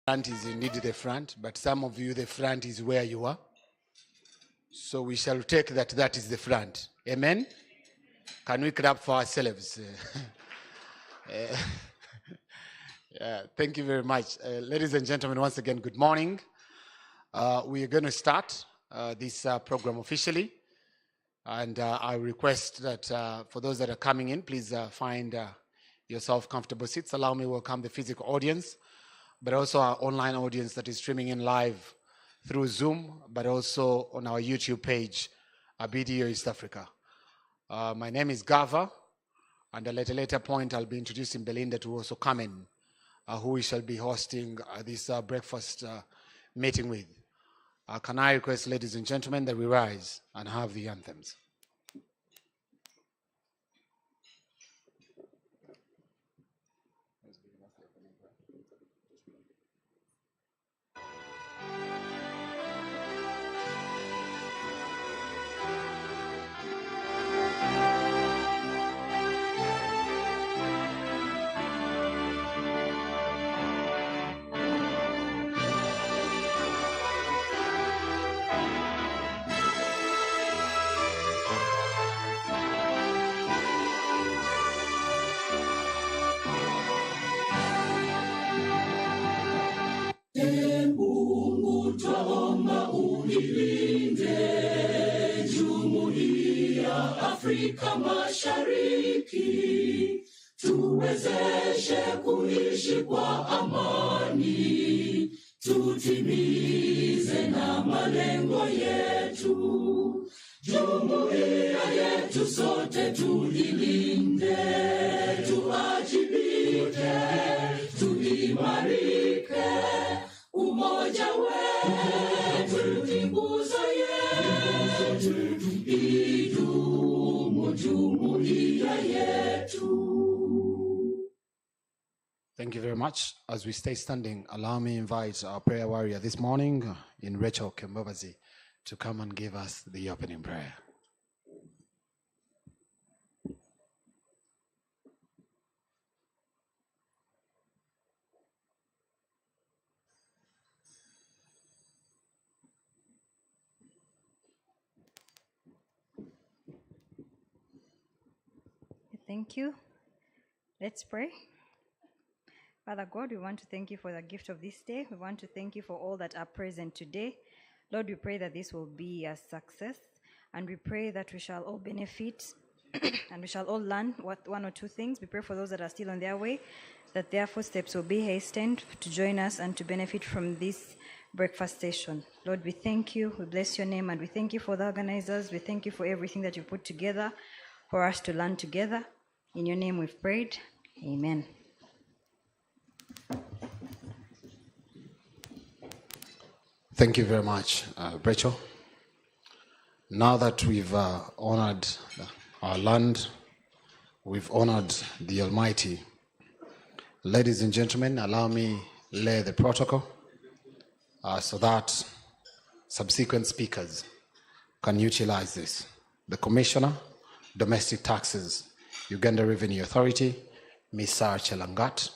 Front is indeed the front, but some of you, the front is where you are. So we shall take that is the front. Amen? Can we clap for ourselves? Thank you very much. Ladies and gentlemen, once again, good morning. We are going to start this program officially. And I request that for those that are coming in, please find yourself comfortable seats. Allow me to welcome the physical audience, but also our online audience that is streaming in live through Zoom, but also on our YouTube page, BDO East Africa. My name is Gava, and at a later point, I'll be introducing Belinda to also come in, who we shall be hosting this breakfast meeting with. Can I request, ladies and gentlemen, that we rise and have the anthems. Afrika Mashariki, tuwezeshe kuishi kwa amani, tutimize na malengo yetu. Jumuiya yetu sote tuilinde, tuajibike, tuimarike, umoja wetu ni nguzo yetu, Thank you very much. As we stay standing, allow me to invite our prayer warrior this morning in Rachel Kembabazi to come and give us the opening prayer. Thank you. Let's pray. Father God, we want to thank you for the gift of this day. We want to thank you for all that are present today. Lord, we pray that this will be a success, and we pray that we shall all benefit and we shall all learn one or two things. We pray for those that are still on their way, that their footsteps will be hastened to join us and to benefit from this breakfast session. Lord, we thank you. We bless your name, and we thank you for the organizers. We thank you for everything that you put together for us to learn together. In your name we've prayed. Amen. Thank you very much, Rachel. Now that we've honored our land, we've honored the Almighty. Ladies and gentlemen, allow me lay the protocol so that subsequent speakers can utilize this. The Commissioner, Domestic Taxes, Uganda Revenue Authority, Ms. Sarah Chelangat.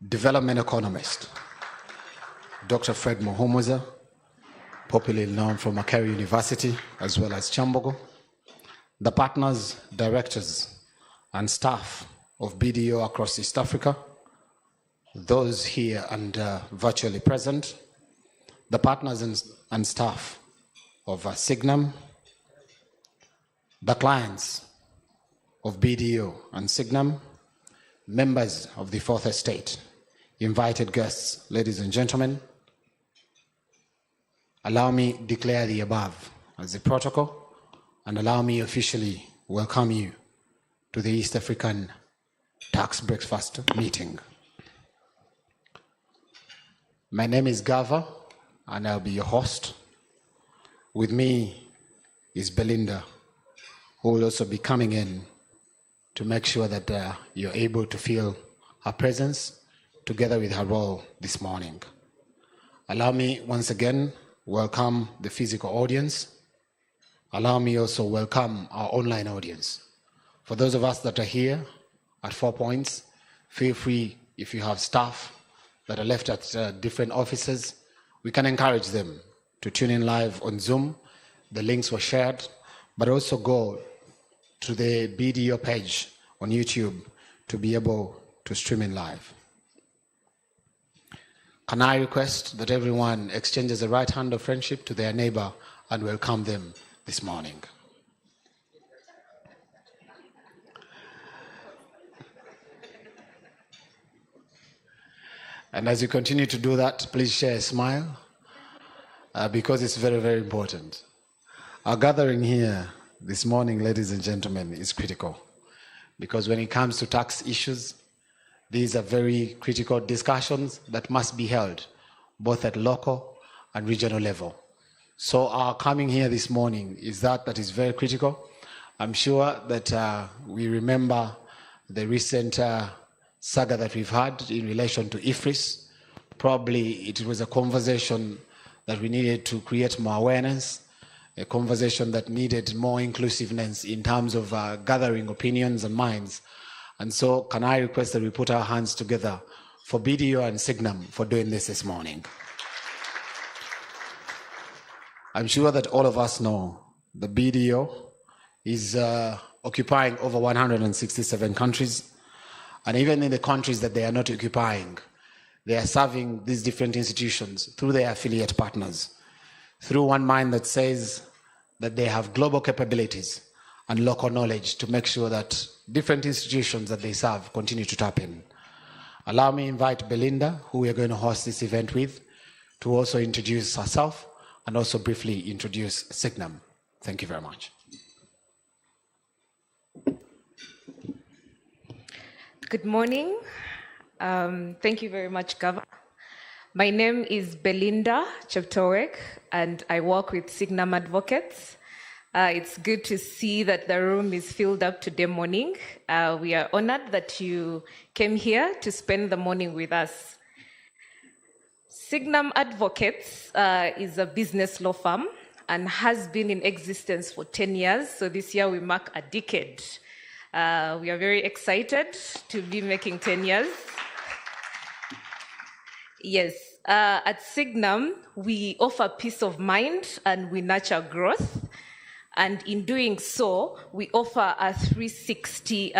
Development Economist, Dr. Fred Muhumuza, popularly known from Makerere University, as well as Chambogo. The partners, directors, and staff of BDO across East Africa, those here and virtually present, the partners and staff of Signum, the clients of BDO and Signum, members of the Fourth Estate, invited guests, ladies and gentlemen, allow me declare the above as a protocol, and allow me officially welcome you to the East African Tax Breakfast meeting. My name is Gava, and I'll be your host. With me is Belinda, who will also be coming in to make sure that you're able to feel her presence together with her role this morning. Allow me once again welcome the physical audience. Allow me also welcome our online audience. For those of us that are here at 4 Points, feel free, if you have staff that are left at different offices, we can encourage them to tune in live on Zoom. The links were shared, but also go to the BDO page on YouTube to be able to stream in live. Can I request that everyone exchanges a right hand of friendship to their neighbor and welcome them this morning? And as you continue to do that, please share a smile because it's very, very important. Our gathering here this morning, ladies and gentlemen, is critical because when it comes to tax issues, these are very critical discussions that must be held both at local and regional level. So our coming here this morning is that is very critical. I'm sure that we remember the recent saga that we've had in relation to IFRIS. Probably it was a conversation that we needed to create more awareness, a conversation that needed more inclusiveness in terms of gathering opinions and minds. And so can I request that we put our hands together for BDO and Signum for doing this morning. I'm sure that all of us know the BDO is occupying over 167 countries. And even in the countries that they are not occupying, they are serving these different institutions through their affiliate partners, through one mind that says that they have global capabilities and local knowledge to make sure that different institutions that they serve continue to tap in. Allow me to invite Belinda, who we are going to host this event with, to also introduce herself and also briefly introduce Signum. Thank you very much. Good morning. Thank you very much, Gava. My name is Belinda Cheptowek, and I work with Signum Advocates. It's good to see that the room is filled up today morning. We are honored that you came here to spend the morning with us. Signum Advocates is a business law firm and has been in existence for 10 years. So this year we mark a decade. We are very excited to be making 10 years. Yes, at Signum, we offer peace of mind and we nurture growth. And in doing so, we offer a 360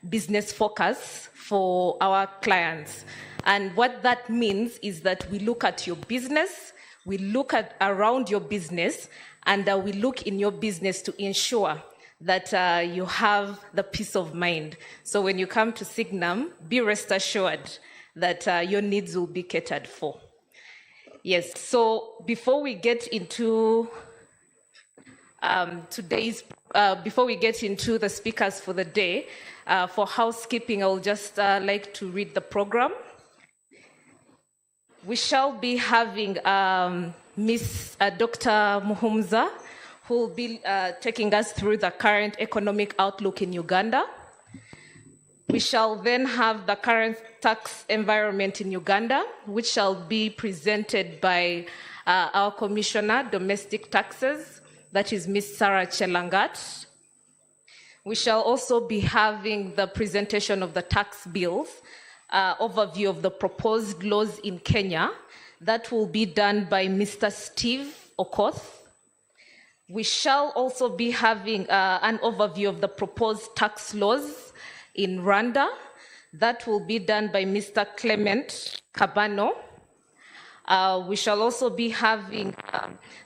business focus for our clients. And what that means is that we look at your business, we look at around your business, and we look in your business to ensure that you have the peace of mind. So when you come to Signum, be rest assured that your needs will be catered for. Yes, so before we get into before we get into the speakers for the day, for housekeeping, I would just like to read the program. We shall be having Miss Dr. Muhumza, who will be taking us through the current economic outlook in Uganda. We shall then have the current tax environment in Uganda, which shall be presented by our Commissioner, Domestic Taxes, that is Ms. Sarah Chelangat. We shall also be having the presentation of the tax bills, overview of the proposed laws in Kenya. That will be done by Mr. Steve Okoth. We shall also be having an overview of the proposed tax laws in Rwanda. That will be done by Mr. Clement Kabano. We shall also be having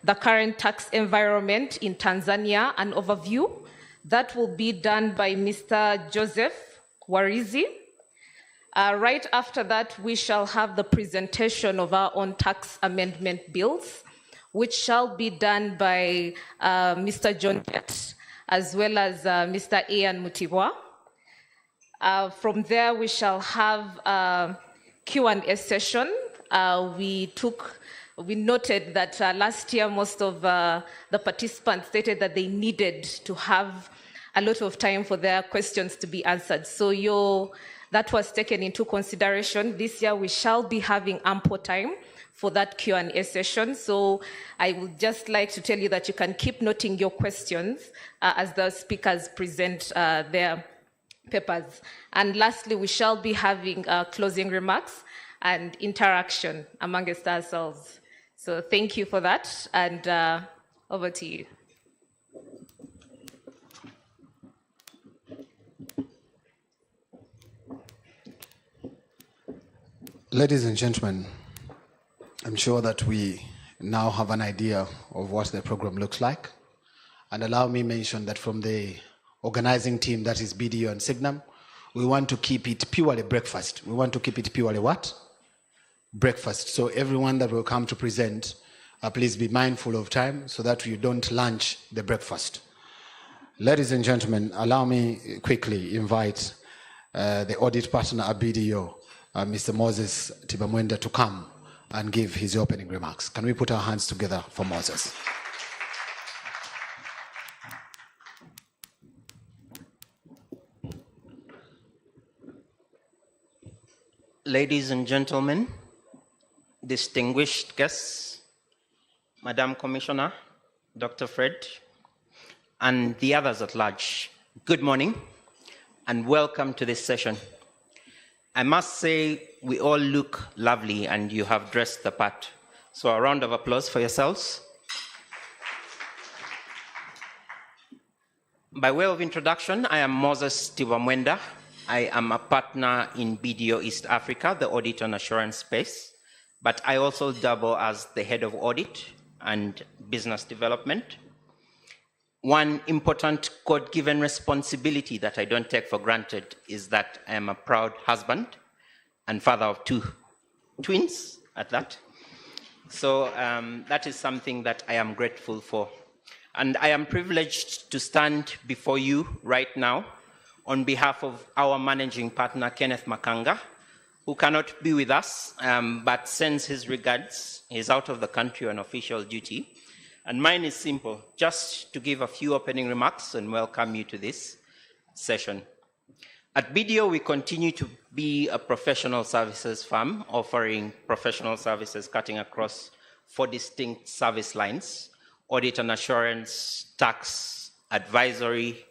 the current tax environment in Tanzania, an overview. That will be done by Mr. Joseph Warizi. Right after that, we shall have the presentation of our own tax amendment bills, which shall be done by Mr. John Jett, as well as Mr. Ian Mutibwa. From there, we shall have a Q&A session. We noted that last year, most of the participants stated that they needed to have a lot of time for their questions to be answered. So that was taken into consideration. This year, we shall be having ample time for that Q&A session. So I would just like to tell you that you can keep noting your questions as the speakers present their papers. And lastly, we shall be having closing remarks and interaction amongst ourselves. So thank you for that, and over to you. Ladies and gentlemen, I'm sure that we now have an idea of what the program looks like. And allow me mention that from the organizing team, that is BDO and Signum, we want to keep it purely breakfast. We want to keep it purely what? Breakfast. So everyone that will come to present, please be mindful of time so that you don't lunch the breakfast. Ladies and gentlemen, allow me quickly invite the audit partner at BDO, Mr. Moses Tibamwenda, to come and give his opening remarks. Can we put our hands together for Moses? Ladies and gentlemen, distinguished guests, Madam Commissioner, Dr. Fred, and the others at large, good morning and welcome to this session. I must say we all look lovely and you have dressed the part. So a round of applause for yourselves. By way of introduction, I am Moses Tibamwenda. I am a partner in BDO East Africa, the audit and assurance space, but I also double as the head of audit and business development. One important God-given responsibility that I don't take for granted is that I am a proud husband and father of 2 twins at that. So that is something that I am grateful for. And I am privileged to stand before you right now on behalf of our managing partner, Kenneth Makanga, who cannot be with us, but sends his regards. He's out of the country on official duty. And mine is simple, just to give a few opening remarks and welcome you to this session. At BDO, we continue to be a professional services firm offering professional services cutting across 4 distinct service lines: audit and assurance, tax, advisory,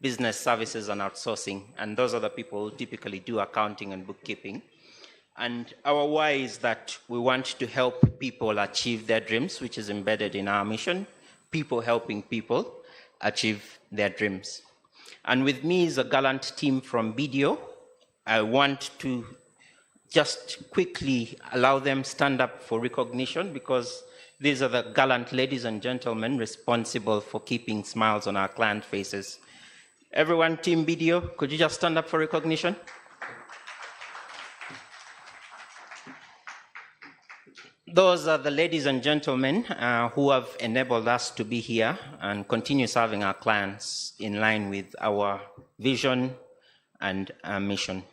business services, and outsourcing. And those are the people who typically do accounting and bookkeeping. And our why is that we want to help people achieve their dreams, which is embedded in our mission, people helping people achieve their dreams. And with me is a gallant team from BDO. I want to just quickly allow them stand up for recognition because these are the gallant ladies and gentlemen responsible for keeping smiles on our client faces. Everyone, Team BDO, could you just stand up for recognition? Those are the ladies and gentlemen who have enabled us to be here and continue serving our clients in line with our vision and our mission.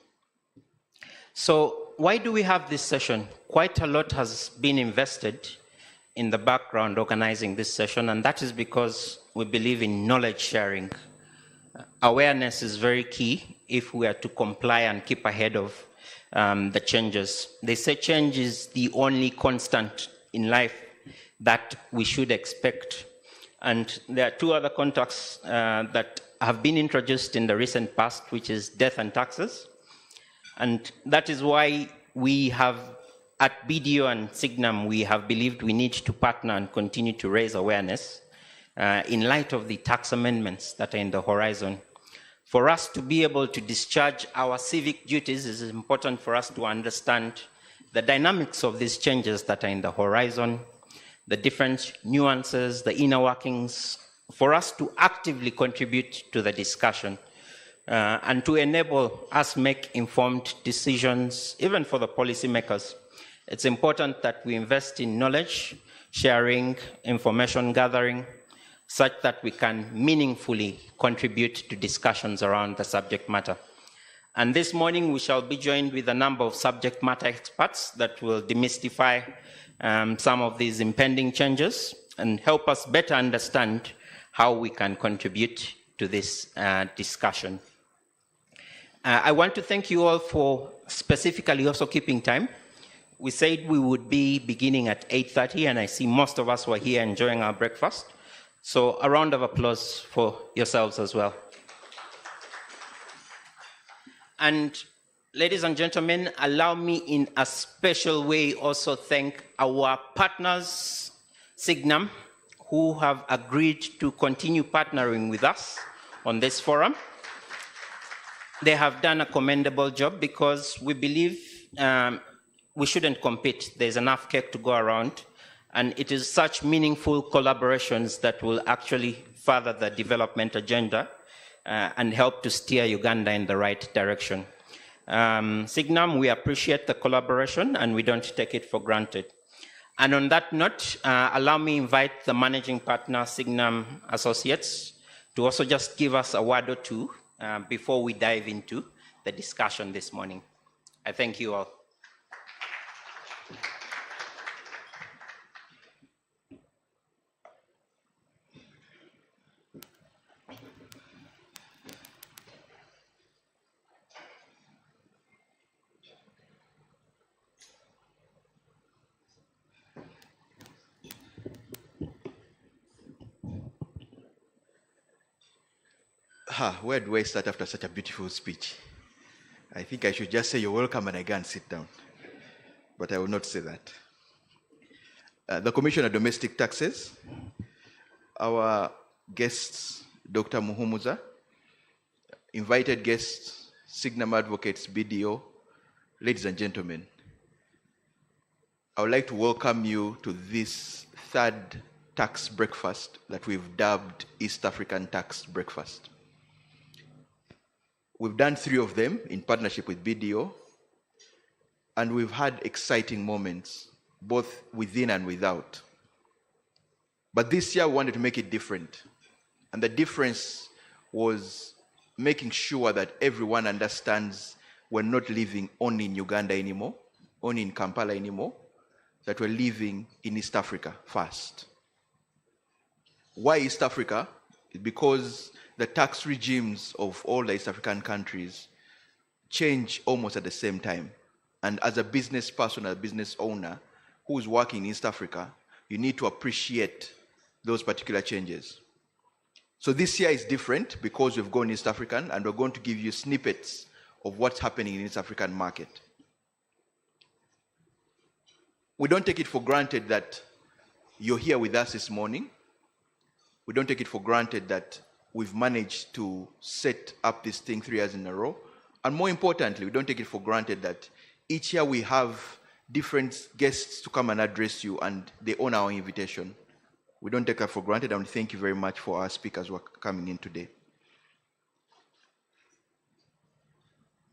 So why do we have this session? Quite a lot has been invested in the background organizing this session, and that is because we believe in knowledge sharing. Awareness is very key if we are to comply and keep ahead of the changes. They say change is the only constant in life that we should expect. And there are 2 other contacts that have been introduced in the recent past, which is death and taxes. And that is why we have, at BDO and Signum, we have believed we need to partner and continue to raise awareness in light of the tax amendments that are in the horizon. For us to be able to discharge our civic duties, it is important for us to understand the dynamics of these changes that are in the horizon, the different nuances, the inner workings, for us to actively contribute to the discussion and to enable us make informed decisions, even for the policymakers. It's important that we invest in knowledge, sharing, information gathering, such that we can meaningfully contribute to discussions around the subject matter. And this morning, we shall be joined with a number of subject matter experts that will demystify some of these impending changes and help us better understand how we can contribute to this discussion. I want to thank you all for specifically also keeping time. We said we would be beginning at 8:30, and I see most of us were here enjoying our breakfast. So a round of applause for yourselves as well. And Ladies and gentlemen, allow me in a special way also thank our partners, Signam, who have agreed to continue partnering with us on this forum. They have done a commendable job because we believe we shouldn't compete. There's enough cake to go around, and it is such meaningful collaborations that will actually further the development agenda and help to steer Uganda in the right direction. Signam, we appreciate the collaboration and we don't take it for granted. And on that note, allow me invite the managing partner, Signam Associates, to also just give us a word or two before we dive into the discussion this morning. I thank you all. Where do I start after such a beautiful speech? I think I should just say you're welcome and I go and sit down. But I will not say that. The Commissioner of Domestic Taxes, our guests, Dr. Muhumuza, invited guests, Signam Advocates, BDO, ladies and gentlemen, I would like to welcome you to this third tax breakfast that we've dubbed East African Tax Breakfast. We've done 3 of them in partnership with BDO, and we've had exciting moments, both within and without. But this year we wanted to make it different. And the difference was making sure that everyone understands we're not living only in Uganda anymore, only in Kampala anymore, that we're living in East Africa first. Why East Africa? Because the tax regimes of all the East African countries change almost at the same time. And as a business person, a business owner who is working in East Africa, you need to appreciate those particular changes. So this year is different because we've gone East African, and we're going to give you snippets of what's happening in the East African market. We don't take it for granted that you're here with us this morning. We don't take it for granted that we've managed to set up this thing 3 years in a row. And more importantly, we don't take it for granted that each year we have different guests to come and address you, and they honor our invitation. We don't take that for granted, and thank you very much for our speakers who are coming in today.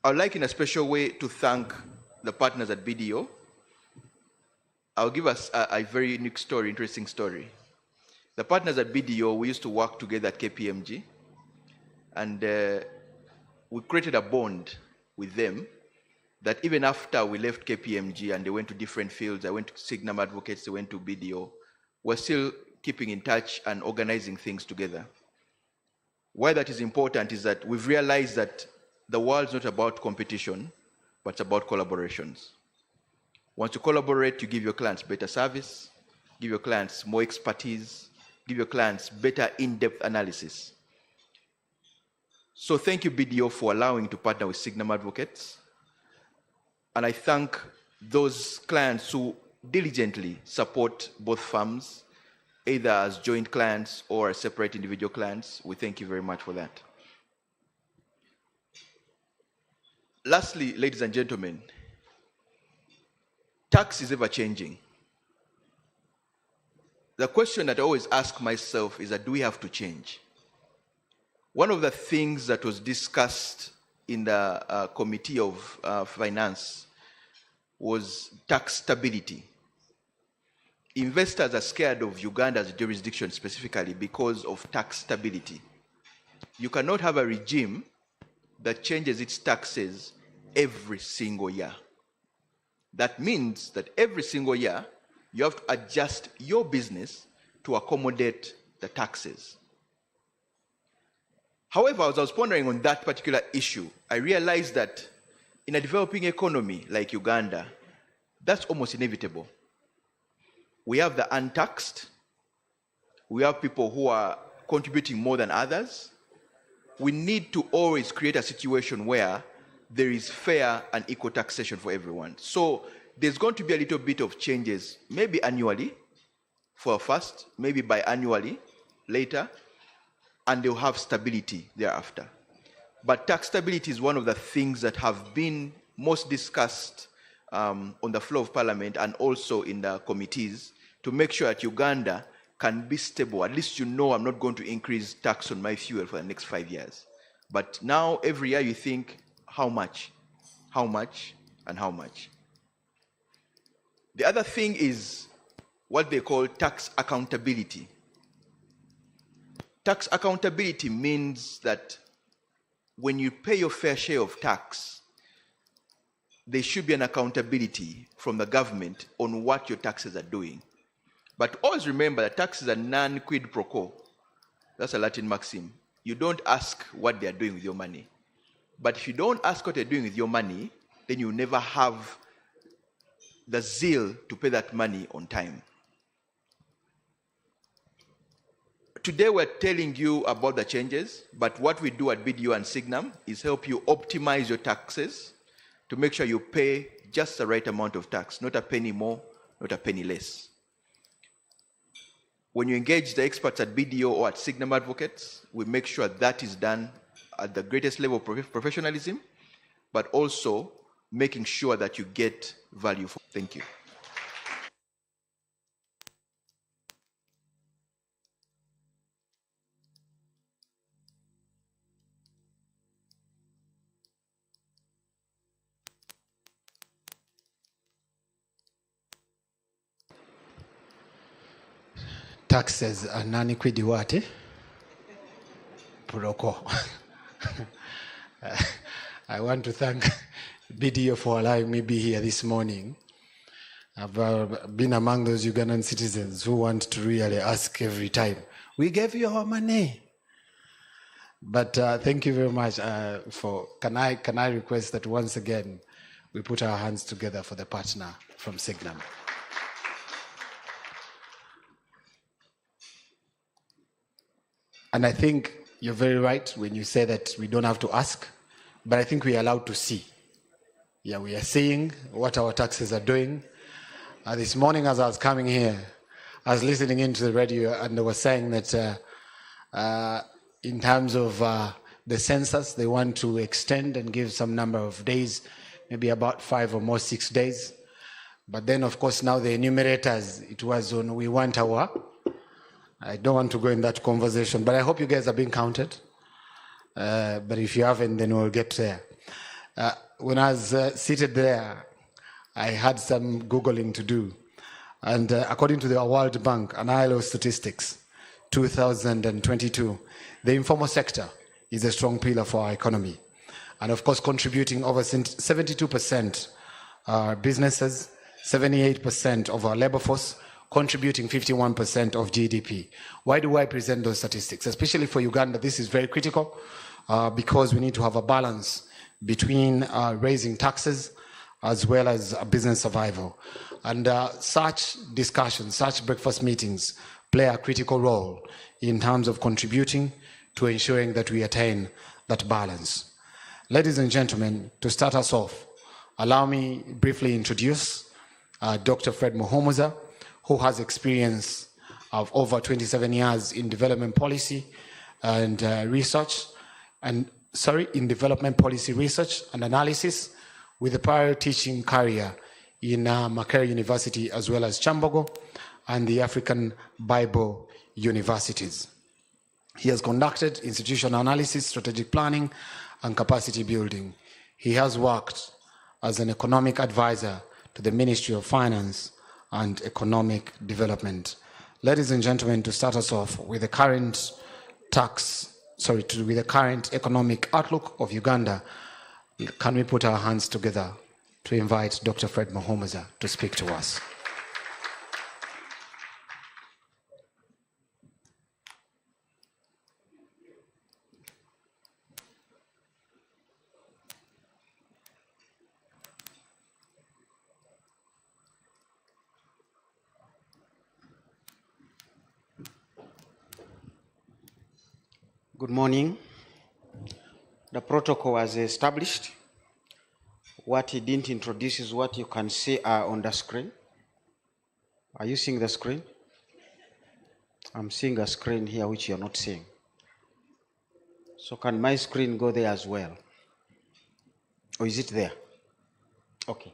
I would like in a special way to thank the partners at BDO. I'll give us a very unique story, interesting story. The partners at BDO, we used to work together at KPMG, and we created a bond with them that even after we left KPMG and they went to different fields, I went to Signam Advocates, they went to BDO, we're still keeping in touch and organizing things together. Why that is important is that we've realized that the world's not about competition, but it's about collaborations. Once you collaborate, you give your clients better service, give your clients more expertise, give your clients better in-depth analysis. So thank you, BDO, for allowing to partner with Signam Advocates. And I thank those clients who diligently support both firms, either as joint clients or as separate individual clients. We thank you very much for that. Lastly, ladies and gentlemen, tax is ever changing. The question that I always ask myself is that, do we have to change? One of the things that was discussed in the Committee of Finance was tax stability. Investors are scared of Uganda's jurisdiction specifically because of tax stability. You cannot have a regime that changes its taxes every single year. That means that every single year, you have to adjust your business to accommodate the taxes. However, as I was pondering on that particular issue, I realized that in a developing economy like Uganda, that's almost inevitable. We have the untaxed. We have people who are contributing more than others. We need to always create a situation where there is fair and equal taxation for everyone. So there's going to be a little bit of changes, maybe annually for first, maybe biannually later, and they'll have stability thereafter. But tax stability is one of the things that have been most discussed on the floor of Parliament and also in the committees to make sure that Uganda can be stable. At least you know I'm not going to increase tax on my fuel for the next 5 years. But now every year you think, how much, and how much? The other thing is what they call tax accountability. Tax accountability means that when you pay your fair share of tax, there should be an accountability from the government on what your taxes are doing. But always remember that taxes are non-quid pro quo. That's a Latin maxim. You don't ask what they are doing with your money. But if you don't ask what they're doing with your money, then you never have the zeal to pay that money on time. Today we're telling you about the changes, but what we do at BDO and Signum is help you optimize your taxes to make sure you pay just the right amount of tax, not a penny more, not a penny less. When you engage the experts at BDO or at Signum Advocates, we make sure that is done at the greatest level of professionalism, but also making sure that you get value for. Thank you. Taxes are non-quid what? Pro quo. I want to thank BDO for allowing me to be here this morning. I've been among those Ugandan citizens who want to really ask every time, we gave you our money. But thank you very much can I request that once again we put our hands together for the partner from Signum. And I think you're very right when you say that we don't have to ask, but I think we are allowed to see. Yeah, we are seeing what our taxes are doing. This morning as I was coming here, I was listening into the radio and they were saying that in terms of the census, they want to extend and give some number of days, maybe about 5 or more 6 days. But then, of course, now the enumerators, it was on we want our. I don't want to go in that conversation, but I hope you guys are being counted. But if you haven't, then we'll get there. When I was seated there, I had some Googling to do. And according to the World Bank and ILO statistics, 2022, the informal sector is a strong pillar for our economy. And of course, contributing over 72% are businesses, 78% of our labor force, contributing 51% of GDP. Why do I present those statistics? Especially for Uganda, this is very critical because we need to have a balance between raising taxes as well as business survival. And such discussions, such breakfast meetings play a critical role in terms of contributing to ensuring that we attain that balance. Ladies and gentlemen, to start us off, allow me briefly introduce Dr. Fred Muhumuza, who has experience of over 27 years in development policy and in development policy research and analysis, with a prior teaching career in Makerere University as well as Chambogo and the African Bible Universities. He has conducted institutional analysis, strategic planning, and capacity building. He has worked as an economic advisor to the Ministry of Finance and Economic Development. Ladies and gentlemen, to start us off with the current with the current economic outlook of Uganda, can we put our hands together to invite Dr. Fred Muhumuza to speak to us? Good morning. The protocol was established What he didn't introduce is what you can see on the screen. Are you seeing the screen? I'm seeing a screen here which you're not seeing. So can my screen go there as well? Or is it there? Okay.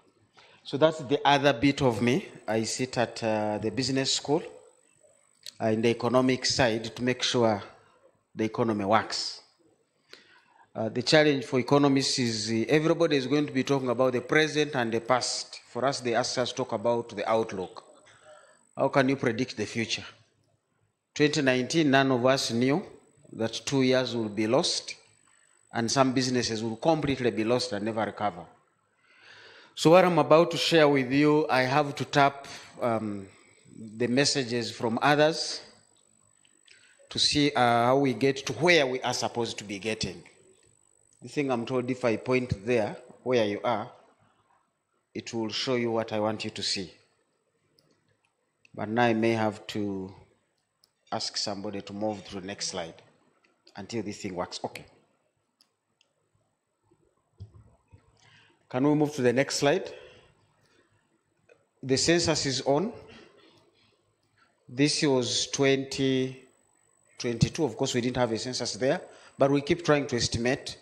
So that's the other bit of me. I sit at the business school in the economic side to make sure the economy works. The challenge for economists is everybody is going to be talking about the present and the past. For us, they ask us to talk about the outlook. How can you predict the future? 2019, none of us knew that 2 years will be lost and some businesses will completely be lost and never recover. So what I'm about to share with you, I have to tap the messages from others to see how we get to where we are supposed to be getting. The thing I'm told, if I point there, where you are, it will show you what I want you to see. But now I may have to ask somebody to move to the next slide until this thing works. Okay. Can we move to the next slide? The census is on. This was 2022. Of course, we didn't have a census there, but we keep trying to estimate.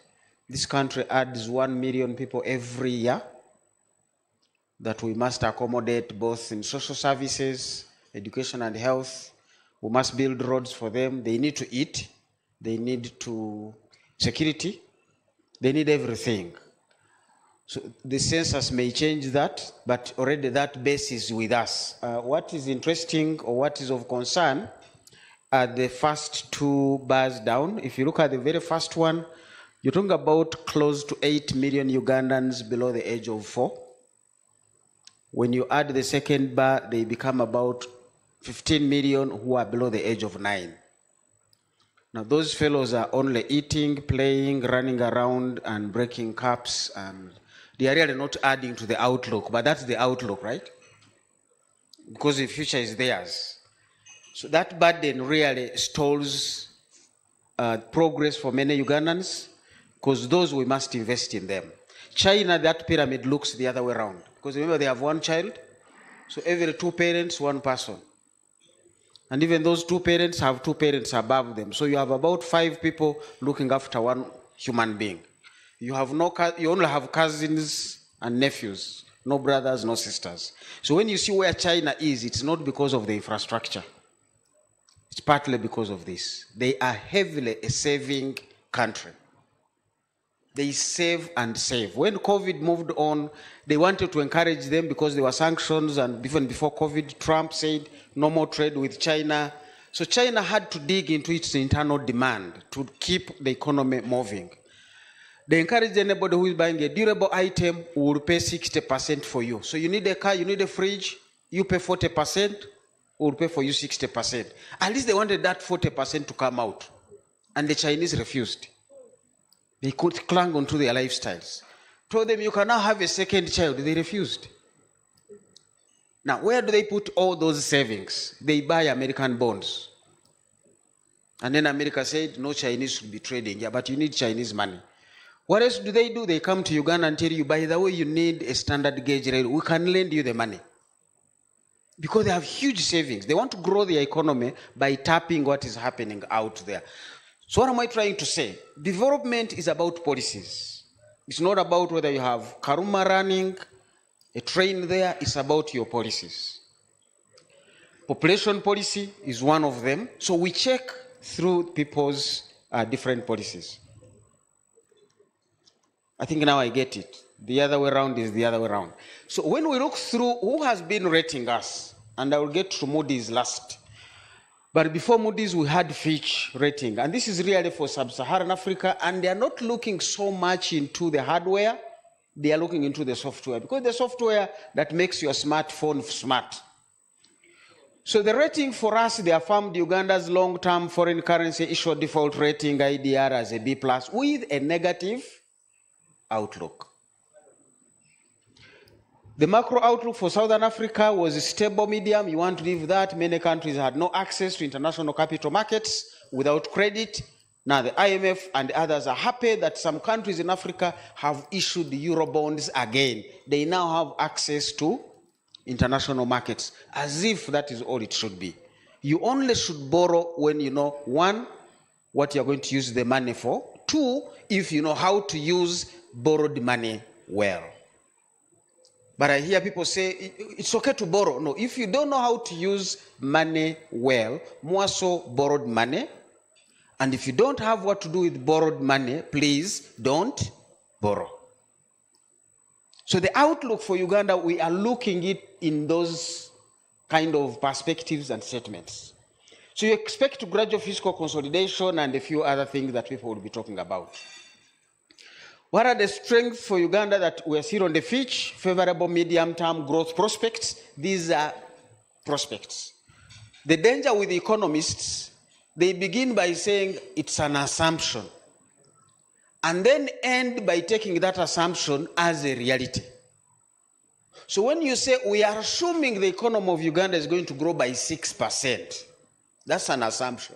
This country adds 1 million people every year that we must accommodate both in social services, education and health. We must build roads for them. They need to eat. They need to security. They need everything. So the census may change that, but already that base is with us. What is interesting or what is of concern are the first two bars down. If you look at the very first one, you're talking about close to 8 million Ugandans below the age of 4. When you add the second bar, they become about 15 million who are below the age of 9. Now those fellows are only eating, playing, running around and breaking cups, and they are really not adding to the outlook, but that's the outlook, right? Because the future is theirs. So that burden really stalls progress for many Ugandans, because those we must invest in them. China, that pyramid looks the other way around, because remember they have one child, so every 2 parents, 1 person. And even those 2 parents have 2 parents above them. So you have about 5 people looking after 1 human being. You only have cousins and nephews, no brothers, no sisters. So when you see where China is, it's not because of the infrastructure. It's partly because of this. They are heavily a saving country. They save and save. When COVID moved on, they wanted to encourage them because there were sanctions, and even before COVID, Trump said no more trade with China. So China had to dig into its internal demand to keep the economy moving. They encourage anybody who is buying a durable item who will pay 60% for you. So you need a car, you need a fridge, you pay 40%, who will pay for you 60%. At least they wanted that 40% to come out. And the Chinese refused. They could cling onto their lifestyles. Told them you can now have a second child. They refused. Now, where do they put all those savings? They buy American bonds. And then America said, no Chinese should be trading. Yeah, but you need Chinese money. What else do? They come to Uganda and tell you, by the way, you need a standard gauge rail. We can lend you the money. Because they have huge savings. They want to grow their economy by tapping what is happening out there. So what am I trying to say? Development is about policies. It's not about whether you have Karuma running, a train there. It's about your policies. Population policy is one of them. So we check through people's different policies. I think now I get it. The other way around is the other way around. So when we look through who has been rating us, and I will get to Moody's last. But before Moody's, we had Fitch rating. And this is really for sub-Saharan Africa. And they are not looking so much into the hardware. They are looking into the software. Because the software that makes your smartphone smart. So the rating for us, they affirmed Uganda's long-term foreign currency issue default rating, IDR, as a B+, with a negative outlook. The macro outlook for Southern Africa was a stable medium. You want to leave that. Many countries had no access to international capital markets without credit. Now, the IMF and others are happy that some countries in Africa have issued euro bonds again. They now have access to international markets, as if that is all it should be. You only should borrow when you know, one, what you're going to use the money for. Two, if you know how to use borrowed money well. But I hear people say, it's okay to borrow. No, if you don't know how to use money well, more so borrowed money. And if you don't have what to do with borrowed money, please don't borrow. So the outlook for Uganda, we are looking it in those kind of perspectives and statements. So you expect gradual fiscal consolidation and a few other things that people will be talking about. What are the strengths for Uganda that we are still on the Fitch? Favorable medium-term growth prospects. These are prospects. The danger with the economists, they begin by saying it's an assumption, and then end by taking that assumption as a reality. So when you say we are assuming the economy of Uganda is going to grow by 6%, that's an assumption.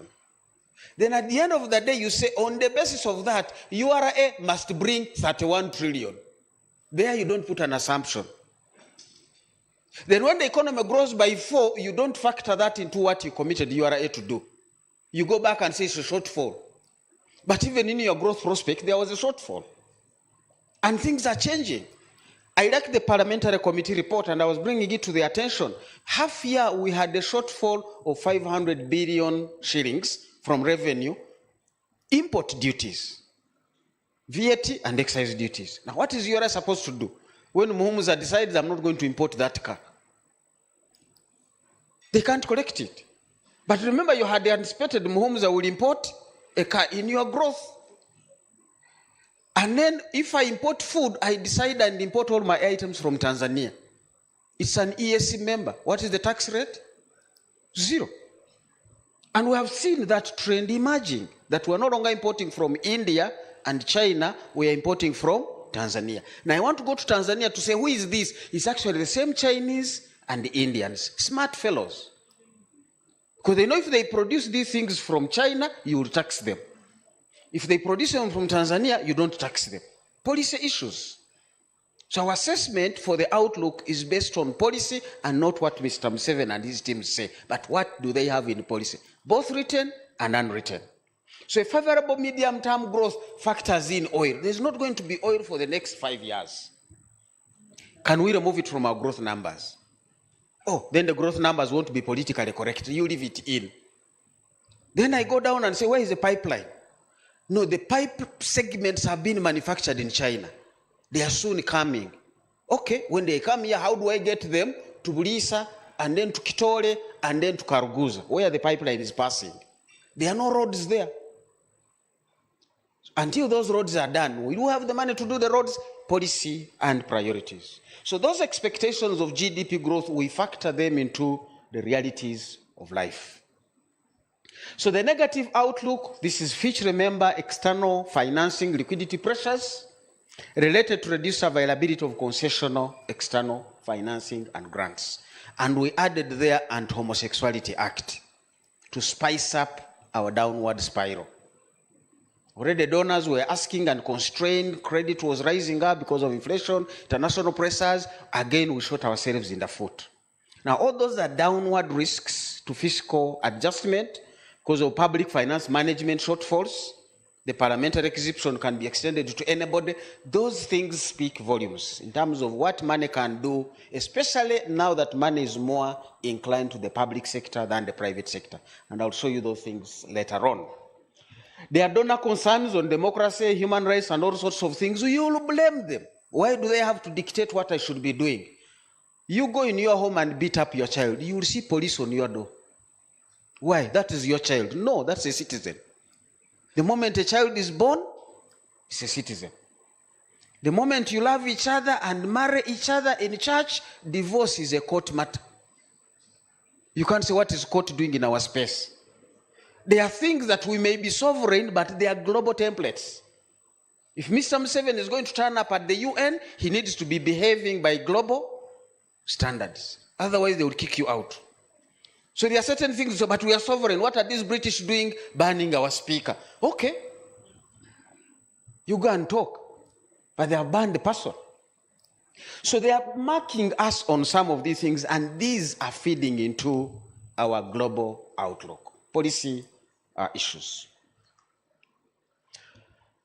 Then at the end of the day, you say on the basis of that, URA must bring 31 trillion. There you don't put an assumption. Then when the economy grows by 4, you don't factor that into what you committed URA to do. You go back and say it's a shortfall. But even in your growth prospect, there was a shortfall. And things are changing. I like the parliamentary committee report, and I was bringing it to the attention. Half year, we had a shortfall of 500 billion shillings from revenue, import duties, VAT and excise duties. Now, what is URA supposed to do? When Muhumuza decides, I'm not going to import that car, they can't collect it. But remember, you had anticipated Muhumuza will import a car in your growth. And then if I import food, I decide and import all my items from Tanzania. It's an EAC member. What is the tax rate? 0. And we have seen that trend emerging, that we're no longer importing from India and China, we are importing from Tanzania. Now I want to go to Tanzania to say, who is this? It's actually the same Chinese and Indians, smart fellows. Because they know if they produce these things from China, you will tax them. If they produce them from Tanzania, you don't tax them. Policy issues. So our assessment for the outlook is based on policy and not what Mr. Museveni and his team say, but what do they have in policy, both written and unwritten. So a favorable medium-term growth factors in oil. There's not going to be oil for the next 5 years. Can we remove it from our growth numbers? Oh, then the growth numbers won't be politically correct. You leave it in. Then I go down and say, where is the pipeline? No, the pipe segments have been manufactured in China. They are soon coming. Okay, when they come here, how do I get them to Bulisa and then to Kitole and then to Karuguza, where the pipeline is passing? There are no roads there. Until those roads are done, we do have the money to do the roads, policy and priorities. So those expectations of GDP growth, we factor them into the realities of life. So the negative outlook, this is Fitch, remember, external financing, liquidity pressures related to reduced availability of concessional external financing and grants. And we added there Anti-Homosexuality Act to spice up our downward spiral. Already donors were asking and constrained, credit was rising up because of inflation, international pressures. Again, we shot ourselves in the foot. Now, all those are downward risks to fiscal adjustment because of public finance management shortfalls. The parliamentary exception can be extended to anybody. Those things speak volumes in terms of what money can do, especially now that money is more inclined to the public sector than the private sector. And I'll show you those things later on. There are donor concerns on democracy, human rights, and all sorts of things. You will blame them. Why do they have to dictate what I should be doing? You go in your home and beat up your child, you will see police on your door. Why? That is your child. No, that's a citizen. The moment a child is born, it's a citizen. The moment you love each other and marry each other in church, divorce is a court matter. You can't say, what is court doing in our space? There are things that we may be sovereign, but they are global templates. If Mr. Museveni is going to turn up at the UN, he needs to be behaving by global standards. Otherwise, they will kick you out. So there are certain things, but we are sovereign. What are these British doing? Banning our speaker. Okay. You go and talk. But they have banned the person. So they are marking us on some of these things, and these are feeding into our global outlook, policy issues.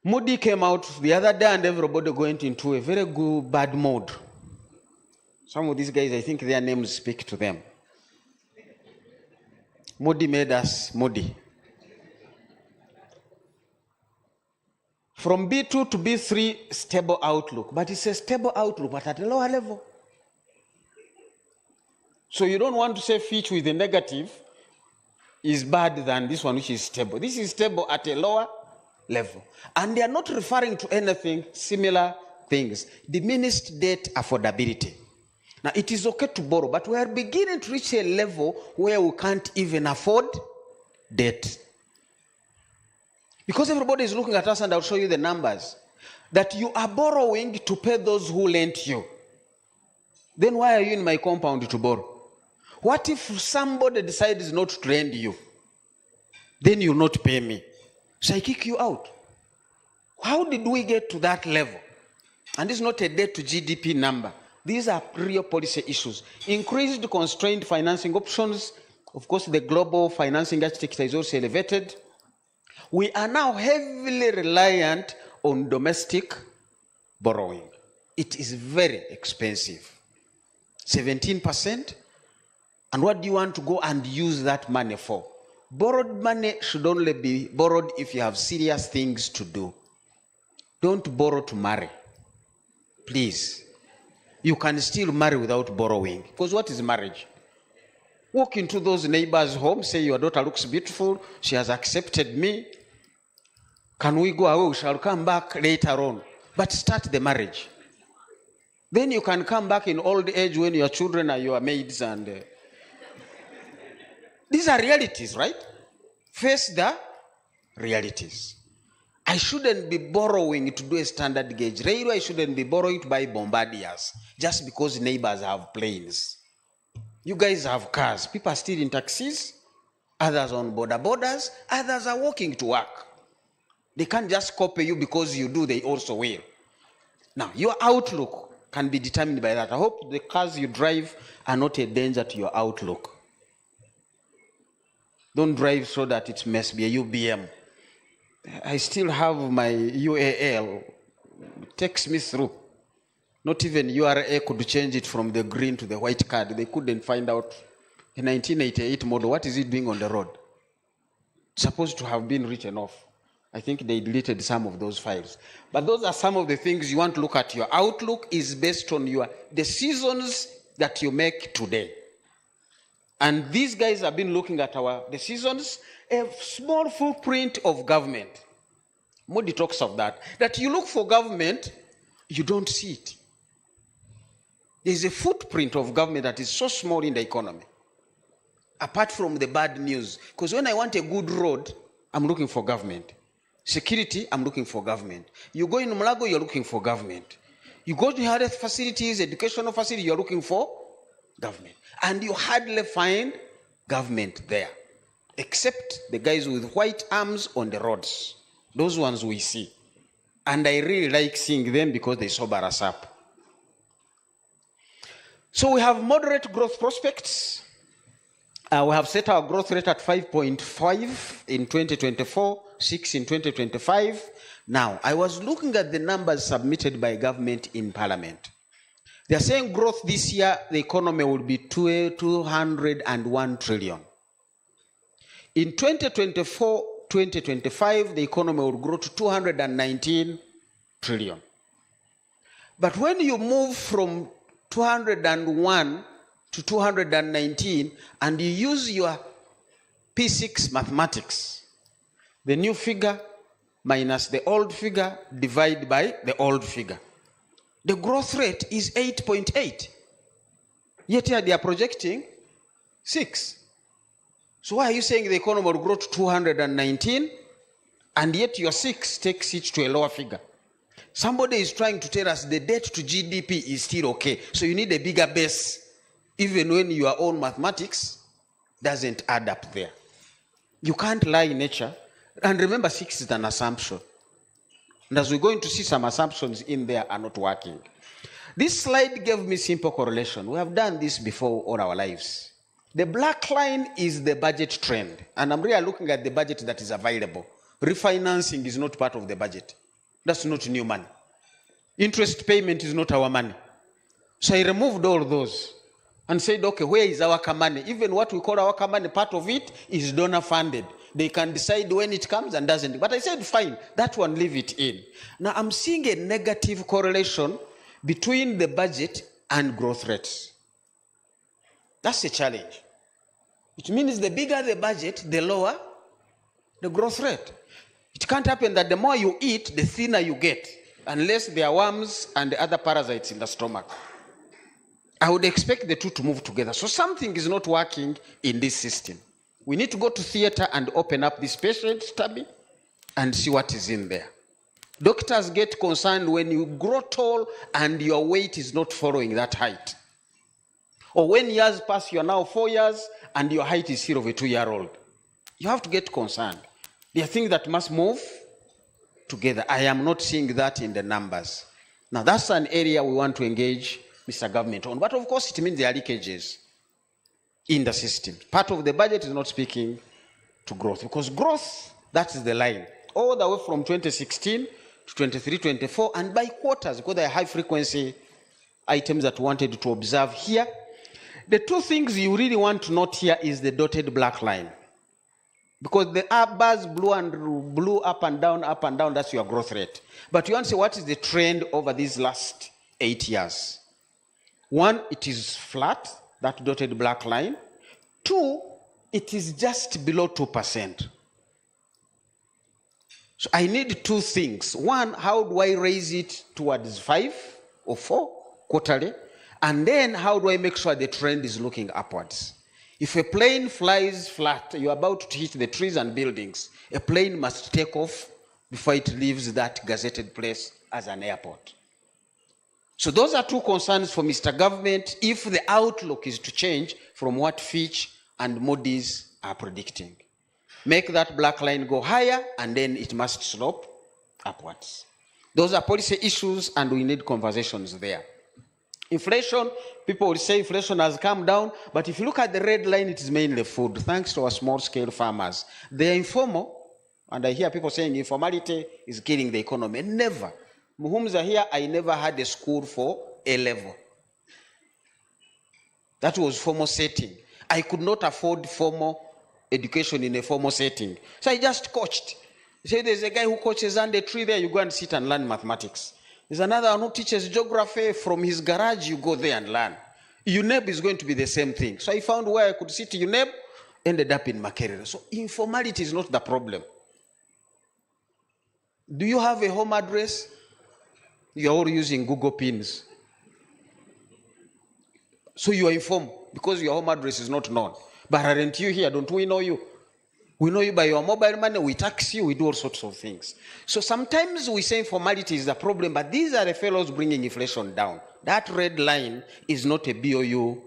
Moody came out the other day and everybody went into a very good bad mood. Some of these guys, I think their names speak to them. Moody made us moody. From B2 to B3, stable outlook. But it's a stable outlook, but at a lower level. So you don't want to say Fitch with a negative is bad than this one which is stable. This is stable at a lower level. And they are not referring to anything similar things. Diminished debt affordability. Now, it is okay to borrow, but we are beginning to reach a level where we can't even afford debt. Because everybody is looking at us, and I'll show you the numbers, that you are borrowing to pay those who lent you. Then why are you in my compound to borrow? What if somebody decides not to lend you? Then you not pay me. So I kick you out. How did we get to that level? And it's not a debt to GDP number. These are real policy issues. Increased constrained financing options. Of course, the global financing architecture is also elevated. We are now heavily reliant on domestic borrowing. It is very expensive. 17%. And what do you want to go and use that money for? Borrowed money should only be borrowed if you have serious things to do. Don't borrow to marry. Please. You can still marry without borrowing. Because what is marriage? Walk into those neighbors' homes, say your daughter looks beautiful, she has accepted me. Can we go away? We shall come back later on. But start the marriage. Then you can come back in old age when your children are your maids and... These are realities, right? Face the realities. I shouldn't be borrowing to do a standard gauge railway. I shouldn't be borrowing to buy bombardiers just because neighbors have planes. You guys have cars. People are still in taxis. Others on borders. Others are walking to work. They can't just copy you because you do, they also will. Now, your outlook can be determined by that. I hope the cars you drive are not a danger to your outlook. Don't drive so that it must be a UBM. I still have my UAL. It takes me through. Not even URA could change it from the green to the white card. They couldn't find out a 1988 model. What is it doing on the road? It's supposed to have been written off. I think they deleted some of those files. But those are some of the things you want to look at. Your outlook is based on your decisions that you make today. And these guys have been looking at our decisions, a small footprint of government. Modi talks of that. That you look for government, you don't see it. There's a footprint of government that is so small in the economy. Apart from the bad news. Because when I want a good road, I'm looking for government. Security, I'm looking for government. You go in Mulago, you're looking for government. You go to health facilities, educational facilities, you're looking for government. And you hardly find government there. Except the guys with white arms on the roads. Those ones we see. And I really like seeing them because they sober us up. So we have moderate growth prospects. We have set our growth rate at 5.5 in 2024, 6 in 2025. Now, I was looking at the numbers submitted by government in Parliament. They are saying growth this year, the economy will be 201 trillion. In 2024, 2025, the economy will grow to 219 trillion. But when you move from 201 to 219 and you use your P6 mathematics, the new figure minus the old figure divided by the old figure, the growth rate is 8.8. Yet here they are projecting 6. So why are you saying the economy will grow to 219 and yet your 6 takes it to a lower figure? Somebody is trying to tell us the debt to GDP is still okay. So you need a bigger base even when your own mathematics doesn't add up there. You can't lie in nature. And remember, 6 is an assumption. And as we're going to see, some assumptions in there are not working. This slide gave me simple correlation. We have done this before all our lives. The black line is the budget trend. And I'm really looking at the budget that is available. Refinancing is not part of the budget. That's not new money. Interest payment is not our money. So I removed all those and said, okay, where is our money? Even what we call our money, part of it is donor funded. They can decide when it comes and doesn't. But I said, fine, that one, leave it in. Now I'm seeing a negative correlation between the budget and growth rates. That's a challenge. It means the bigger the budget, the lower the growth rate. It can't happen that the more you eat, the thinner you get, unless there are worms and other parasites in the stomach. I would expect the two to move together. So something is not working in this system. We need to go to theater and open up this patient study and see what is in there. Doctors get concerned when you grow tall and your weight is not following that height. Or when years pass, you are now 4 years and your height is still of a 2-year-old. You have to get concerned. There are things that must move together. I am not seeing that in the numbers. Now that's an area we want to engage Mr. Government on. But of course it means there are leakages in the system. Part of the budget is not speaking to growth, because growth, that is the line. All the way from 2016 to 23, 24, and by quarters, because there are high frequency items that we wanted to observe here. The two things you really want to note here is the dotted black line. Because the bars blue up and down, that's your growth rate. But you want to say, what is the trend over these last 8 years? One, it is flat, that dotted black line. Two, it is just below 2%. So I need two things. One, how do I raise it towards 5 or 4 quarterly? And then how do I make sure the trend is looking upwards? If a plane flies flat, you're about to hit the trees and buildings. A plane must take off before it leaves that gazetted place as an airport. So those are two concerns for Mr. Government if the outlook is to change from what Fitch and Moody's are predicting. Make that black line go higher and then it must slope upwards. Those are policy issues and we need conversations there. Inflation, people will say inflation has come down, but if you look at the red line, it is mainly food, thanks to our small-scale farmers. They are informal, and I hear people saying informality is killing the economy. Never. Muhumza here, I never had a school for A level. That was formal setting. I could not afford formal education in a formal setting. So I just coached. Say there's a guy who coaches under a tree there, you go and sit and learn mathematics. There's another one who teaches geography. From his garage, you go there and learn. UNEB is going to be the same thing. So I found where I could sit UNEB, ended up in Makerere. So informality is not the problem. Do you have a home address? You're all using Google Pins. So you are informed because your home address is not known. But aren't you here? Don't we know you? We know you by your mobile money, we tax you, we do all sorts of things. So sometimes we say informality is the problem, but these are the fellows bringing inflation down. That red line is not a BOU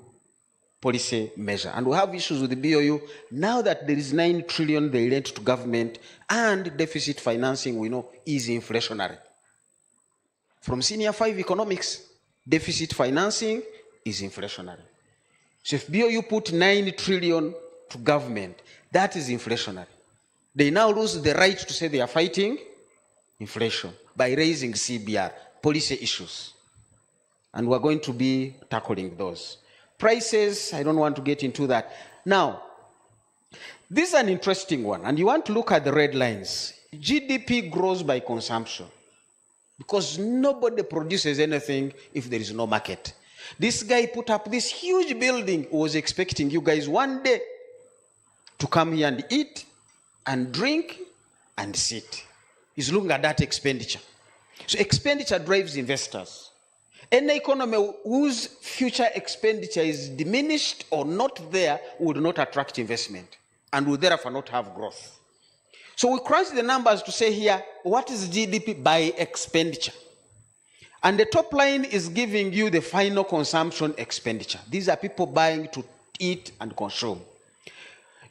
policy measure. And we have issues with the BOU. Now that there is 9 trillion they lent to government and deficit financing, we know, is inflationary. From senior 5 economics, deficit financing is inflationary. So if BOU put 9 trillion to government, that is inflationary. They now lose the right to say they are fighting inflation by raising CBR, policy issues. And we're going to be tackling those. Prices, I don't want to get into that. Now, this is an interesting one, and you want to look at the red lines. GDP grows by consumption because nobody produces anything if there is no market. This guy put up this huge building, was expecting you guys one day to come here and eat and drink and sit. He's looking at that expenditure. So expenditure drives investors. Any economy whose future expenditure is diminished or not there would not attract investment and would therefore not have growth. So we crunch the numbers to say here, what is GDP by expenditure? And the top line is giving you the final consumption expenditure. These are people buying to eat and consume.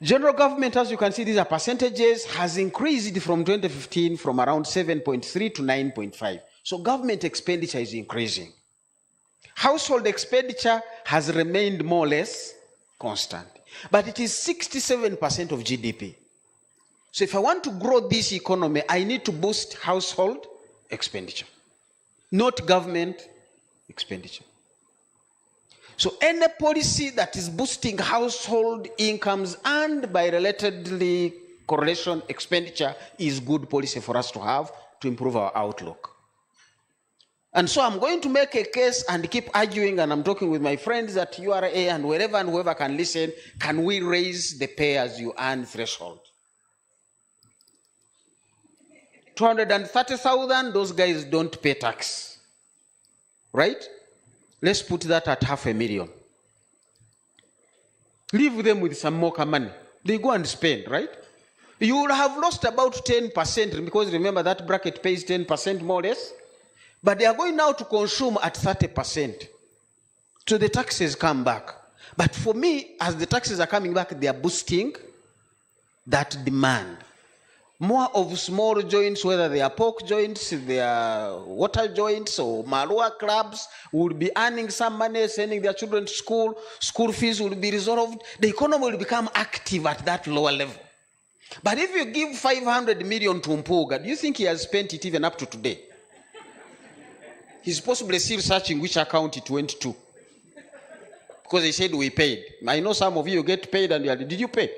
General government, as you can see, these are percentages, has increased from 2015 from around 7.3 to 9.5. So government expenditure is increasing. Household expenditure has remained more or less constant, but it is 67% of GDP. So if I want to grow this economy, I need to boost household expenditure, not government expenditure. So any policy that is boosting household incomes and by relatedly correlation expenditure is good policy for us to have to improve our outlook. And so I'm going to make a case and keep arguing, and I'm talking with my friends at URA and wherever and whoever can listen, can we raise the pay as you earn threshold? 230,000, those guys don't pay tax, right? Let's put that at 500,000. Leave them with some more money. They go and spend, right? You will have lost about 10% because remember that bracket pays 10% more or less. But they are going now to consume at 30%. So the taxes come back. But for me, as the taxes are coming back, they are boosting that demand. More of small joints, whether they are pork joints, they are water joints, or Marua clubs, will be earning some money, sending their children to school. School fees will be resolved. The economy will become active at that lower level. But if you give 500 million to Mpuga, do you think he has spent it even up to today? He's possibly still searching which account it went to. Because they said we paid. I know some of you get paid and you are, did you pay?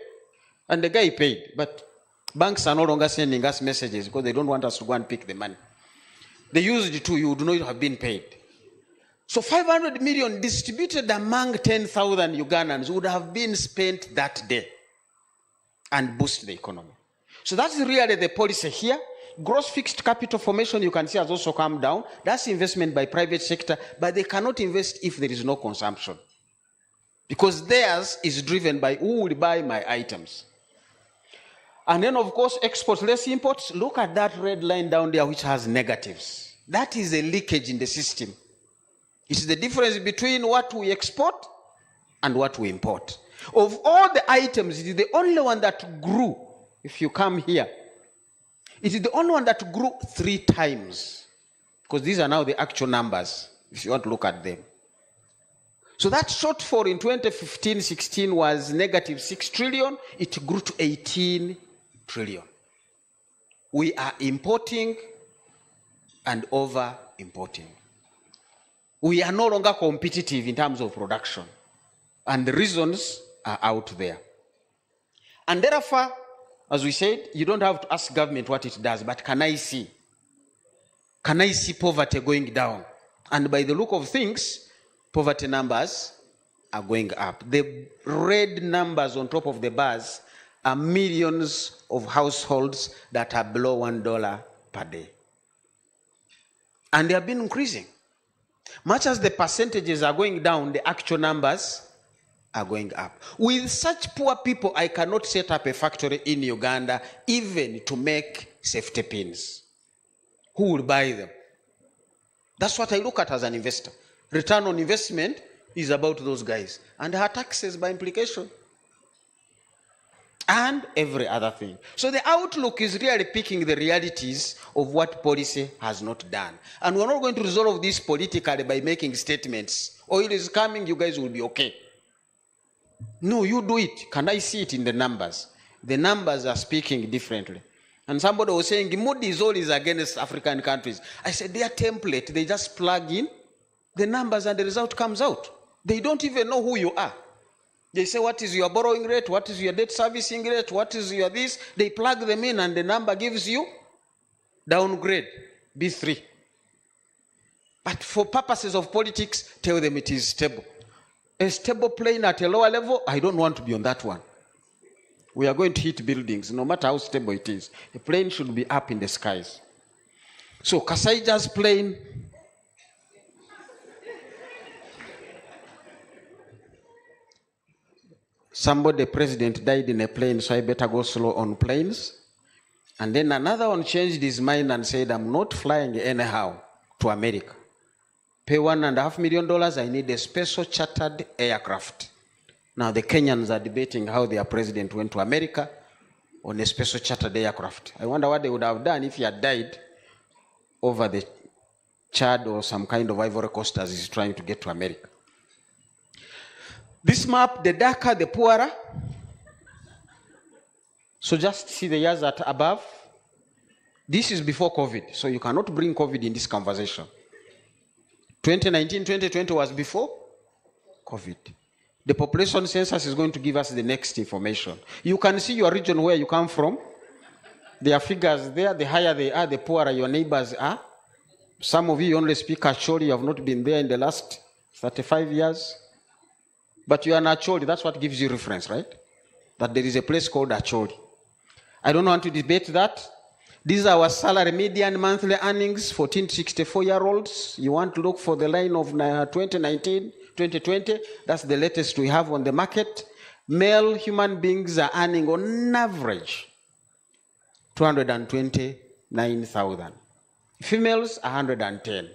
And the guy paid. But banks are no longer sending us messages because they don't want us to go and pick the money. They used it to, you do not have been paid. So 500 million distributed among 10,000 Ugandans would have been spent that day and boost the economy. So that's really the policy here. Gross fixed capital formation, you can see, has also come down. That's investment by private sector, but they cannot invest if there is no consumption. Because theirs is driven by who will buy my items. And then, of course, exports, less imports. Look at that red line down there, which has negatives. That is a leakage in the system. It's the difference between what we export and what we import. Of all the items, it is the only one that grew. If you come here, it is the only one that grew 3 times. Because these are now the actual numbers, if you want to look at them. So that shortfall in 2015-16 was negative 6 trillion. It grew to 18 trillion. We are importing and over-importing. We are no longer competitive in terms of production. And the reasons are out there. And therefore, as we said, you don't have to ask government what it does, but can I see poverty going down? And by the look of things, poverty numbers are going up. The red numbers on top of the bars are millions of households that are below $1 per day. And they have been increasing. Much as the percentages are going down, the actual numbers are going up. With such poor people, I cannot set up a factory in Uganda even to make safety pins. Who will buy them? That's what I look at as an investor. Return on investment is about those guys. And her taxes by implication. And every other thing. So the outlook is really picking the realities of what policy has not done. And we're not going to resolve this politically by making statements. Oil is coming, you guys will be okay. No, you do it. Can I see it in the numbers? The numbers are speaking differently. And somebody was saying, Moody's always against African countries. I said, their template, they just plug in the numbers and the result comes out. They don't even know who you are. They say, what is your borrowing rate? What is your debt servicing rate? What is your this? They plug them in and the number gives you downgrade, B3. But for purposes of politics, tell them it is stable. A stable plane at a lower level, I don't want to be on that one. We are going to hit buildings, no matter how stable it is. A plane should be up in the skies. So Kasaija's plane, the president died in a plane, so I better go slow on planes. And then another one changed his mind and said, I'm not flying anyhow to America. Pay $1.5 million, I need a special chartered aircraft. Now the Kenyans are debating how their president went to America on a special chartered aircraft. I wonder what they would have done if he had died over the Chad or some kind of Ivory Coast as he's trying to get to America. This map, the darker, the poorer. So just see the years that above. This is before COVID, so you cannot bring COVID in this conversation. 2019, 2020 was before COVID. The population census is going to give us the next information. You can see your region where you come from. There are figures there. The higher they are, the poorer your neighbors are. Some of you only speak Acholi. You have not been there in the last 35 years. But you are an Acholi. That's what gives you reference, right? That there is a place called Acholi. I don't want to debate that. These are our salary median monthly earnings, 14 to 64-year-olds. You want to look for the line of 2019, 2020. That's the latest we have on the market. Male human beings are earning on average 229,000. Females, 110.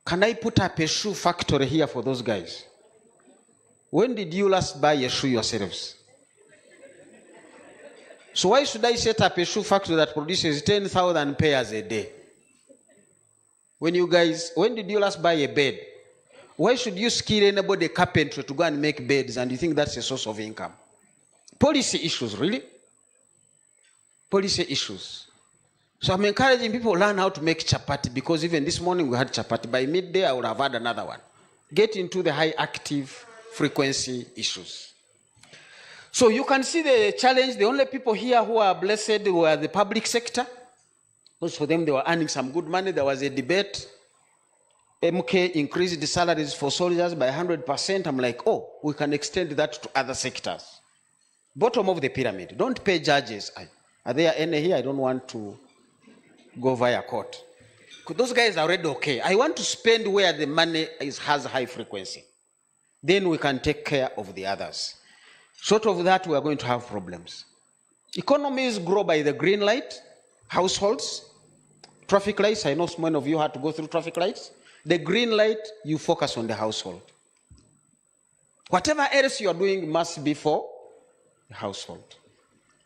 Can I put up a shoe factory here for those guys? When did you last buy a shoe yourselves? So why should I set up a shoe factory that produces 10,000 pairs a day? When did you last buy a bed? Why should you skill anybody carpentry to go and make beds and you think that's a source of income? Policy issues, really? Policy issues. So I'm encouraging people to learn how to make chapati, because even this morning we had chapati. By midday I would have had another one. Get into the high active frequency issues. So you can see the challenge. The only people here who are blessed were the public sector. Most for them, they were earning some good money. There was a debate. MK increased the salaries for soldiers by 100%. I'm like, oh, we can extend that to other sectors. Bottom of the pyramid. Don't pay judges. Are there any here? I don't want to go via court. Those guys are already okay. I want to spend where the money has high frequency. Then we can take care of the others. Short of that, we are going to have problems. Economies grow by the green light, households, traffic lights. I know many of you had to go through traffic lights. The green light, you focus on the household. Whatever else you are doing must be for the household.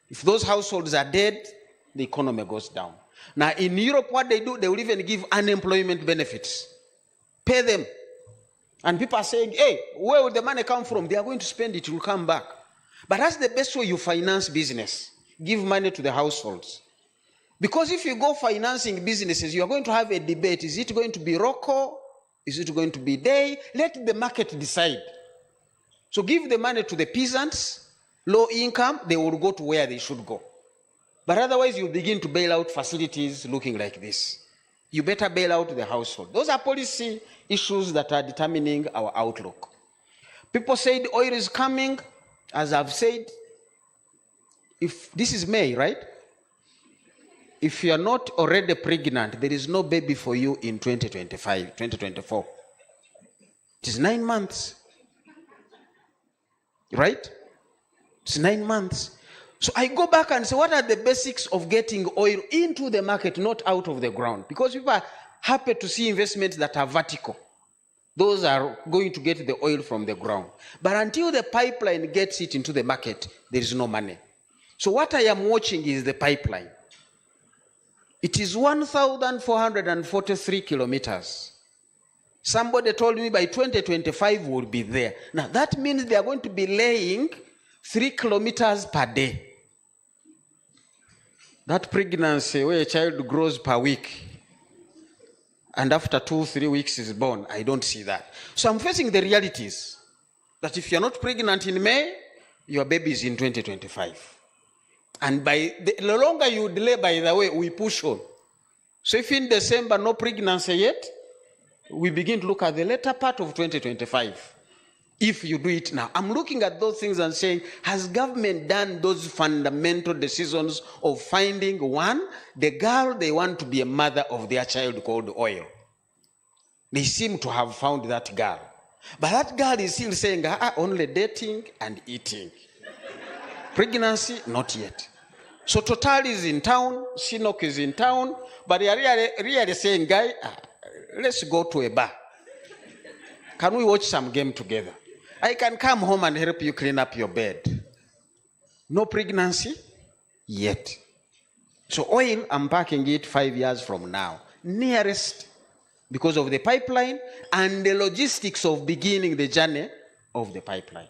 If those households are dead, the economy goes down. Now, in Europe, what they do, they will even give unemployment benefits. Pay them. And people are saying, hey, where will the money come from? They are going to spend it, it will come back. But that's the best way you finance business. Give money to the households. Because if you go financing businesses, you are going to have a debate. Is it going to be ROCO? Is it going to be day? Let the market decide. So give the money to the peasants, low income, they will go to where they should go. But otherwise, you begin to bail out facilities looking like this. You better bail out the household. Those are policy issues that are determining our outlook. People say the oil is coming. As I've said, if this is May, right? If you are not already pregnant, there is no baby for you in 2025, 2024. It is 9 months. Right? It's 9 months. So I go back and say, what are the basics of getting oil into the market, not out of the ground? Because people are happy to see investments that are vertical. Those are going to get the oil from the ground. But until the pipeline gets it into the market, there is no money. So what I am watching is the pipeline. It is 1,443 kilometers. Somebody told me by 2025 we'll be there. Now that means they are going to be laying 3 kilometers per day. That pregnancy where a child grows per week, and after 2-3 weeks is born, I don't see that. So I'm facing the realities that if you're not pregnant in May, your baby is in 2025. And the longer you delay, by the way, we push on. So if in December no pregnancy yet, we begin to look at the later part of 2025. If you do it now. I'm looking at those things and saying, has government done those fundamental decisions of finding, one, the girl they want to be a mother of their child called oil? They seem to have found that girl. But that girl is still saying, only dating and eating. Pregnancy, not yet. So Total is in town, Sinok is in town, but they are really saying, guy, let's go to a bar. Can we watch some game together? I can come home and help you clean up your bed. No pregnancy yet. So oil, I'm packing it 5 years from now. Nearest, because of the pipeline and the logistics of beginning the journey of the pipeline.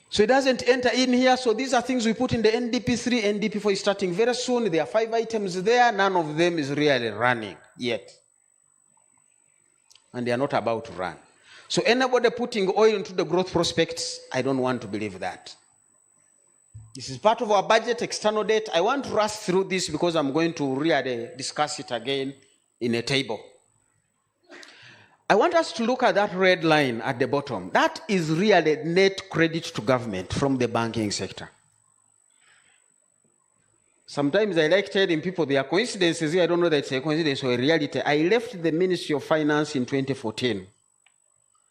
So it doesn't enter in here. So these are things we put in the NDP3. NDP4 is starting very soon. There are 5 items there. None of them is really running yet. And they are not about to run. So anybody putting oil into the growth prospects, I don't want to believe that. This is part of our budget, external debt. I want to rush through this because I'm going to really discuss it again in a table. I want us to look at that red line at the bottom. That is really net credit to government from the banking sector. Sometimes I like telling people there are coincidences here. I don't know that it's a coincidence or a reality. I left the Ministry of Finance in 2014.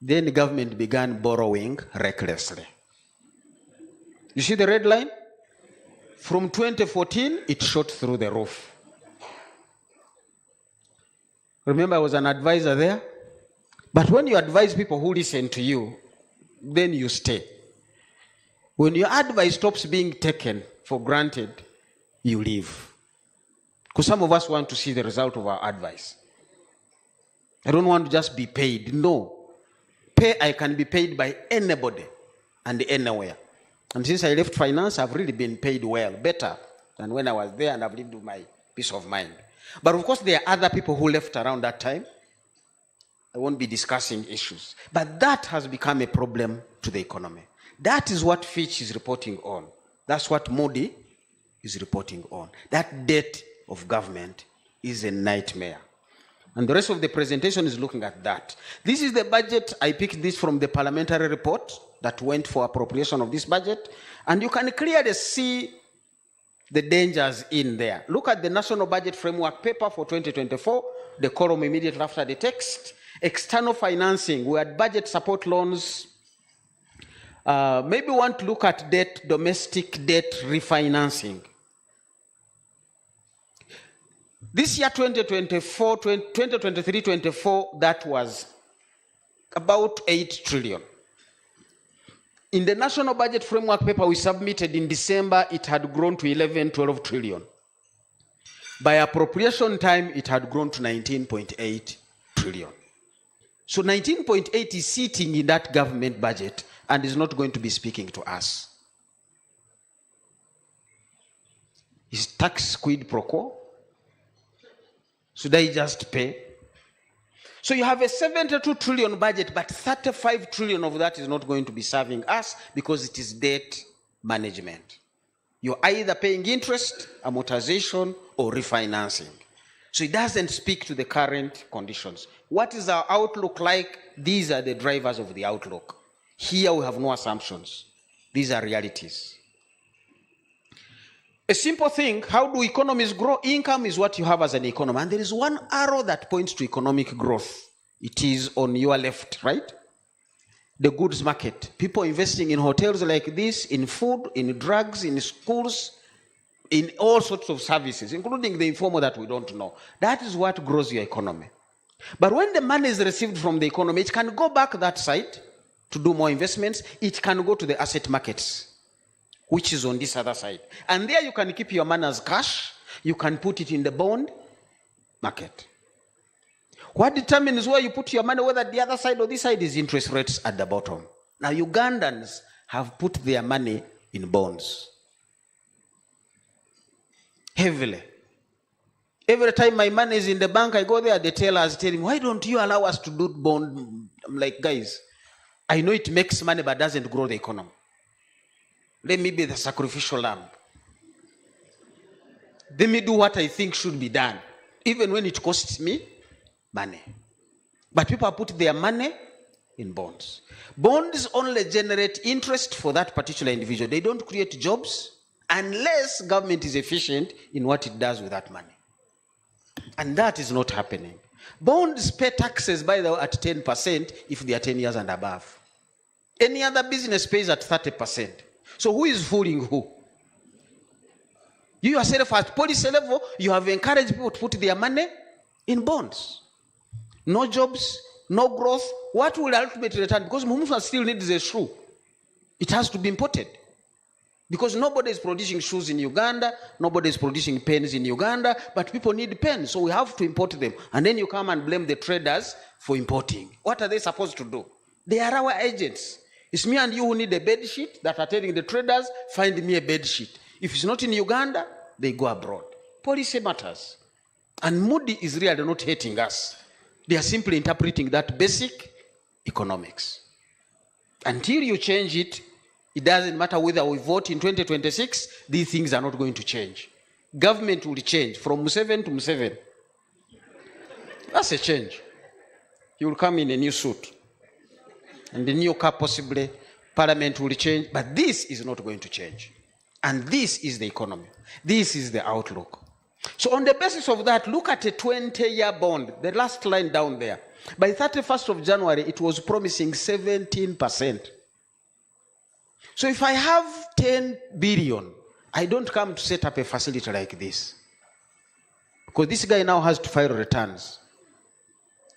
Then the government began borrowing recklessly. You see the red line? From 2014, it shot through the roof. Remember, I was an advisor there. But when you advise people who listen to you, then you stay. When your advice stops being taken for granted, you leave. Because some of us want to see the result of our advice. I don't want to just be paid. No. I can be paid by anybody and anywhere. And since I left finance, I've really been paid well, better than when I was there, and I've lived with my peace of mind. But of course, there are other people who left around that time. I won't be discussing issues. But that has become a problem to the economy. That is what Fitch is reporting on. That's what Modi is reporting on. That debt of government is a nightmare. And the rest of the presentation is looking at that. This is the budget. I picked this from the parliamentary report that went for appropriation of this budget. And you can clearly see the dangers in there. Look at the National Budget Framework paper for 2024, the column immediately after the text. External financing, we had budget support loans. Maybe we want to look at debt, domestic debt refinancing. This year, 2023-24, that was about 8 trillion. In the National Budget Framework paper we submitted in December, it had grown to 11-12 trillion. By appropriation time, it had grown to 19.8 trillion. So 19.8 is sitting in that government budget and is not going to be speaking to us. Is tax quid pro quo? Should I just pay? So you have a 72 trillion budget, but 35 trillion of that is not going to be serving us because it is debt management. You're either paying interest, amortization, or refinancing. So it doesn't speak to the current conditions. What is our outlook like? These are the drivers of the outlook. Here we have no assumptions. These are realities. A simple thing, how do economies grow? Income is what you have as an economy. And there is one arrow that points to economic growth. It is on your left, right? The goods market. People investing in hotels like this, in food, in drugs, in schools, in all sorts of services, including the informal that we don't know. That is what grows your economy. But when the money is received from the economy, it can go back that side to do more investments. It can go to the asset markets, which is on this other side. And there you can keep your money as cash. You can put it in the bond market. What determines where you put your money, whether the other side or this side, is interest rates at the bottom. Now, Ugandans have put their money in bonds. Heavily. Every time my money is in the bank, I go there, the tellers tell me, why don't you allow us to do bond? I'm like, guys, I know it makes money but doesn't grow the economy. Let me be the sacrificial lamb. Let me do what I think should be done, even when it costs me money. But people put their money in bonds. Bonds only generate interest for that particular individual. They don't create jobs unless government is efficient in what it does with that money. And that is not happening. Bonds pay taxes, by the way, at 10% if they are 10 years and above. Any other business pays at 30%. So who is fooling who? You yourself at policy level, you have encouraged people to put their money in bonds. No jobs, no growth, what will ultimately return? Because Mumuswa still needs a shoe. It has to be imported. Because nobody is producing shoes in Uganda, nobody is producing pens in Uganda, but people need pens, so we have to import them. And then you come and blame the traders for importing. What are they supposed to do? They are our agents. It's me and you who need a bed sheet that are telling the traders, find me a bed sheet. If it's not in Uganda, they go abroad. Policy matters. And Moody is really not hating us. They are simply interpreting that basic economics. Until you change it, it doesn't matter whether we vote in 2026, these things are not going to change. Government will change from Museveni to Museveni. That's a change. He will come in a new suit. And the new car possibly, parliament will change, but this is not going to change. And this is the economy. This is the outlook. So on the basis of that, look at a 20-year bond, the last line down there. By 31st of January, it was promising 17%. So if I have 10 billion, I don't come to set up a facility like this. Because this guy now has to file returns.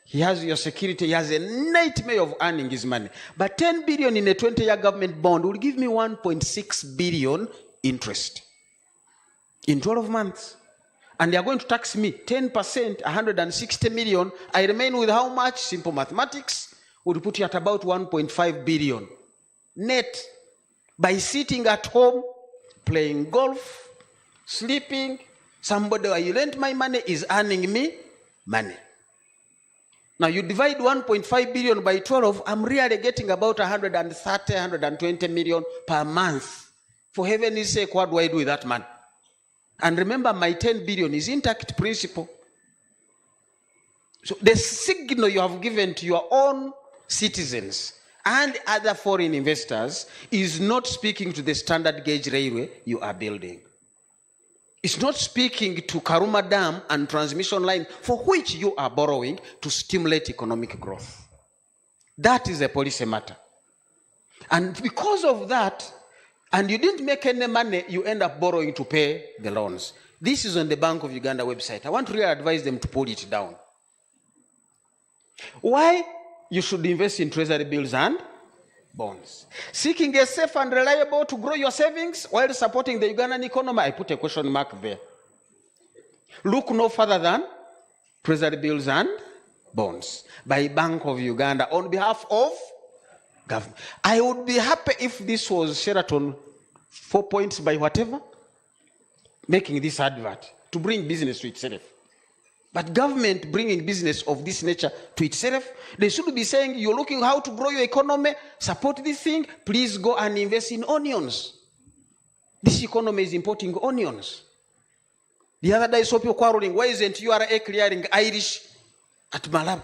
He has your security, he has a nightmare of earning his money. But 10 billion in a 20-year government bond will give me 1.6 billion interest in 12 months. And they are going to tax me 10%, 160 million. I remain with how much? Simple mathematics would put you at about 1.5 billion net by sitting at home, playing golf, sleeping. Somebody you lent my money is earning me money. Now you divide 1.5 billion by 12, I'm really getting about 130, 120 million per month. For heaven's sake, what do I do with that money? And remember, my 10 billion is intact principle. So the signal you have given to your own citizens and other foreign investors is not speaking to the standard gauge railway you are building. It's not speaking to Karuma Dam and transmission line for which you are borrowing to stimulate economic growth. That is a policy matter. And because of that, and you didn't make any money, you end up borrowing to pay the loans. This is on the Bank of Uganda website. I want to really advise them to pull it down. Why you should invest in treasury bills and bonds. Seeking a safe and reliable to grow your savings while supporting the Ugandan economy. I put a question mark there. Look no further than treasury bills and bonds by Bank of Uganda on behalf of government. I would be happy if this was Sheraton 4 points by whatever, making this advert to bring business to itself. But government bringing business of this nature to itself, they should be saying, you're looking how to grow your economy, support this thing, please go and invest in onions. This economy is importing onions. The other day I saw people quarreling, why isn't URA clearing Irish at Malabo?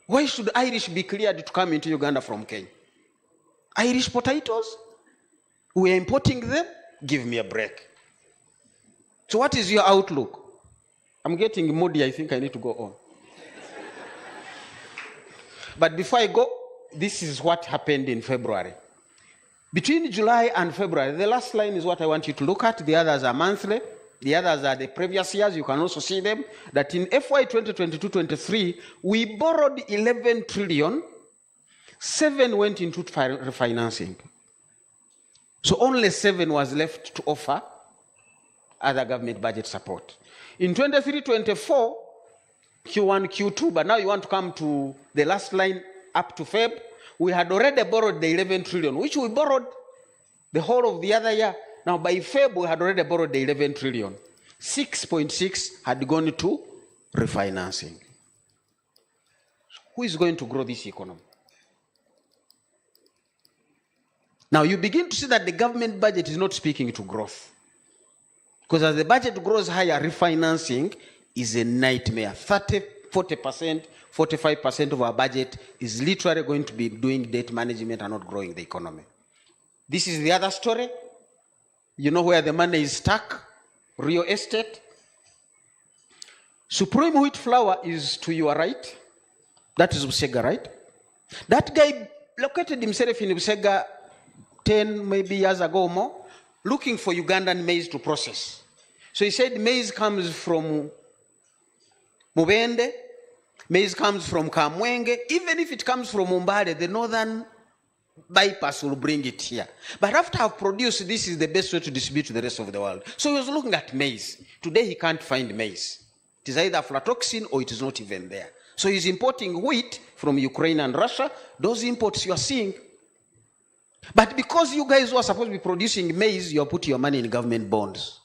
Why should Irish be cleared to come into Uganda from Kenya? Irish potatoes? We are importing them? Give me a break. So what is your outlook? I'm getting moody, I think I need to go on. But before I go, this is what happened in February. Between July and February, the last line is what I want you to look at. The others are monthly. The others are the previous years. You can also see them. That in FY 2022-23, we borrowed 11 trillion. 7 went into refinancing. So only 7 was left to offer other government budget support. In 23-24, Q1, Q2, but now you want to come to the last line up to Feb, we had already borrowed the 11 trillion, which we borrowed the whole of the other year. Now by Feb, we had already borrowed the 11 trillion. 6.6 had gone to refinancing. Who is going to grow this economy? Now you begin to see that the government budget is not speaking to growth. Because as the budget grows higher, refinancing is a nightmare. 30, 40%, 45% of our budget is literally going to be doing debt management and not growing the economy. This is the other story. You know where the money is stuck? Real estate. Supreme Wheat Flour is to your right. That is Busega, right? That guy located himself in Busega 10 maybe years ago or more, looking for Ugandan maize to process. So he said maize comes from Mubende, Maize comes from Kamwenge. Even if it comes from Umbale, the northern bypass will bring it here. But after I've produced, this is the best way to distribute to the rest of the world. So he was looking at maize. Today he can't find maize. It is either aflatoxin or it is not even there. So he's importing wheat from Ukraine and Russia. Those imports you are seeing. But because you guys who are supposed to be producing maize, you are putting your money in government bonds.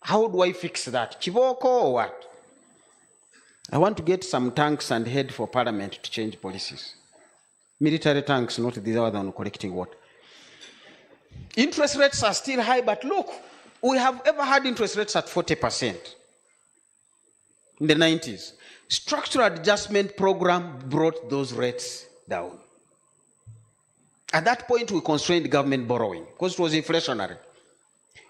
How do I fix that? Chiboko or what? I want to get some tanks and head for parliament to change policies. Military tanks, not the other one collecting water. Interest rates are still high, but look, we have ever had interest rates at 40% in the 90s. Structural adjustment program brought those rates down. At that point, we constrained government borrowing because it was inflationary.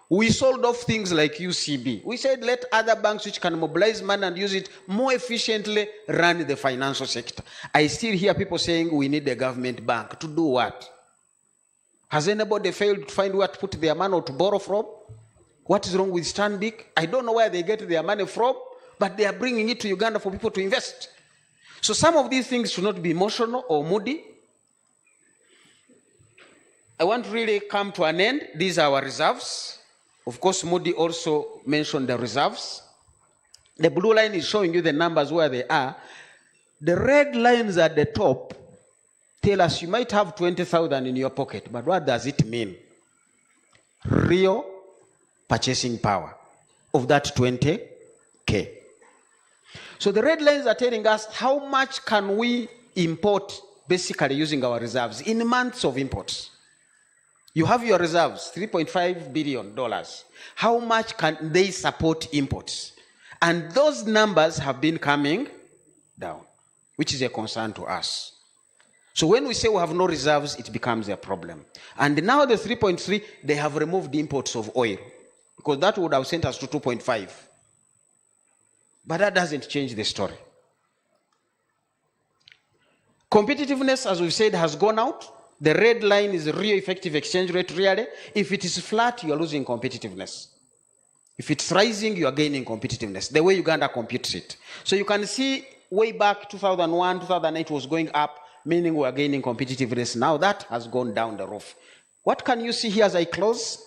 We sold off things like UCB. We said let other banks which can mobilize money and use it more efficiently run the financial sector. I still hear people saying we need a government bank. To do what? Has anybody failed to find where to put their money or to borrow from? What is wrong with Stanbic? I don't know where they get their money from, but they are bringing it to Uganda for people to invest. So some of these things should not be emotional or moody. I want to really come to an end. These are our reserves. Of course, Moody also mentioned the reserves. The blue line is showing you the numbers where they are. The red lines at the top tell us you might have 20,000 in your pocket, but what does it mean? Real purchasing power of that 20K. So the red lines are telling us how much can we import basically using our reserves in months of imports. You have your reserves, $3.5 billion. How much can they support imports? And those numbers have been coming down, which is a concern to us. So when we say we have no reserves, it becomes a problem. And now the 3.3, they have removed imports of oil, because that would have sent us to 2.5. But that doesn't change the story. Competitiveness, as we've said, has gone out. The red line is the real effective exchange rate, really. If it is flat, you are losing competitiveness. If it's rising, you are gaining competitiveness, the way Uganda computes it. So you can see way back 2001, 2008 was going up, meaning we are gaining competitiveness. Now that has gone down the roof. What can you see here as I close?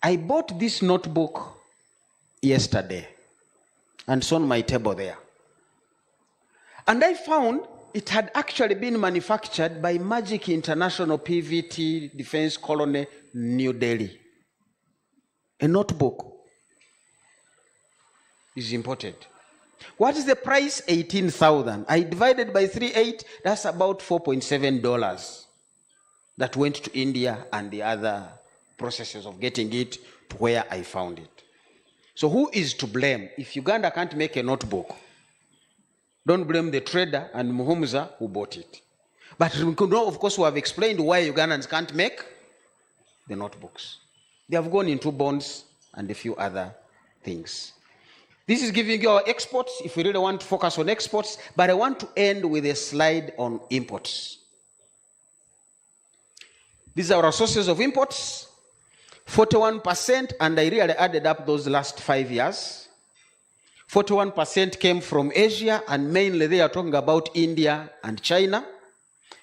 I bought this notebook yesterday, and it's on my table there. And I found it had actually been manufactured by Magic International PVT Defense Colony, New Delhi. A notebook is imported. What is the price? 18,000. I divided by 3.8, that's about $4.7 that went to India and the other processes of getting it to where I found it. So who is to blame if Uganda can't make a notebook? Don't blame the trader and Muhumuza who bought it. But of course, we have explained why Ugandans can't make the notebooks. They have gone into bonds and a few other things. This is giving you our exports, if we really want to focus on exports, but I want to end with a slide on imports. These are our sources of imports, 41%, and I really added up those last 5 years. 41% came from Asia, and mainly they are talking about India and China.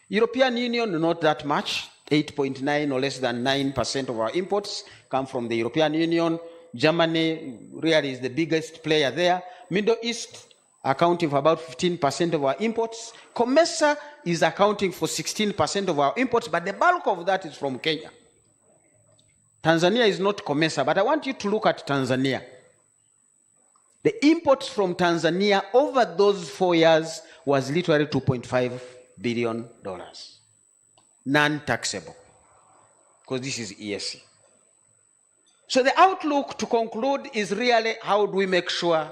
European Union, not that much, 8.9 or less than 9% of our imports come from the European Union. Germany really is the biggest player there. Middle East accounting for about 15% of our imports. COMESA is accounting for 16% of our imports, but the bulk of that is from Kenya. Tanzania is not COMESA, but I want you to look at Tanzania. The imports from Tanzania over those 4 years was literally $2.5 billion. Non-taxable, because this is ESC. So the outlook, to conclude, is really how do we make sure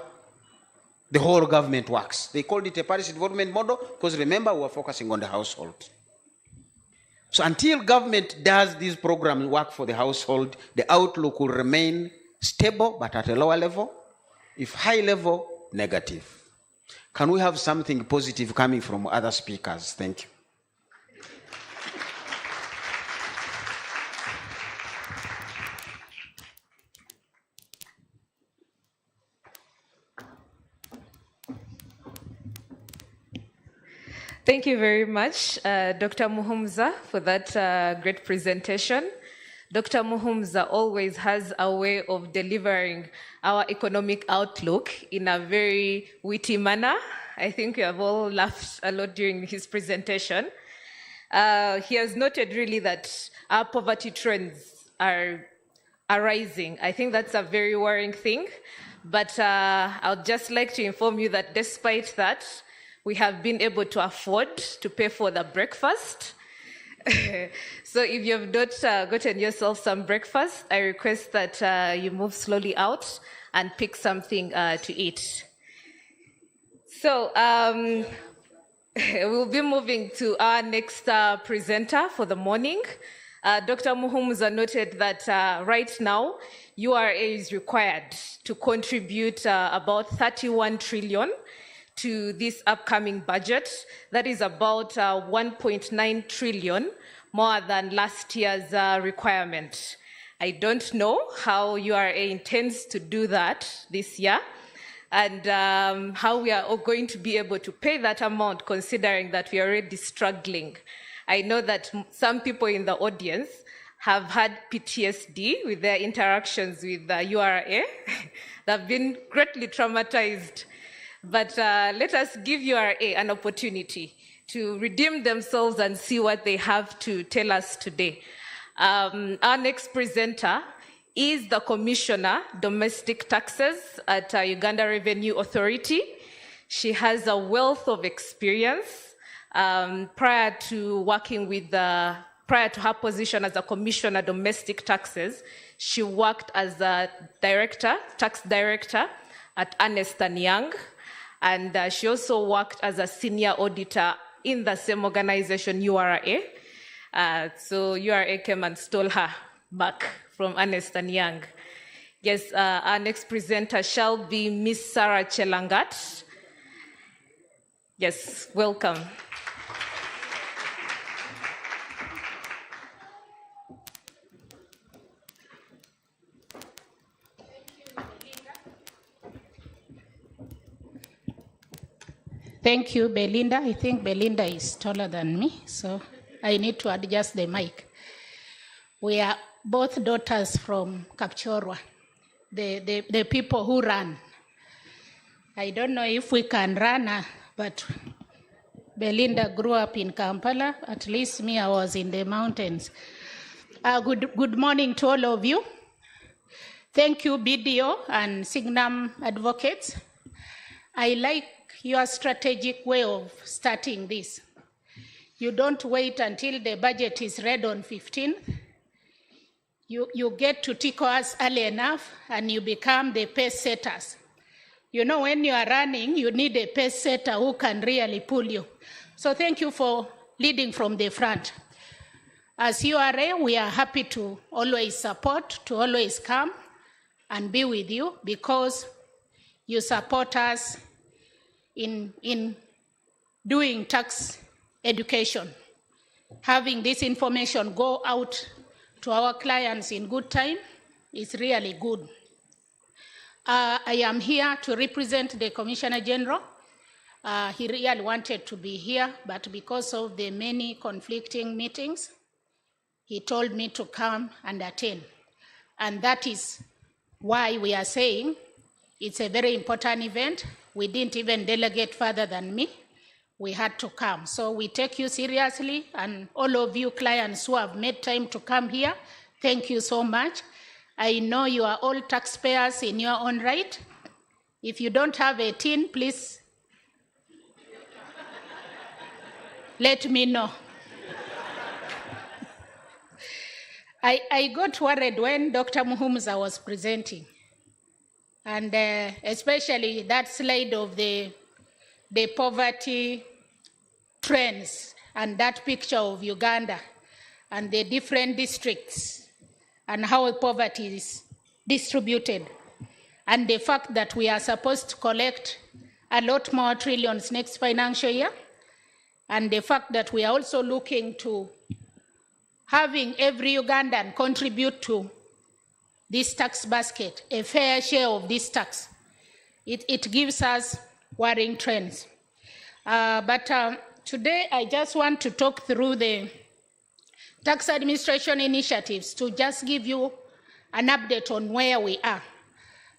the whole government works. They called it a Paris development model because remember, we are focusing on the household. So until government does this program work for the household, the outlook will remain stable but at a lower level. If high level, negative. Can we have something positive coming from other speakers? Thank you. Thank you very much, Dr. Muhumza, for that great presentation. Dr. Muhumza always has a way of delivering our economic outlook in a very witty manner. I think we have all laughed a lot during his presentation. He has noted really that our poverty trends are rising. I think that's a very worrying thing, but I would just like to inform you that despite that, we have been able to afford to pay for the breakfast. So if you have not gotten yourself some breakfast, I request that you move slowly out and pick something to eat. So we'll be moving to our next presenter for the morning. Dr. Muhumza noted that right now, URA is required to contribute about 31 trillion to this upcoming budget. That is about 1.9 trillion more than last year's requirement. I don't know how URA intends to do that this year, and how we are all going to be able to pay that amount, considering that we are already struggling. I know that some people in the audience have had PTSD with their interactions with the URA. They've been greatly traumatized. But let us give URA an opportunity to redeem themselves and see what they have to tell us today. Our next presenter is the Commissioner, Domestic Taxes at Uganda Revenue Authority. She has a wealth of experience. Prior to her position as a Commissioner, Domestic Taxes, she worked as a tax director at Ernst & Young. And she also worked as a senior auditor in the same organization, URA. So URA came and stole her back from Ernst & Young. Yes, our next presenter shall be Miss Sarah Chelangat. Yes, welcome. Thank you, Belinda. I think Belinda is taller than me, so I need to adjust the mic. We are both daughters from Kapchorwa, the people who run. I don't know if we can run, but Belinda grew up in Kampala. At least me, I was in the mountains. Good morning to all of you. Thank you, BDO and Signum Advocates. I like your strategic way of starting this. You don't wait until the budget is read on 15th. You get to tickle us early enough and you become the pace setters. You know, when you are running, you need a pace setter who can really pull you. So thank you for leading from the front. As URA, we are happy to always support, to always come and be with you because you support us in doing tax education. Having this information go out to our clients in good time is really good. I am here to represent the Commissioner General. He really wanted to be here, but because of the many conflicting meetings, he told me to come and attend. And that is why we are saying it's a very important event. We didn't even delegate further than me. We had to come. So we take you seriously, and all of you clients who have made time to come here, thank you so much. I know you are all taxpayers in your own right. If you don't have a tin, please let me know. I got worried when Dr. Muhumza was presenting, and especially that slide of the poverty trends and that picture of Uganda and the different districts and how poverty is distributed, and the fact that we are supposed to collect a lot more trillions next financial year, and the fact that we are also looking to having every Ugandan contribute to this tax basket, a fair share of this tax. It gives us worrying trends. But Today, I just want to talk through the tax administration initiatives to just give you an update on where we are.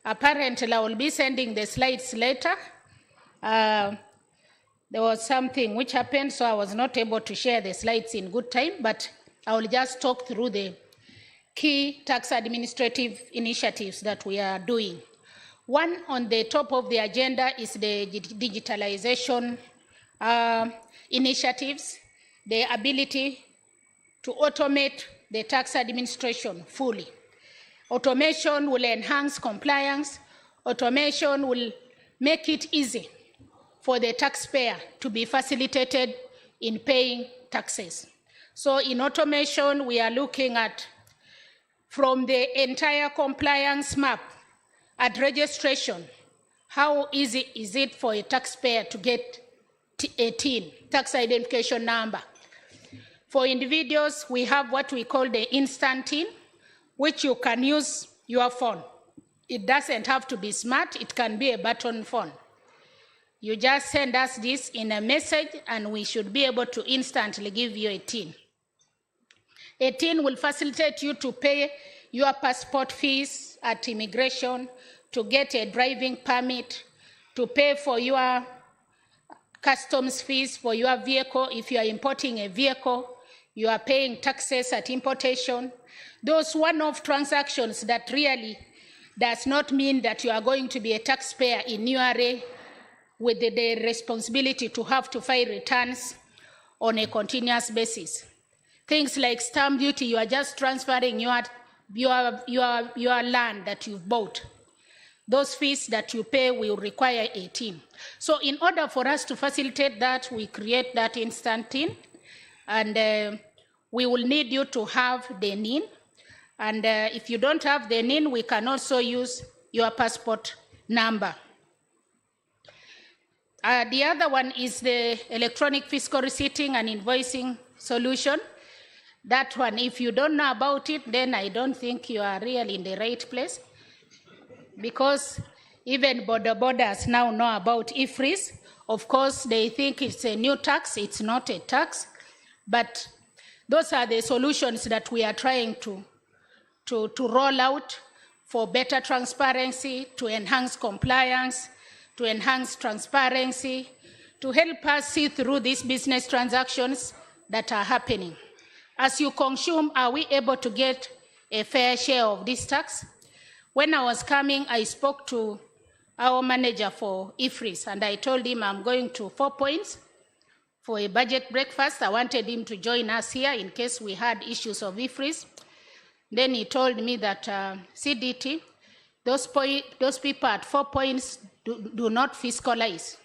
Apparently, I will be sending the slides later. There was something which happened, so I was not able to share the slides in good time, but I will just talk through the key tax administrative initiatives that we are doing. One on the top of the agenda is the digitalization initiatives, the ability to automate the tax administration fully. Automation will enhance compliance. Automation will make it easy for the taxpayer to be facilitated in paying taxes. So in automation, we are looking at from the entire compliance map at registration, how easy is it for a taxpayer to get a TIN, tax identification number. For individuals, we have what we call the instant TIN, which you can use your phone. It doesn't have to be smart, it can be a button phone. You just send us this in a message and we should be able to instantly give you a TIN. A TIN will facilitate you to pay your passport fees at immigration, to get a driving permit, to pay for your customs fees for your vehicle. If you are importing a vehicle, you are paying taxes at importation. Those one-off transactions that really does not mean that you are going to be a taxpayer in URA with the responsibility to have to file returns on a continuous basis. Things like stamp duty, you are just transferring your land that you've bought. Those fees that you pay will require a TIN. So in order for us to facilitate that, we create that instant TIN, and we will need you to have the NIN. And if you don't have the NIN, we can also use your passport number. The other one is the electronic fiscal receipting and invoicing solution. That one, if you don't know about it, then I don't think you are really in the right place, because even borders now know about IFRIS. Of course, they think it's a new tax. It's not a tax, but those are the solutions that we are trying to roll out for better transparency, to enhance compliance, to enhance transparency, to help us see through these business transactions that are happening. As you consume, are we able to get a fair share of this tax? When I was coming, I spoke to our manager for IFRIS, and I told him I'm going to 4 Points for a budget breakfast. I wanted him to join us here in case we had issues of IFRIS. Then he told me that CDT, those people at 4 Points do not fiscalize.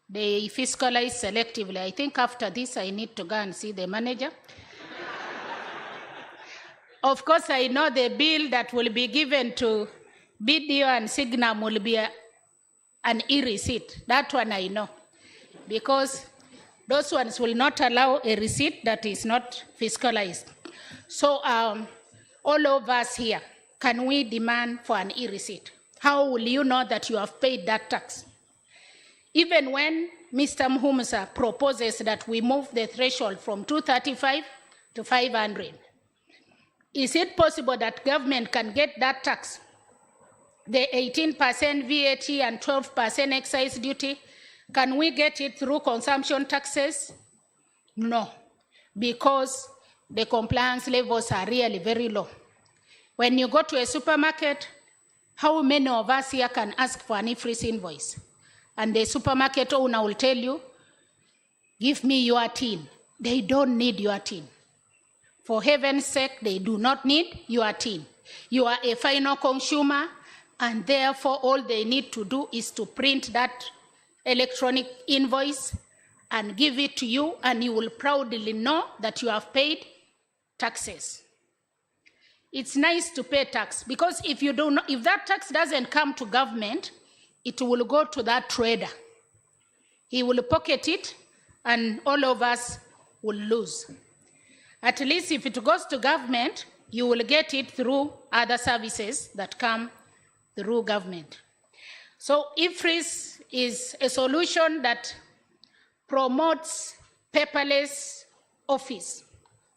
They fiscalize selectively. I think after this, I need to go and see the manager. Of course, I know the bill that will be given to BDO and Signum will be an e-receipt. That one I know, because those ones will not allow a receipt that is not fiscalized. So all of us here, can we demand for an e-receipt? How will you know that you have paid that tax? Even when Mr. Muhumuza proposes that we move the threshold from 235 to 500, is it possible that government can get that tax, the 18% VAT and 12% excise duty? Can we get it through consumption taxes? No, because the compliance levels are really very low. When you go to a supermarket, how many of us here can ask for an IFRIS invoice? And the supermarket owner will tell you, give me your TIN. They don't need your TIN. For heaven's sake, they do not need your TIN. You are a final consumer, and therefore all they need to do is to print that electronic invoice and give it to you, and you will proudly know that you have paid taxes. It's nice to pay tax, because if that tax doesn't come to government, it will go to that trader. He will pocket it, and all of us will lose. At least if it goes to government, you will get it through other services that come through government. So IFRIS is a solution that promotes paperless office.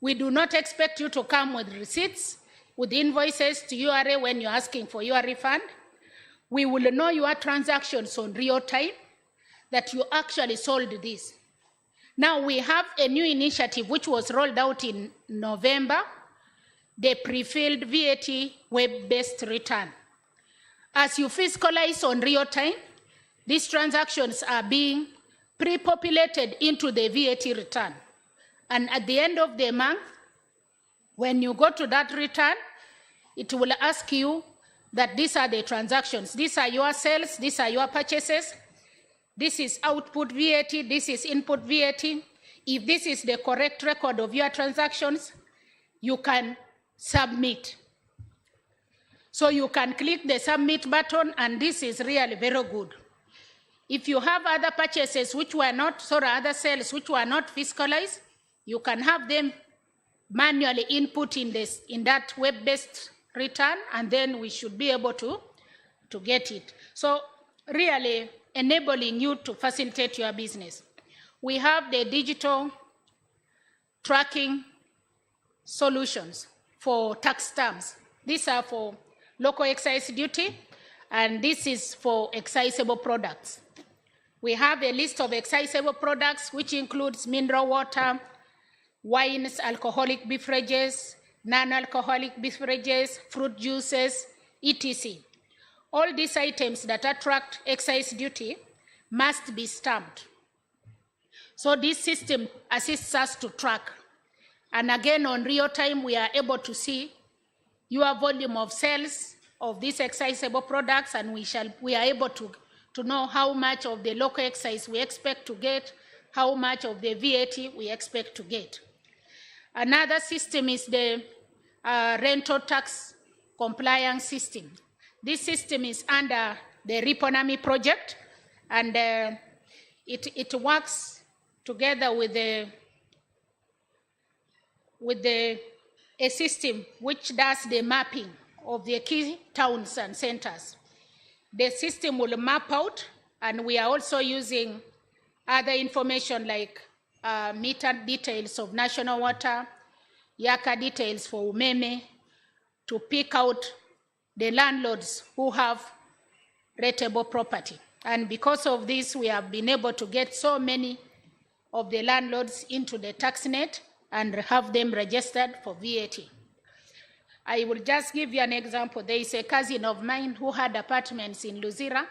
We do not expect you to come with receipts, with invoices to URA when you're asking for your refund. We will know your transactions on real time, that you actually sold this. Now we have a new initiative which was rolled out in November, the pre-filled VAT web-based return. As you fiscalize on real time, these transactions are being pre-populated into the VAT return. And at the end of the month, when you go to that return, it will ask you that these are the transactions. These are your sales, these are your purchases. This is output VAT, this is input VAT. If this is the correct record of your transactions, you can submit. So you can click the submit button, and this is really very good. If you have other purchases which were not, other sales which were not fiscalized, you can have them manually input in that web-based return, and then we should be able to get it. So really enabling you to facilitate your business. We have the digital tracking solutions for tax stamps. These are for local excise duty, and this is for excisable products. We have a list of excisable products, which includes mineral water, wines, alcoholic beverages, non-alcoholic beverages, fruit juices, etc. All these items that attract excise duty must be stamped. So this system assists us to track. And again, on real time, we are able to see your volume of sales of these excisable products, and we are able to know how much of the local excise we expect to get, how much of the VAT we expect to get. Another system is the rental tax compliance system. This system is under the Riponami project, and it works together with a system which does the mapping of the key towns and centers. The system will map out, and we are also using other information like meter details of national water, Yaka details for Umeme, to pick out the landlords who have rateable property. And because of this, we have been able to get so many of the landlords into the tax net and have them registered for VAT. I will just give you an example. There is a cousin of mine who had apartments in Luzira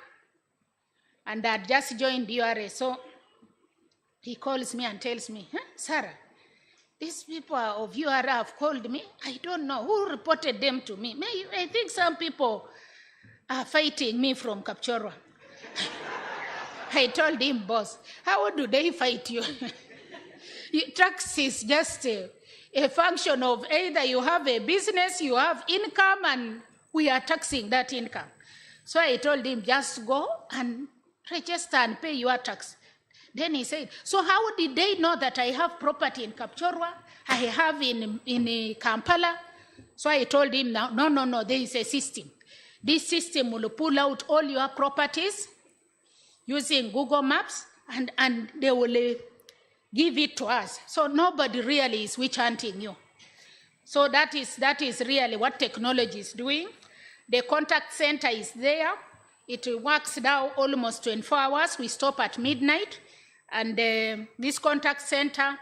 and had just joined URA. So he calls me and tells me, Sarah, these people of URA have called me. I don't know who reported them to me. I think some people are fighting me from Kapchorwa. I told him, boss, how do they fight you? Tax is just a function of either you have a business, you have income, and we are taxing that income. So I told him, just go and register and pay your tax. Then he said, so how did they know that I have property in Kapchorwa, I have in Kampala? So I told him, no, there is a system. This system will pull out all your properties using Google Maps, and they will give it to us. So nobody really is witch hunting you. So that is really what technology is doing. The contact center is there. It works now almost 24 hours. We stop at midnight. And this contact center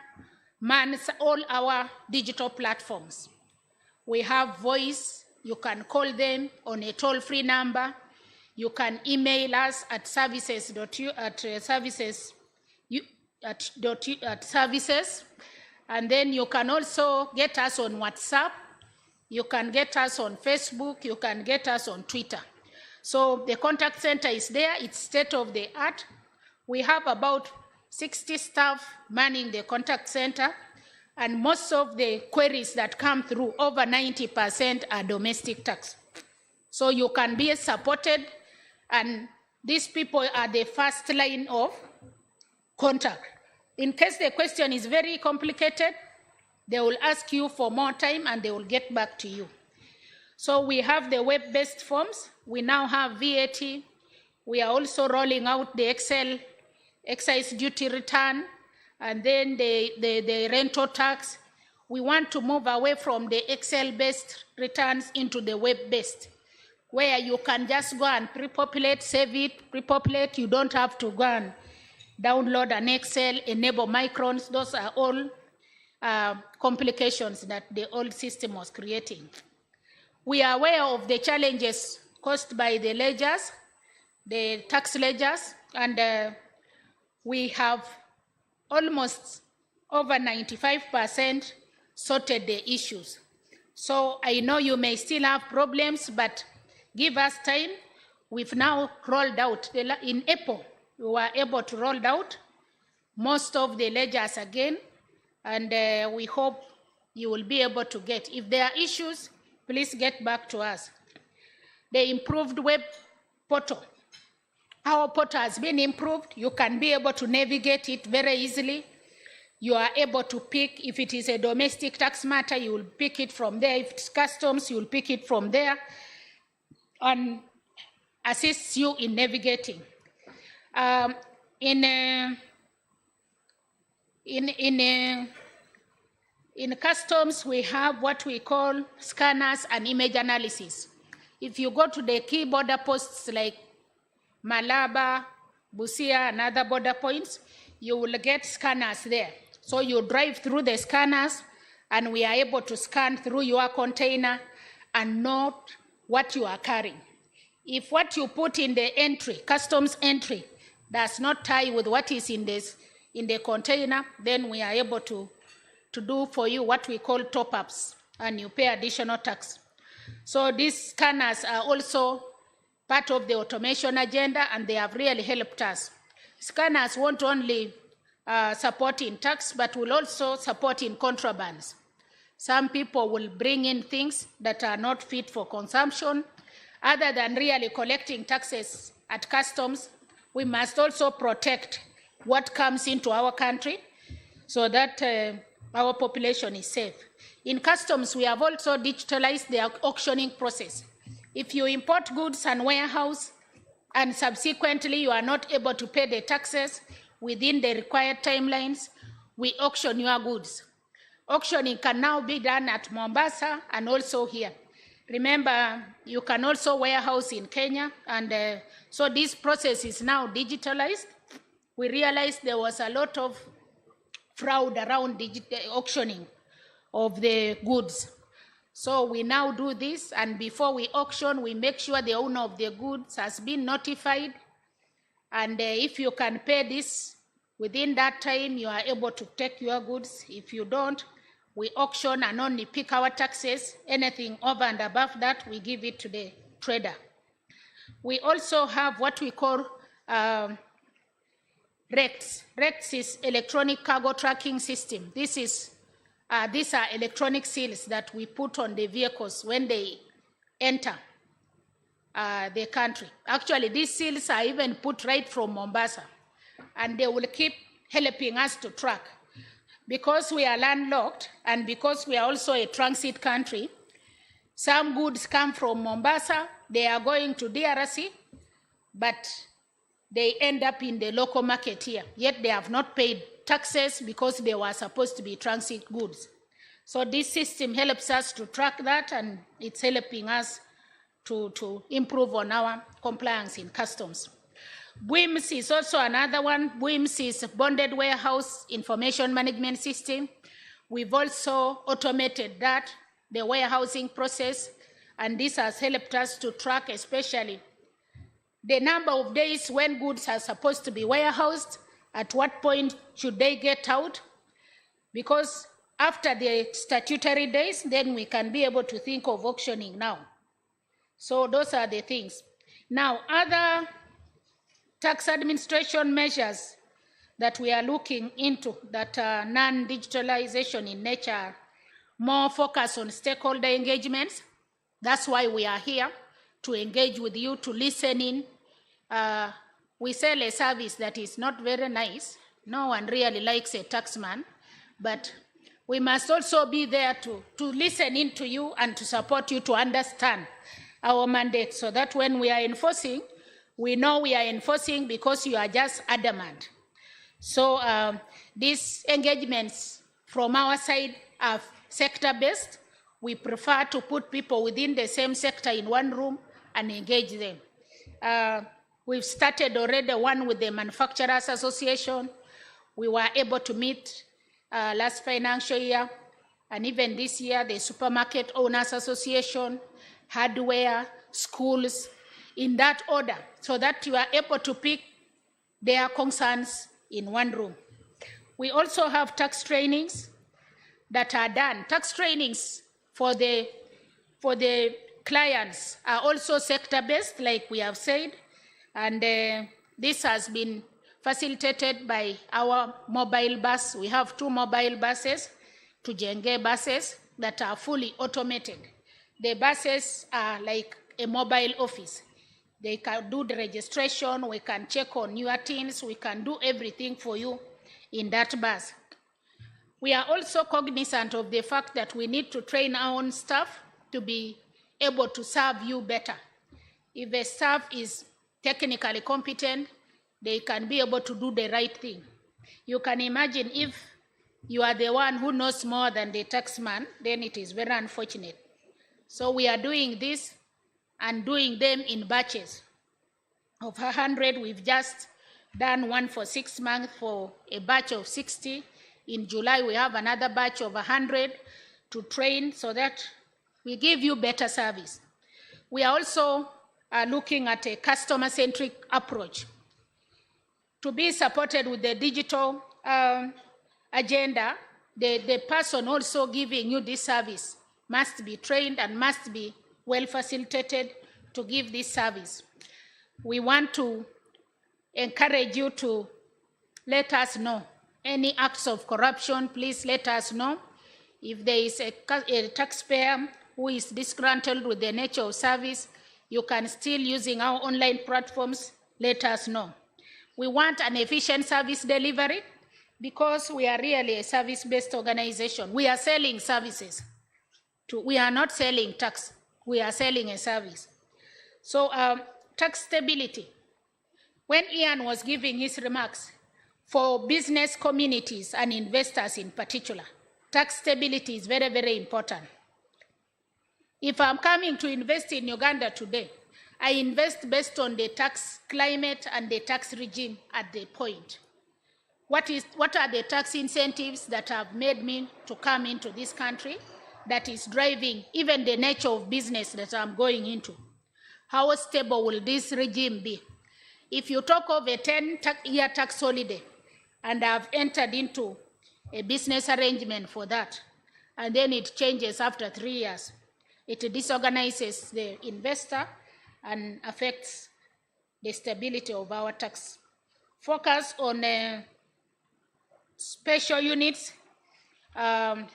mans all our digital platforms. We have voice. You can call them on a toll-free number. You can email us at services, and then you can also get us on WhatsApp. You can get us on Facebook. You can get us on Twitter. So the contact center is there. It's state of the art. We have about 60 staff manning the contact center, and most of the queries that come through, over 90% are domestic tax. So you can be supported, and these people are the first line of contact. In case the question is very complicated, they will ask you for more time and they will get back to you. So we have the web-based forms. We now have VAT. We are also rolling out the Excel excise duty return, and then the rental tax. We want to move away from the Excel-based returns into the web-based, where you can just go and pre-populate, save it, pre-populate. You don't have to go and download an Excel, enable microns. Those are all complications that the old system was creating. We are aware of the challenges caused by the ledgers, the tax ledgers, and we have almost over 95% sorted the issues. So I know you may still have problems, but give us time. We've now rolled out, in April, we were able to roll out most of the ledgers again, and we hope you will be able to get. If there are issues, please get back to us. The improved web portal. Our portal has been improved. You can be able to navigate it very easily. You are able to pick, if it is a domestic tax matter, you will pick it from there. If it's customs, you will pick it from there and assist you in navigating. In customs, we have what we call scanners and image analysis. If you go to the key border posts like Malaba, Busia, and other border points, you will get scanners there. So you drive through the scanners, and we are able to scan through your container and note what you are carrying. If what you put in the entry, customs entry, does not tie with what is in the container, then we are able to do for you what we call top-ups, and you pay additional tax. So these scanners are also part of the automation agenda, and they have really helped us. Scanners won't only support in tax, but will also support in contrabands. Some people will bring in things that are not fit for consumption. Other than really collecting taxes at customs, we must also protect what comes into our country so that our population is safe. In customs, we have also digitalized the auctioning process. If you import goods and warehouse, and subsequently you are not able to pay the taxes within the required timelines, we auction your goods. Auctioning can now be done at Mombasa and also here. Remember, you can also warehouse in Kenya, and so this process is now digitalized. We realized there was a lot of fraud around auctioning of the goods. So we now do this, and before we auction, we make sure the owner of the goods has been notified, and if you can pay this within that time, you are able to take your goods. If you don't, we auction and only pick our taxes. Anything over and above that, we give it to the trader. We also have what we call REX. REX is electronic cargo tracking system. These are electronic seals that we put on the vehicles when they enter the country. Actually, these seals are even put right from Mombasa, and they will keep helping us to track. Because we are landlocked, and because we are also a transit country, some goods come from Mombasa, they are going to DRC, but they end up in the local market here, yet they have not paid taxes because they were supposed to be transit goods. So this system helps us to track that, and it's helping us to improve on our compliance in customs. BWIMS is also another one. BWIMS is Bonded Warehouse Information Management System. We've also automated that, the warehousing process, and this has helped us to track especially the number of days when goods are supposed to be warehoused, at what point should they get out, because after the statutory days, then we can be able to think of auctioning now. So those are the things. Now, other tax administration measures that we are looking into that are non-digitalization in nature, more focus on stakeholder engagements. That's why we are here, to engage with you, to listen in. We sell a service that is not very nice. No one really likes a taxman, but we must also be there to listen in to you and to support you to understand our mandate, so that when we are enforcing, we know we are enforcing because you are just adamant. So these engagements from our side are sector-based. We prefer to put people within the same sector in one room and engage them. We've started already one with the Manufacturers Association. We were able to meet last financial year, and even this year, the Supermarket Owners Association, hardware, schools, in that order, so that you are able to pick their concerns in one room. We also have tax trainings that are done. Tax trainings for the clients are also sector-based, like we have said, and this has been facilitated by our mobile bus. We have 2 mobile buses, Tujenge buses, that are fully automated. The buses are like a mobile office. They can do the registration, we can check on your teams, we can do everything for you in that bus. We are also cognizant of the fact that we need to train our own staff to be able to serve you better. If the staff is technically competent, they can be able to do the right thing. You can imagine if you are the one who knows more than the taxman, then it is very unfortunate. So we are doing this and doing them in batches of 100. We've just done one for 6 months for a batch of 60. In July, we have another batch of 100 to train so that we give you better service. We are also looking at a customer-centric approach. To be supported with the digital agenda, the person also giving you this service must be trained and must be well facilitated to give this service. We want to encourage you to let us know any acts of corruption. Please let us know. If there is a taxpayer who is disgruntled with the nature of service, you can still, using our online platforms, let us know. We want an efficient service delivery because we are really a service-based organization. We are selling services. We are not selling tax. We are selling a service. So tax stability. When Ian was giving his remarks, for business communities and investors in particular, tax stability is very, very important. If I'm coming to invest in Uganda today, I invest based on the tax climate and the tax regime at the point. What are the tax incentives that have made me to come into this country that is driving even the nature of business that I'm going into? How stable will this regime be? If you talk of a 10-year tax holiday, and I've entered into a business arrangement for that, and then it changes after 3 years, it disorganizes the investor and affects the stability of our tax. Focus on special units,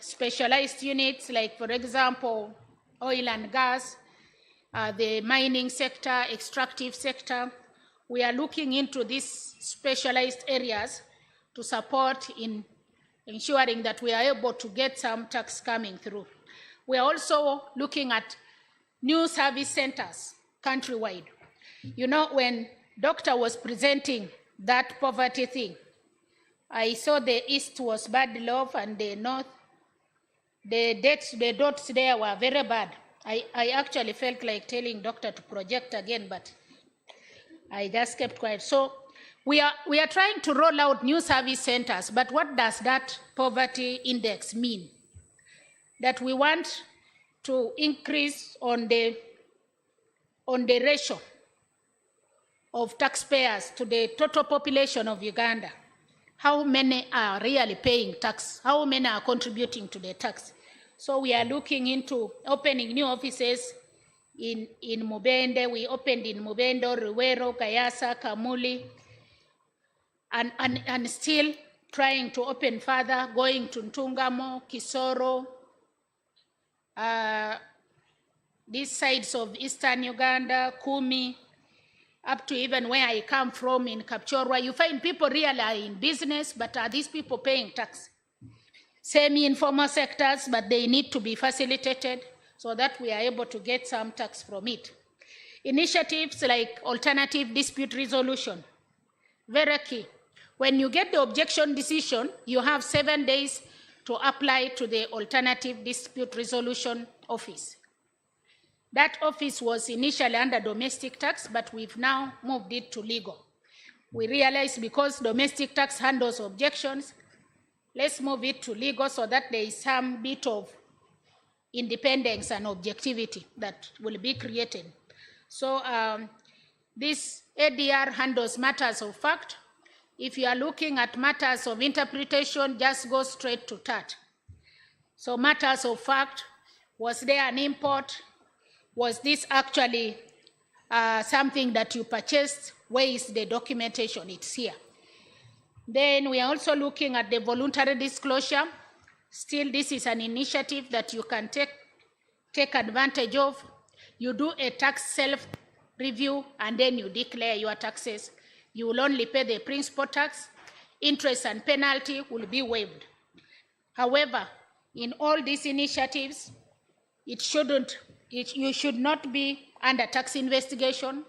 specialized units, like, for example, oil and gas, the mining sector, extractive sector. We are looking into these specialized areas to support in ensuring that we are able to get some tax coming through. We are also looking at new service centers countrywide. You know, when Doctor was presenting that poverty thing, I saw the East was bad love and the North, the dots there were very bad. I actually felt like telling Doctor to project again, but I just kept quiet. So we are trying to roll out new service centers, but what does that poverty index mean? That we want to increase on the ratio of taxpayers to the total population of Uganda. How many are really paying tax? How many are contributing to the tax? So we are looking into opening new offices in Mubende. We opened in Mubendo, Ruwero, Kayasa, Kamuli, and still trying to open further, going to Ntungamo, Kisoro, these sides of eastern Uganda, Kumi, up to even where I come from in Kapchorwa. You find people really are in business, but are these people paying tax? Semi-informal sectors, but they need to be facilitated so that we are able to get some tax from it. Initiatives like alternative dispute resolution, very key. When you get the objection decision, you have 7 days to apply to the Alternative Dispute Resolution Office. That office was initially under domestic tax, but we've now moved it to legal. We realized because domestic tax handles objections, let's move it to legal so that there is some bit of independence and objectivity that will be created. So this ADR handles matters of fact. If you are looking at matters of interpretation, just go straight to that. So matters of fact, was there an import? Was this actually something that you purchased? Where is the documentation? It's here. Then we are also looking at the voluntary disclosure. Still, this is an initiative that you can take advantage of. You do a tax self-review and then you declare your taxes. You will only pay the principal tax. Interest and penalty will be waived. However, in all these initiatives, you should not be under tax investigation.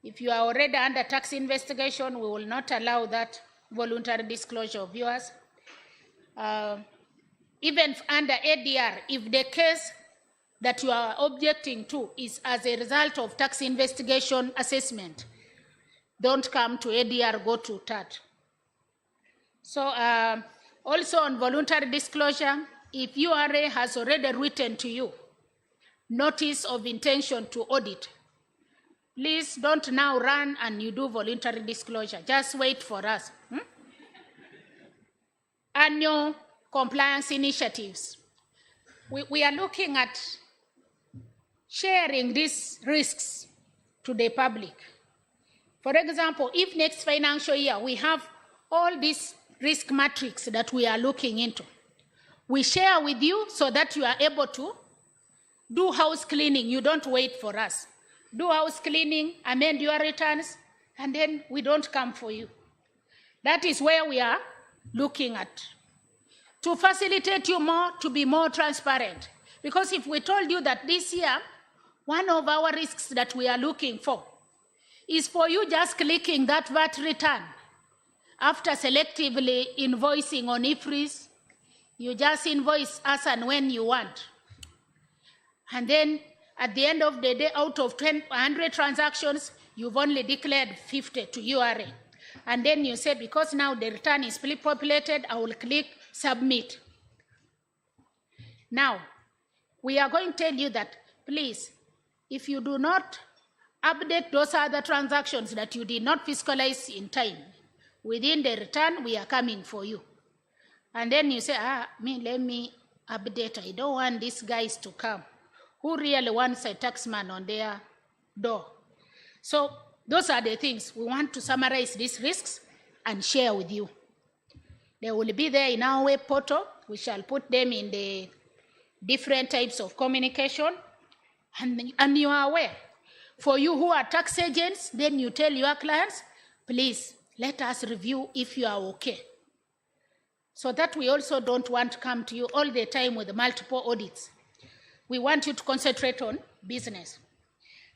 If you are already under tax investigation, we will not allow that voluntary disclosure of yours. Even under ADR, if the case that you are objecting to is as a result of tax investigation assessment, don't come to ADR, go to TAT. So also on voluntary disclosure, if URA has already written to you notice of intention to audit, please don't now run and you do voluntary disclosure. Just wait for us. Annual compliance initiatives. We are looking at sharing these risks to the public. For example, if next financial year we have all these risk matrix that we are looking into, we share with you so that you are able to do house cleaning. You don't wait for us. Do house cleaning, amend your returns, and then we don't come for you. That is where we are looking at. To facilitate you more, to be more transparent. Because if we told you that this year, one of our risks that we are looking for is for you just clicking that VAT return after selectively invoicing on IFRS, you just invoice us and when you want. And then at the end of the day, out of 100 transactions, you've only declared 50 to URA. And then you say, because now the return is pre-populated, I will click submit. Now, we are going to tell you that, please, if you do not update those other transactions that you did not fiscalize in time, within the return, we are coming for you. And then you say, let me update. I don't want these guys to come. Who really wants a taxman on their door? So those are the things. We want to summarize these risks and share with you. They will be there in our web portal. We shall put them in the different types of communication. And you are aware. For you who are tax agents, then you tell your clients, please, let us review if you are okay. So that we also don't want to come to you all the time with multiple audits. We want you to concentrate on business.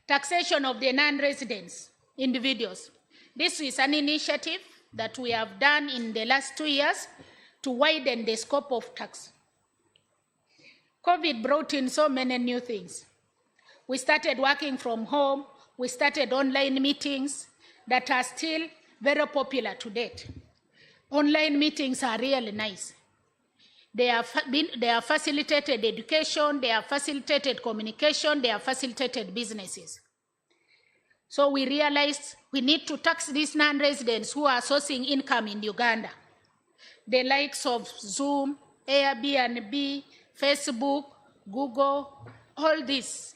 Taxation of the non-residents, individuals. This is an initiative that we have done in the last 2 years to widen the scope of tax. COVID brought in so many new things. We started working from home. We started online meetings that are still very popular to date. Online meetings are really nice. They have facilitated education, they have facilitated communication, they have facilitated businesses. So we realized we need to tax these non-residents who are sourcing income in Uganda. The likes of Zoom, Airbnb, Facebook, Google, all these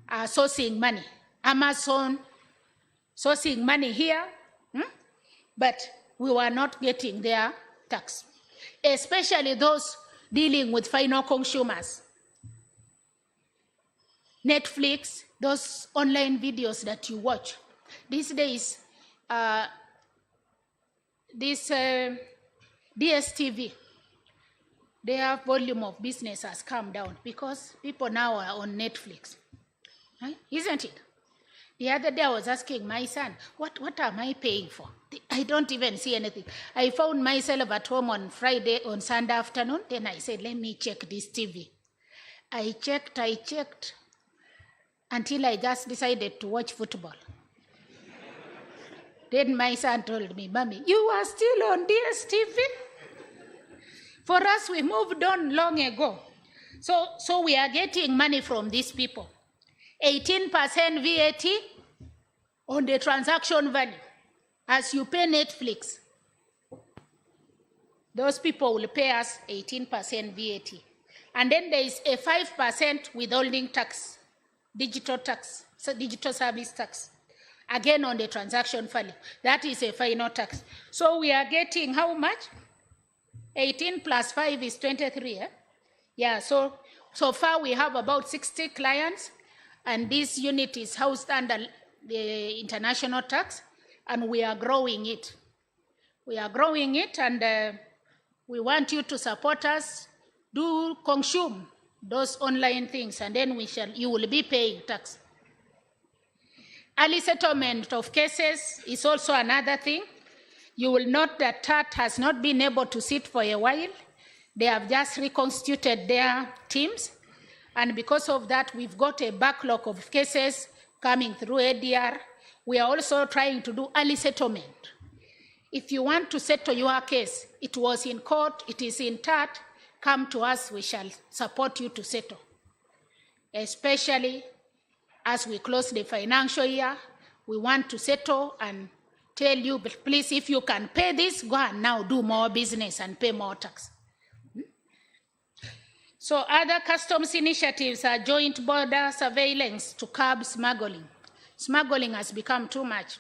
are sourcing money. Amazon, sourcing money here, but we were not getting their tax. Especially those dealing with final consumers. Netflix, those online videos that you watch. These days, DSTV, their volume of business has come down because people now are on Netflix. Right? Isn't it? The other day I was asking my son, what am I paying for? I don't even see anything. I found myself at home on Sunday afternoon. Then I said, let me check this TV. I checked until I just decided to watch football. Then my son told me, Mommy, you are still on DSTV? For us, we moved on long ago. So we are getting money from these people. 18% VAT on the transaction value. As you pay Netflix, those people will pay us 18% VAT. And then there is a 5% withholding tax, digital service tax, again on the transaction value. That is a final tax. So we are getting how much? 18 plus 5 is 23, eh? Yeah, so far we have about 60 clients, and this unit is housed under the international tax, and we are growing it. We are growing it, and we want you to support us. Do consume those online things, and then you will be paying tax. Early settlement of cases is also another thing. You will note that TAT has not been able to sit for a while. They have just reconstituted their teams, and because of that, we've got a backlog of cases coming through ADR. We are also trying to do early settlement. If you want to settle your case, it was in court, it is in TAT, come to us, we shall support you to settle. Especially as we close the financial year, we want to settle and tell you, but please, if you can pay this, go and now do more business and pay more tax. So other customs initiatives are joint border surveillance to curb smuggling. Smuggling has become too much.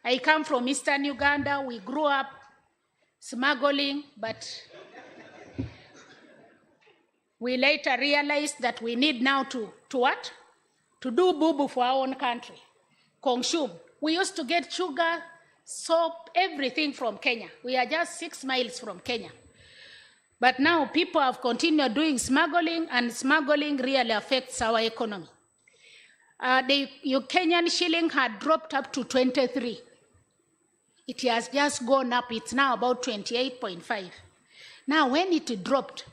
I come from Eastern Uganda. We grew up smuggling, but we later realized that we need now to what? To do boo-boo for our own country. Consume. We used to get sugar, soap, everything from Kenya. We are just 6 miles from Kenya. But now people have continued doing smuggling, and smuggling really affects our economy. The Kenyan shilling had dropped up to 23. It has just gone up. It's now about 28.5. Now, when it dropped,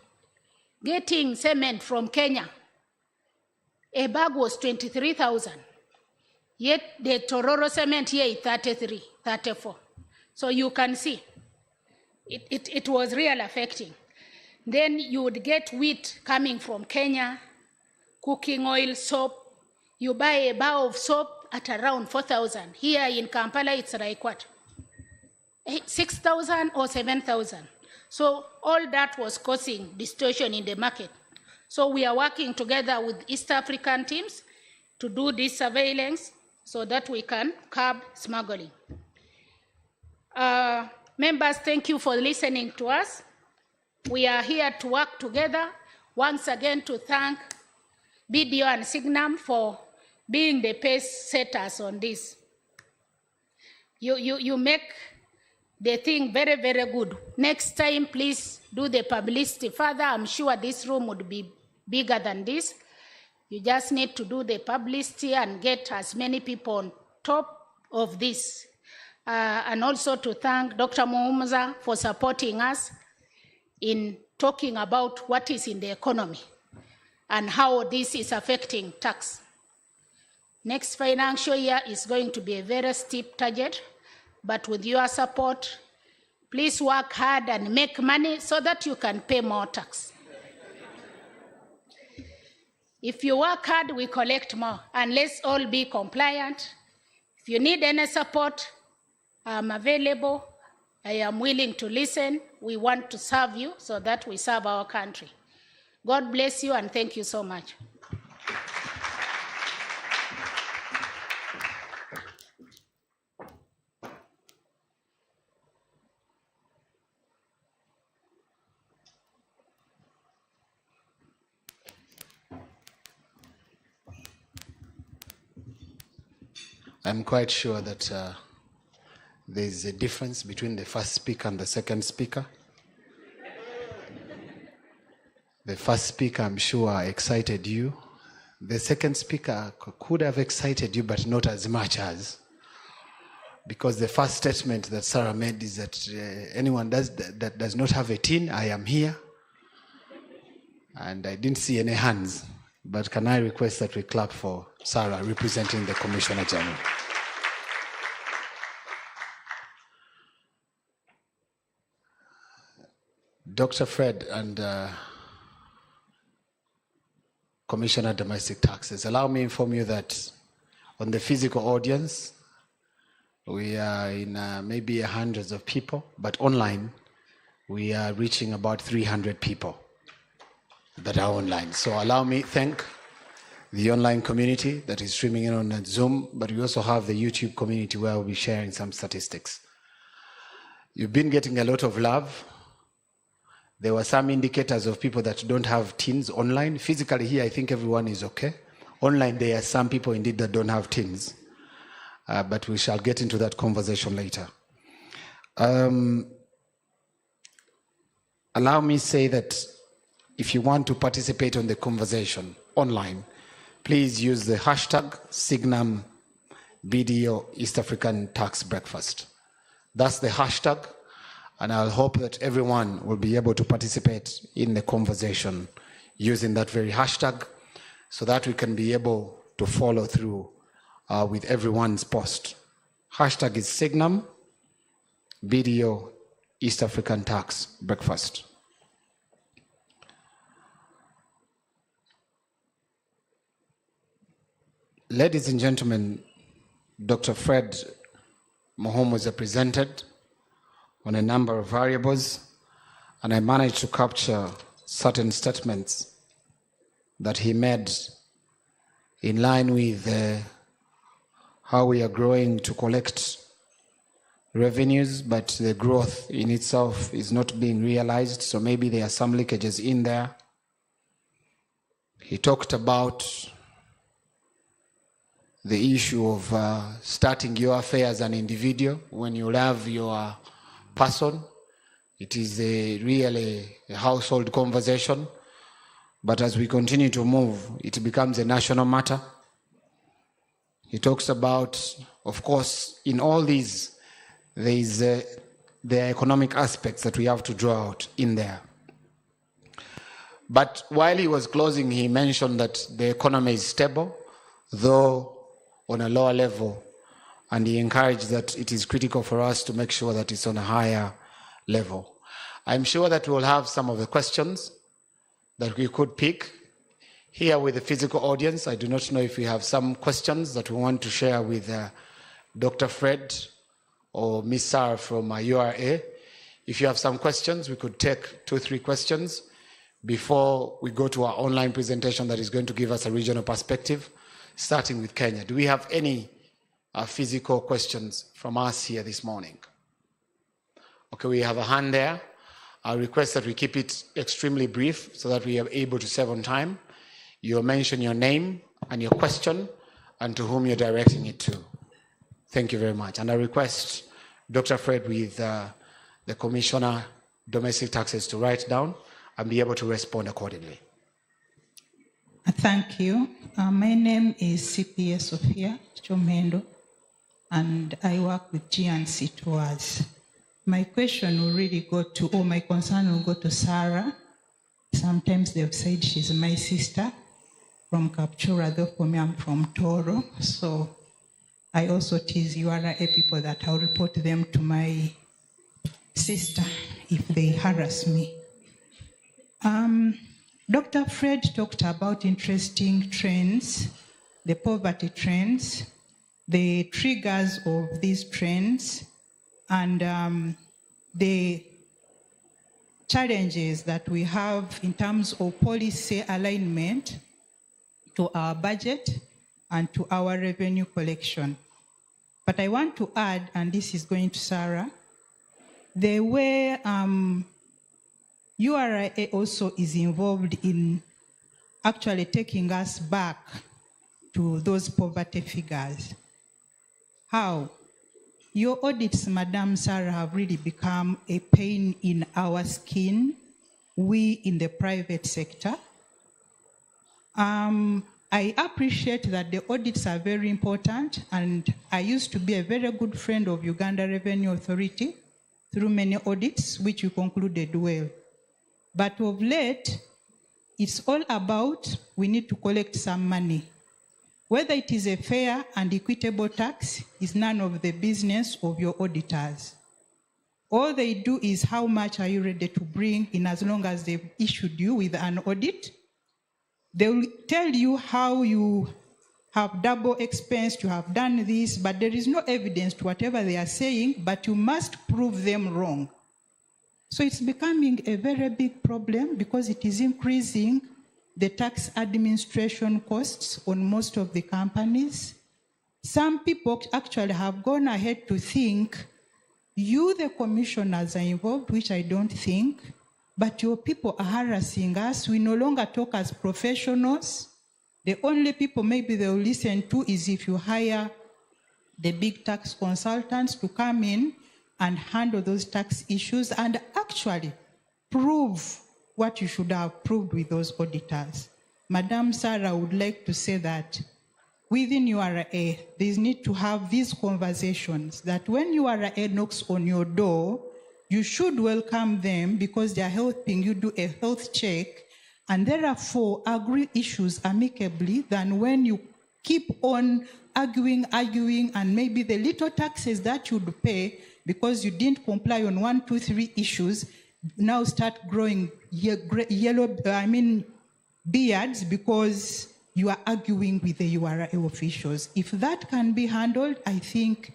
getting cement from Kenya, a bag was 23,000. Yet the Tororo cement here is 33, 34. So you can see, it was really affecting. Then you would get wheat coming from Kenya, cooking oil, soap. You buy a bar of soap at around 4,000. Here in Kampala, it's like what? 6,000 or 7,000. So all that was causing distortion in the market. So we are working together with East African teams to do this surveillance so that we can curb smuggling. Members, thank you for listening to us. We are here to work together. Once again, to thank BDO and Signum for being the pace setters on this. You make the thing very, very good. Next time, please do the publicity further. I'm sure this room would be bigger than this. You just need to do the publicity and get as many people on top of this. And also to thank Dr. Muhumuza for supporting us in talking about what is in the economy and how this is affecting tax. Next financial year is going to be a very steep target, but with your support, please work hard and make money so that you can pay more tax. If you work hard, we collect more, and let's all be compliant. If you need any support, I'm available. I am willing to listen. We want to serve you so that we serve our country. God bless you, and thank you so much. I'm quite sure that there's a difference between the first speaker and the second speaker. The first speaker, I'm sure, excited you. The second speaker could have excited you, but not as much as. Because the first statement that Sarah made is that anyone that does not have a tin, I am here. And I didn't see any hands. But can I request that we clap for Sarah representing the Commissioner General? Dr. Fred and Commissioner Domestic Taxes, allow me to inform you that on the physical audience, we are in maybe hundreds of people, but online, we are reaching about 300 people that are online. So allow me to thank the online community that is streaming in on Zoom, but we also have the YouTube community where we'll be sharing some statistics. You've been getting a lot of love. There were some indicators of people that don't have tins online. Physically here, I think everyone is okay. Online, there are some people indeed that don't have tins. But we shall get into that conversation later. Allow me to say that if you want to participate on the conversation online, please use the hashtag Signum BDO East African Tax Breakfast. That's the hashtag, and I'll hope that everyone will be able to participate in the conversation using that very hashtag so that we can be able to follow through with everyone's post. Hashtag is Signum BDO East African Tax Breakfast. Ladies and gentlemen, Dr. Fred Mohom was presented on a number of variables, and I managed to capture certain statements that he made in line with how we are growing to collect revenues, but the growth in itself is not being realized, so maybe there are some leakages in there. He talked about the issue of starting your affair as an individual. When you love your person, it is really a household conversation, but as we continue to move, it becomes a national matter. He talks about, of course, in all these, there is the economic aspects that we have to draw out in there. But while he was closing, he mentioned that the economy is stable, though on a lower level, and he encouraged that it is critical for us to make sure that it's on a higher level. I'm sure that we'll have some of the questions that we could pick here with the physical audience. I do not know if we have some questions that we want to share with Dr. Fred or Ms. Sarah from URA. If you have some questions, we could take 2 or 3 questions before we go to our online presentation that is going to give us a regional perspective, starting with Kenya. Do we have any physical questions from us here this morning? Okay, we have a hand there. I request that we keep it extremely brief so that we are able to save on time. You'll mention your name and your question and to whom you're directing it to. Thank you very much. And I request Dr. Fred with the Commissioner Domestic Taxes to write down and be able to respond accordingly. Thank you. My name is CPA Sophia Chomendo, and I work with GNC Tours. My question will really go to, or my concern will go to Sarah. Sometimes they've said she's my sister from Kapchora, though for me I'm from Toro. So I also tease URA people that I'll report them to my sister if they harass me. Dr. Fred talked about interesting trends, the poverty trends, the triggers of these trends, and the challenges that we have in terms of policy alignment to our budget and to our revenue collection. But I want to add, and this is going to Sarah, the way URA also is involved in actually taking us back to those poverty figures. How? Your audits, Madam Sarah, have really become a pain in our skin, we in the private sector. I appreciate that the audits are very important, and I used to be a very good friend of Uganda Revenue Authority through many audits, which you concluded well. But of late, it's all about we need to collect some money. Whether it is a fair and equitable tax is none of the business of your auditors. All they do is how much are you ready to bring in as long as they've issued you with an audit. They will tell you how you have double expensed, you have done this, but there is no evidence to whatever they are saying, but you must prove them wrong. So it's becoming a very big problem because it is increasing the tax administration costs on most of the companies. Some people actually have gone ahead to think you, the commissioners, are involved, which I don't think, but your people are harassing us. We no longer talk as professionals. The only people maybe they'll listen to is if you hire the big tax consultants to come in and handle those tax issues and actually prove what you should have proved with those auditors. Madam Sarah would like to say that within URA, there need to have these conversations that when URA knocks on your door, you should welcome them because they are helping you do a health check and therefore agree issues amicably than when you keep on arguing, and maybe the little taxes that you'd pay because you didn't comply on 1, 2, 3 issues now start growing beards because you are arguing with the URA officials. If that can be handled, I think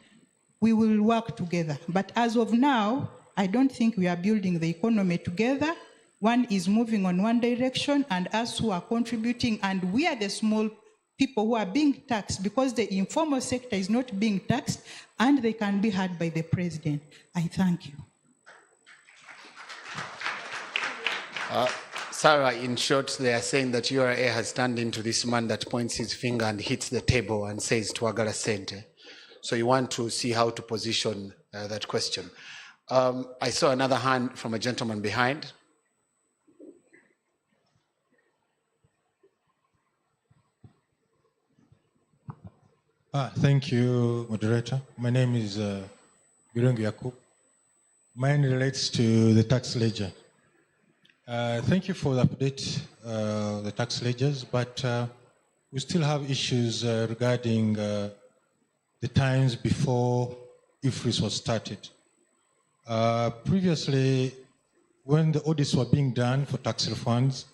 we will work together. But as of now, I don't think we are building the economy together. One is moving on one direction, and us who are contributing, and we are the small people who are being taxed because the informal sector is not being taxed, and they can be heard by the president. I thank you. Sarah, in short, they are saying that URA has turned into this man that points his finger and hits the table and says, Twagala Sente. So you want to see how to position that question. I saw another hand from a gentleman behind. Thank you, moderator. My name is Birengu Yakub. Mine relates to the tax ledger. Thank you for the update, the tax ledgers, but we still have issues regarding the times before IFRIS was started. Previously, when the audits were being done for tax refunds,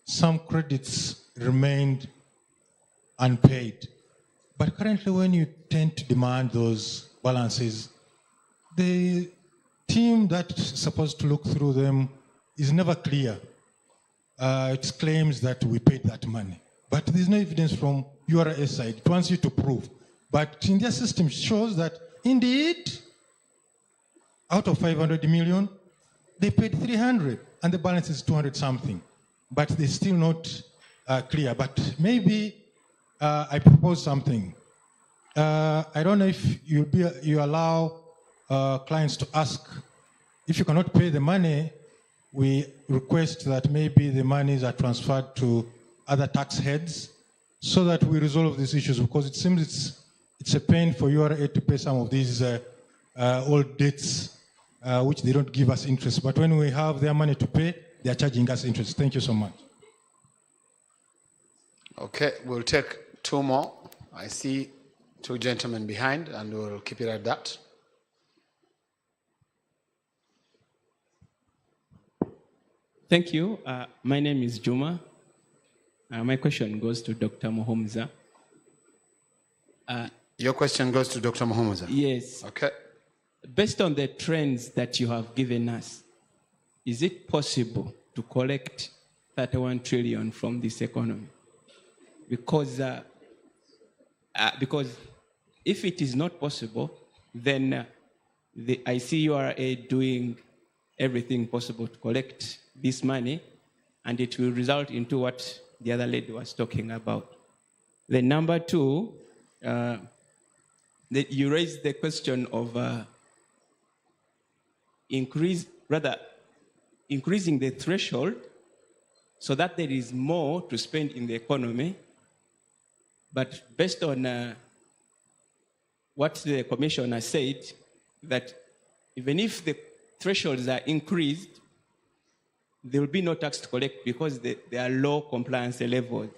some credits remained unpaid. But currently, when you tend to demand those balances, the team that's supposed to look through them is never clear. It claims that we paid that money. But there's no evidence from URA side. It wants you to prove. But in their system, it shows that indeed, out of 500 million, they paid 300, and the balance is 200 something. But they're still not clear. But maybe I propose something. I don't know if you allow clients to ask if you cannot pay the money. We request that maybe the monies are transferred to other tax heads so that we resolve these issues, because it seems it's a pain for URA to pay some of these old debts, which they don't give us interest. But when we have their money to pay, they are charging us interest. Thank you so much. Okay, we'll take 2 more. I see 2 gentlemen behind, and we'll keep it at that. Thank you. My name is Juma. My question goes to Dr. Muhumuza. Your question goes to Dr. Muhumuza? Yes. Okay. Based on the trends that you have given us, is it possible to collect 31 trillion from this economy? Because if it is not possible, then I see URA doing everything possible to collect this money, and it will result into what the other lady was talking about. Then number 2, you raised the question of increasing the threshold so that there is more to spend in the economy, But based on what the commissioner said, that even if the thresholds are increased, there will be no tax to collect because there are low compliance levels.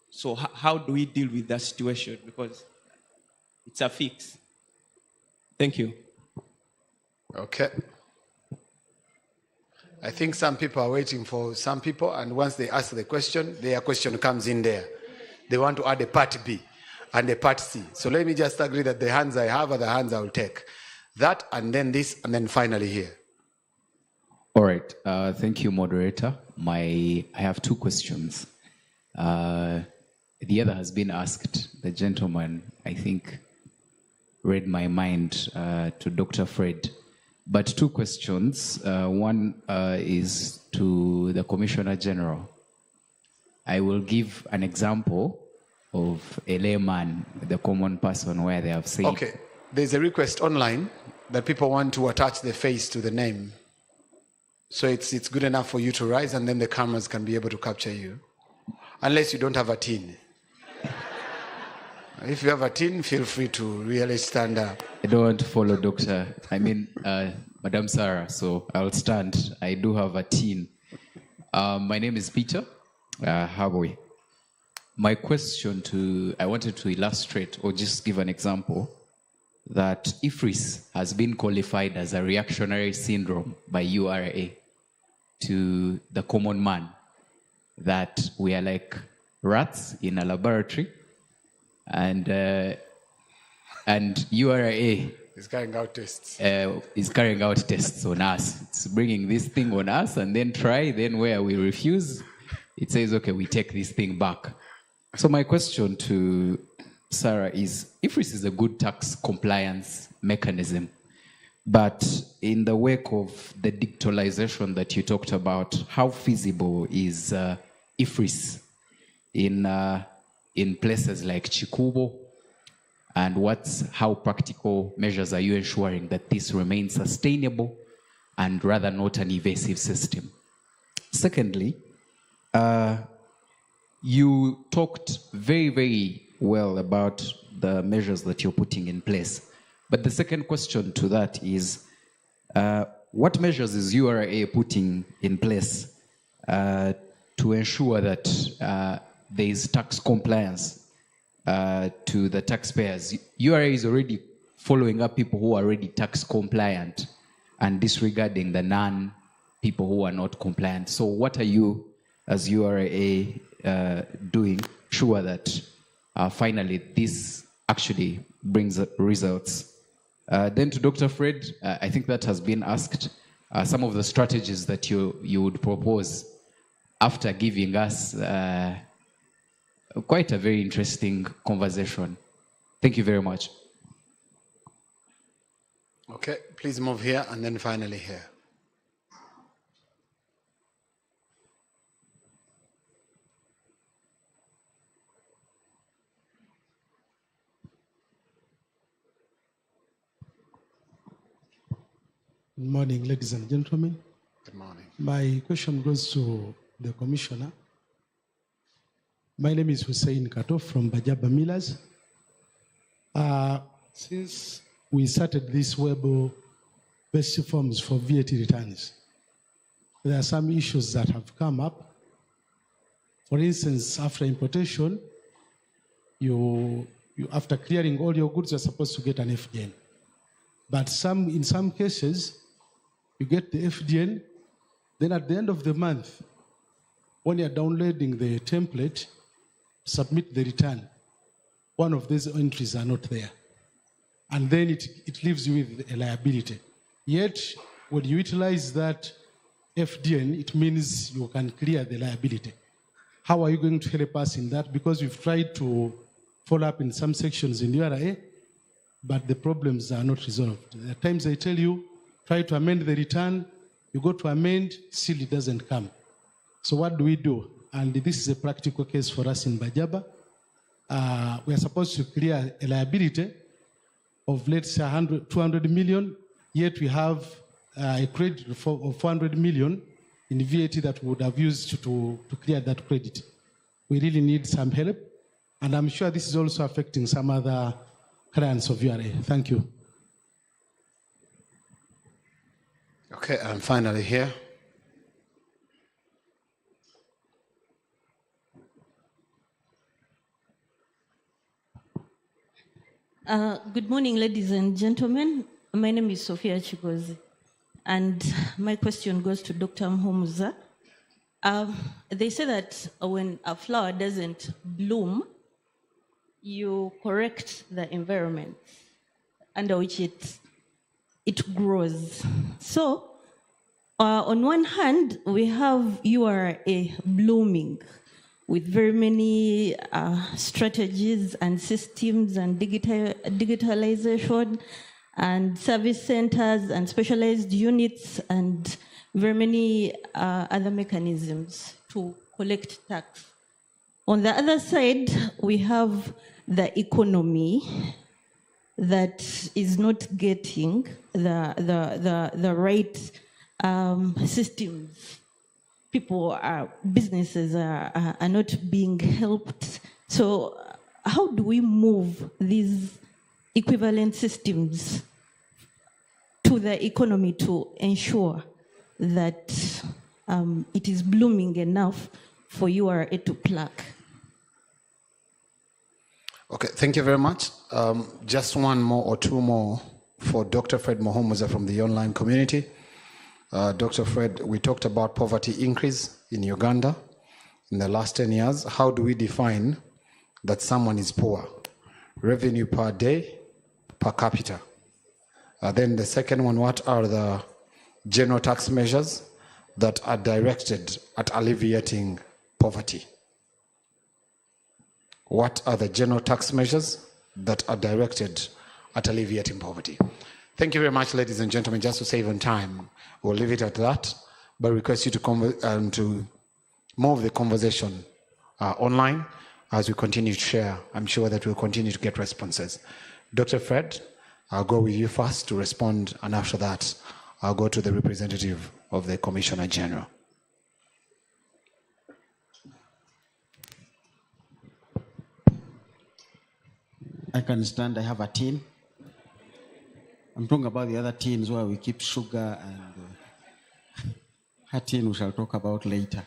So how do we deal with that situation? Because it's a fix. Thank you. Okay. I think some people are waiting for some people, and once they ask the question, their question comes in there. They want to add a part B and a part C. So let me just agree that the hands I have are the hands I will take. That, and then this, and then finally here. All right. Thank you, moderator. I have two questions. The other has been asked. The gentleman, I think, read my mind to Dr. Fred. But two questions. One is to the Commissioner General. I will give an example of a layman, the common person, where they have said... Okay. There's a request online that people want to attach the face to the name. So it's good enough for you to rise, and then the cameras can be able to capture you. Unless you don't have a tin. If you have a tin, feel free to really stand up. I don't want to follow Madam Sarah, so I'll stand. I do have a tin. My name is Peter. How are we? My question I wanted to illustrate or just give an example that IFRIS has been qualified as a reactionary syndrome by URA to the common man, that we are like rats in a laboratory, and URA is carrying out tests. Is carrying out tests on us. It's bringing this thing on us, and then then where we refuse, it says, okay, we take this thing back. So my question to Sarah is, IFRIS is a good tax compliance mechanism, but in the wake of the digitalization that you talked about, how feasible is IFRIS in places like Chikubo, and how practical measures are you ensuring that this remains sustainable and rather not an evasive system? Secondly, you talked very, very well about the measures that you're putting in place. But the second question to that is, what measures is URA putting in place to ensure that there is tax compliance to the taxpayers? URA is already following up people who are already tax compliant and disregarding the non-people who are not compliant. So what are you, as URA, doing sure that finally this actually brings results? Then to Dr. Fred, I think that has been asked, some of the strategies that you would propose after giving us quite a very interesting conversation. Thank you very much. Okay, please move here and then finally here. Good morning, ladies and gentlemen. Good morning. My question goes to the Commissioner. My name is Hussein Kato from Bajaba Millers. Since we started these web-based forms for VAT returns, there are some issues that have come up. For instance, after importation, you after clearing all your goods, you're supposed to get an FDN. But in some cases, you get the FDN, then at the end of the month, when you're downloading the template, submit the return, one of these entries are not there. And then it leaves you with a liability. Yet, when you utilize that FDN, it means you can clear the liability. How are you going to help us in that? Because we've tried to follow up in some sections in URA, but the problems are not resolved. At times I tell you, try to amend the return, you go to amend, still it doesn't come. So what do we do? And this is a practical case for us in Bajaba. We are supposed to clear a liability of, let's say, 200 million, yet we have a credit of 400 million in VAT that we would have used to clear that credit. We really need some help. And I'm sure this is also affecting some other clients of URA. Thank you. Okay, and finally here. Good morning, ladies and gentlemen. My name is Sophia Chigozi, and my question goes to Dr. Mhumuza. They say that when a flower doesn't bloom, you correct the environment under which it grows. So, on one hand, we have URA blooming with very many strategies and systems and digitalization and service centers and specialized units and very many other mechanisms to collect tax. On the other side, we have the economy that is not getting the right systems. Businesses are not being helped. So how do we move these equivalent systems to the economy to ensure that it is blooming enough for URA to pluck? Okay, thank you very much. Just one more or two more for Dr. Fred Muhumuza from the online community. Dr. Fred, we talked about poverty increase in Uganda in the last 10 years. How do we define that someone is poor? Revenue per day, per capita. Then the second one, what are the general tax measures that are directed at alleviating poverty? What are the general tax measures that are directed at alleviating poverty? Thank you very much, ladies and gentlemen. Just to save on time, we'll leave it at that, but request you to move the conversation online as we continue to share. I'm sure that we'll continue to get responses. Dr. Fred, I'll go with you first to respond, and after that, I'll go to the representative of the Commissioner General. I can stand. I have a team. I'm talking about the other teams where we keep sugar, and her team we shall talk about later.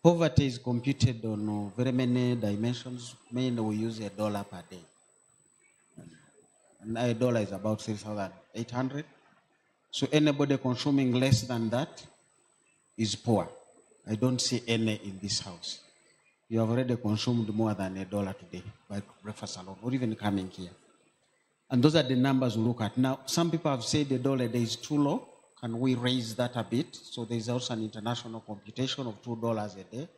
Poverty is computed on very many dimensions. Mainly we use $1 per day. And $1 is about 3,800. So anybody consuming less than that is poor. I don't see any in this house. You have already consumed more than $1 today by breakfast alone, or even coming here. And those are the numbers we look at. Now, some people have said $1 a day is too low. Can we raise that a bit? So there's also an international computation of $2 a day,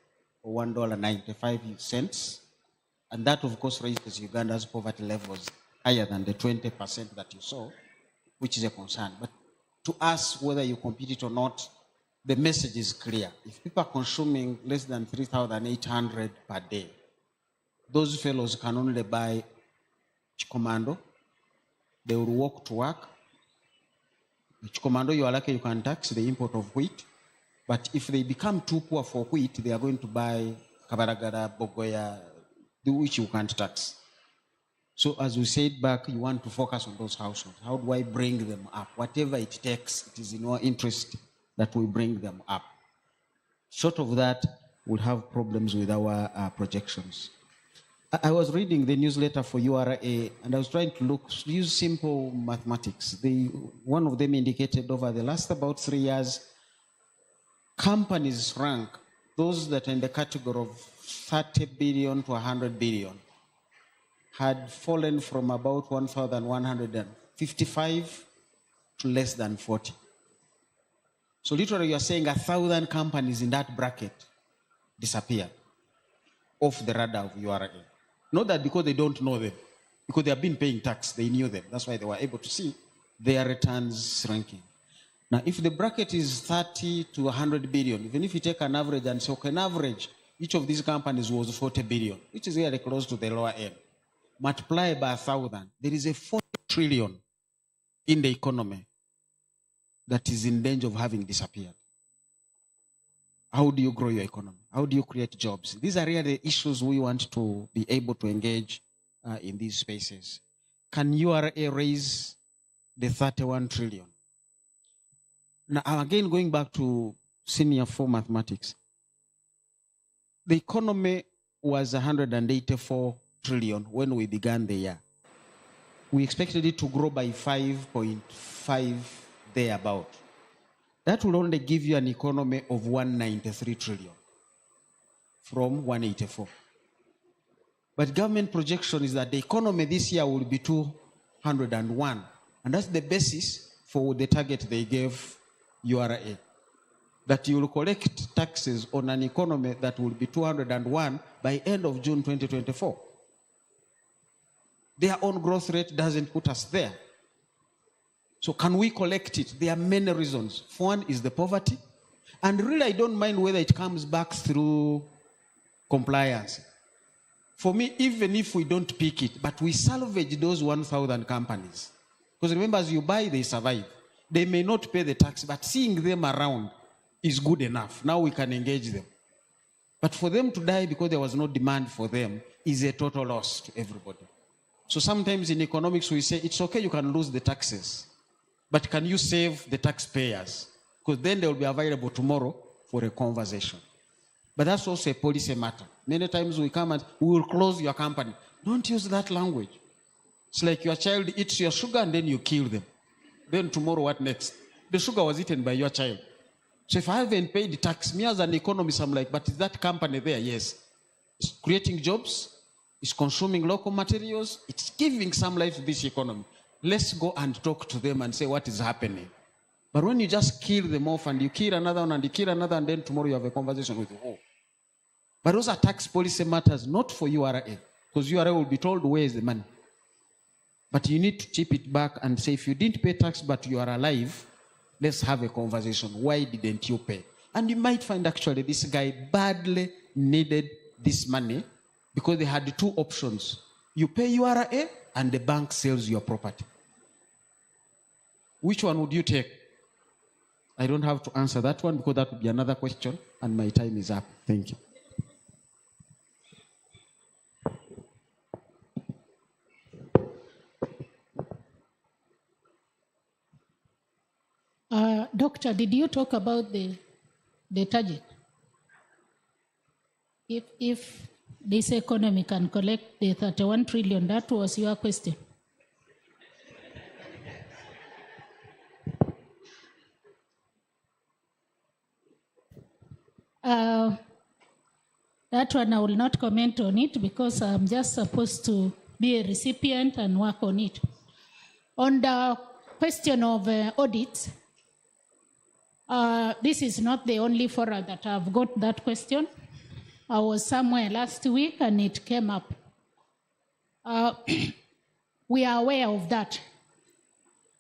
or $1.95. And that, of course, raises Uganda's poverty levels higher than the 20% that you saw, which is a concern. But to us, whether you compute it or not, the message is clear. If people are consuming less than 3,800 per day, those fellows can only buy Chikomando. They will walk to work. Chikomando, you are lucky you can tax the import of wheat. But if they become too poor for wheat, they are going to buy Kabaragara, Bogoya, which you can't tax. So as we said back, you want to focus on those households. How do I bring them up? Whatever it takes, it is in our interest that we bring them up. Short of that, we'll have problems with our projections. I was reading the newsletter for URA, and I was trying to use simple mathematics. One of them indicated over the last about 3 years, companies rank, those that are in the category of 30 billion to 100 billion, had fallen from about 1,155 to less than 40. So literally you're saying 1,000 companies in that bracket disappeared off the radar of URA. Not that because they don't know them, because they have been paying tax, they knew them. That's why they were able to see their returns ranking. Now, if the bracket is 30 to 100 billion, even if you take an average and say, okay, an average, each of these companies was 40 billion, which is really close to the lower end. Multiply by 1,000, there is a 40 trillion in the economy that is in danger of having disappeared. How do you grow your economy? How do you create jobs? These are really the issues we want to be able to engage in these spaces. Can URA raise the 31 trillion? Now, again, going back to senior 4 mathematics, the economy was 184 trillion when we began the year. We expected it to grow by 5.5 thereabout. That will only give you an economy of 193 trillion from 184. But government projection is that the economy this year will be 201. And that's the basis for the target they gave URA. That you will collect taxes on an economy that will be 201 by end of June 2024. Their own growth rate doesn't put us there. So can we collect it? There are many reasons. One is the poverty. And really, I don't mind whether it comes back through compliance. For me, even if we don't pick it, but we salvage those 1,000 companies. Because remember, as you buy, they survive. They may not pay the tax, but seeing them around is good enough. Now we can engage them. But for them to die because there was no demand for them is a total loss to everybody. So sometimes in economics, we say, it's okay, you can lose the taxes. But can you save the taxpayers? Because then they will be available tomorrow for a conversation. But that's also a policy matter. Many times we come and we will close your company. Don't use that language. It's like your child eats your sugar and then you kill them. Then tomorrow, what next? The sugar was eaten by your child. So if I haven't paid the tax, me as an economist, I'm like, but is that company there? Yes. It's creating jobs. It's consuming local materials. It's giving some life to this economy. Let's go and talk to them and say what is happening. But when you just kill them off and you kill another one and you kill another and then tomorrow you have a conversation with the whole. But those are tax policy matters, not for URA. Because URA will be told where is the money. But you need to chip it back and say, if you didn't pay tax but you are alive, let's have a conversation. Why didn't you pay? And you might find actually this guy badly needed this money because they had 2 options. You pay URA and the bank sells your property. Which one would you take? I don't have to answer that one because that would be another question and my time is up. Thank you. Doctor, did you talk about the target? If this economy can collect the 31 trillion, that was your question. That one I will not comment on it because I'm just supposed to be a recipient and work on it. On the question of audits, this is not the only forum that I've got that question. I was somewhere last week and it came up. We are aware of that.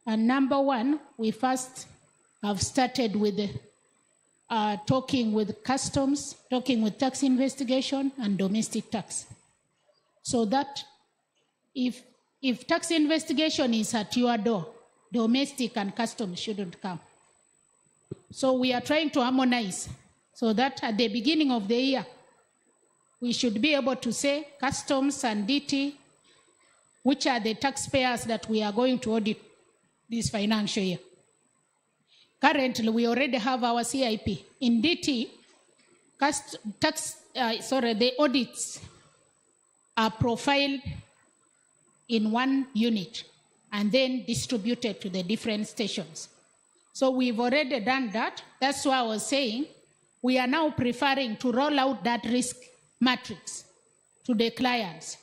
And number one, we first have started with talking with customs, talking with tax investigation and domestic tax. So that if tax investigation is at your door, domestic and customs shouldn't come. So we are trying to harmonize so that at the beginning of the year, we should be able to say customs and DT, which are the taxpayers that we are going to audit this financial year. Currently, we already have our CIP. In DT, the audits are profiled in one unit and then distributed to the different stations. So we've already done that. That's why I was saying we are now preferring to roll out that risk matrix to the clients,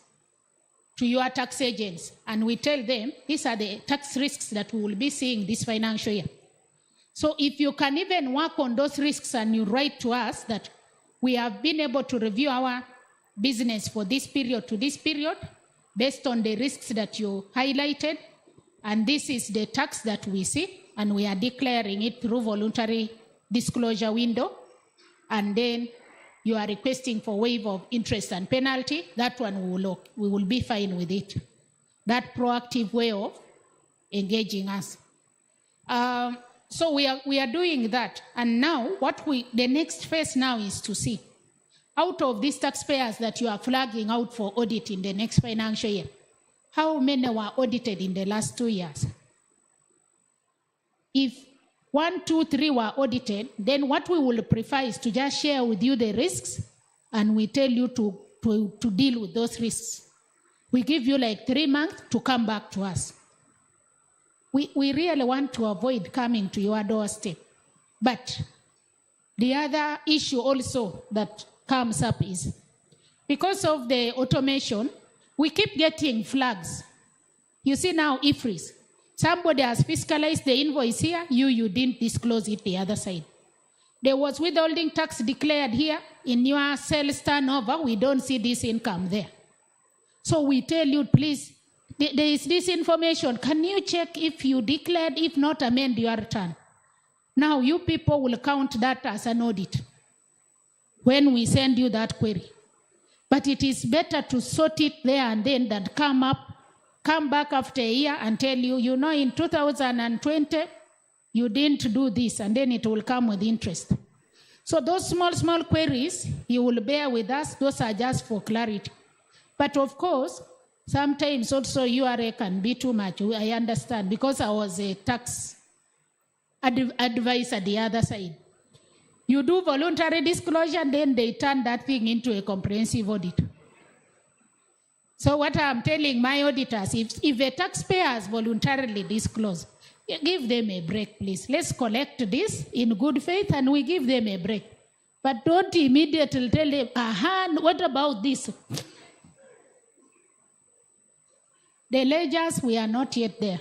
to your tax agents, and we tell them these are the tax risks that we will be seeing this financial year. So if you can even work on those risks and you write to us that we have been able to review our business for this period to this period based on the risks that you highlighted, and this is the tax that we see, and we are declaring it through voluntary disclosure window, and then you are requesting for waiver of interest and penalty, that one we will be fine with it. That proactive way of engaging us. So we are doing that. And now the next phase now is to see, out of these taxpayers that you are flagging out for audit in the next financial year, how many were audited in the last 2 years? If 1, 2, 3 were audited, then what we will prefer is to just share with you the risks, and we tell you to deal with those risks. We give you like 3 months to come back to us. We really want to avoid coming to your doorstep. But the other issue also that comes up is, because of the automation, we keep getting flags. You see now, IFRIS. Somebody has fiscalized the invoice here, you didn't disclose it the other side. There was withholding tax declared here. In your sales turnover, we don't see this income there. So we tell you, please, there is this information. Can you check if you declared? If not, amend your return. Now you people will count that as an audit when we send you that query. But it is better to sort it there and then than come back after a year and tell you, in 2020, you didn't do this, and then it will come with interest. So those small queries, you will bear with us. Those are just for clarity. But of course, sometimes also URA can be too much. I understand, because I was a tax advisor the other side. You do voluntary disclosure, then they turn that thing into a comprehensive audit. So what I'm telling my auditors, if a taxpayer has voluntarily disclosed, give them a break, please. Let's collect this in good faith and we give them a break. But don't immediately tell them, what about this? The ledgers, we are not yet there.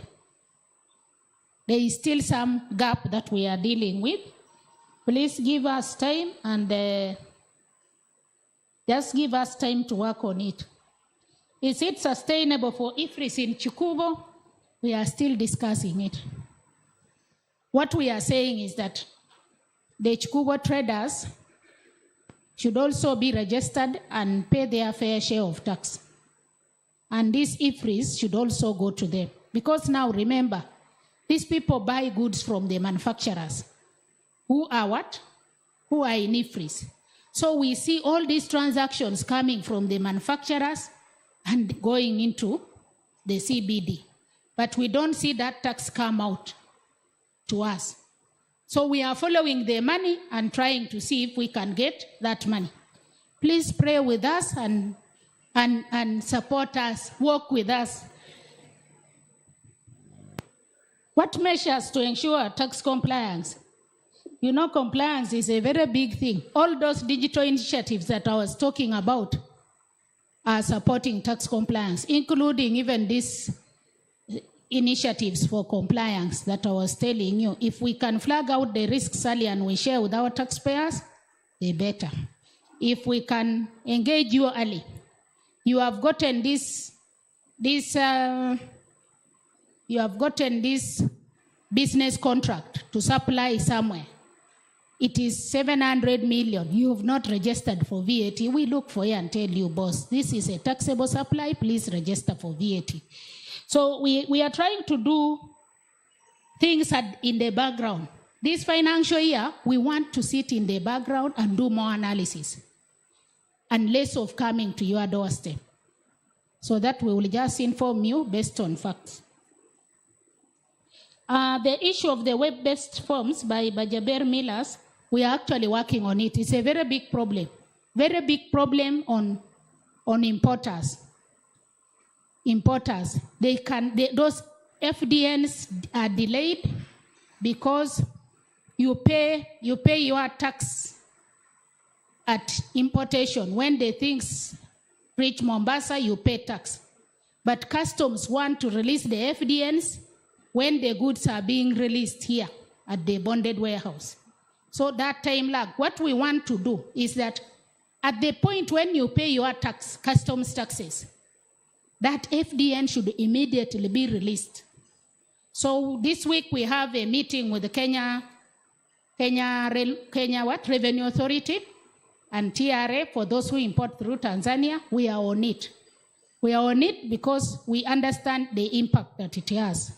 There is still some gap that we are dealing with. Please give us time and just give us time to work on it. Is it sustainable for IFRIS in Chikubo? We are still discussing it. What we are saying is that the Chikubo traders should also be registered and pay their fair share of tax. And this IFRIS should also go to them. Because now remember, these people buy goods from the manufacturers. Who are what? Who are in IFRIS. So we see all these transactions coming from the manufacturers and going into the CBD. But we don't see that tax come out to us. So we are following the money and trying to see if we can get that money. Please pray with us and support us, work with us. What measures to ensure tax compliance? Compliance is a very big thing. All those digital initiatives that I was talking about are supporting tax compliance, including even these initiatives for compliance that I was telling you. If we can flag out the risks early and we share with our taxpayers, the better. If we can engage you early, you have gotten this business contract to supply somewhere. It is 700 million. You have not registered for VAT. We look for you and tell you, boss, this is a taxable supply. Please register for VAT. So we are trying to do things in the background. This financial year, we want to sit in the background and do more analysis and less of coming to your doorstep. So that we will just inform you based on facts. The issue of the web-based forms by Bajaber Millers, we are actually working on it. It's a very big problem. Very big problem on importers. Those FDNs are delayed because you pay your tax at importation. When the things reach Mombasa, you pay tax. But customs want to release the FDNs when the goods are being released here at the bonded warehouse. So that time lag, what we want to do is that at the point when you pay your tax, customs taxes, that FDN should immediately be released. So this week we have a meeting with the Kenya Revenue Authority and TRA for those who import through Tanzania. We are on it. We are on it because we understand the impact that it has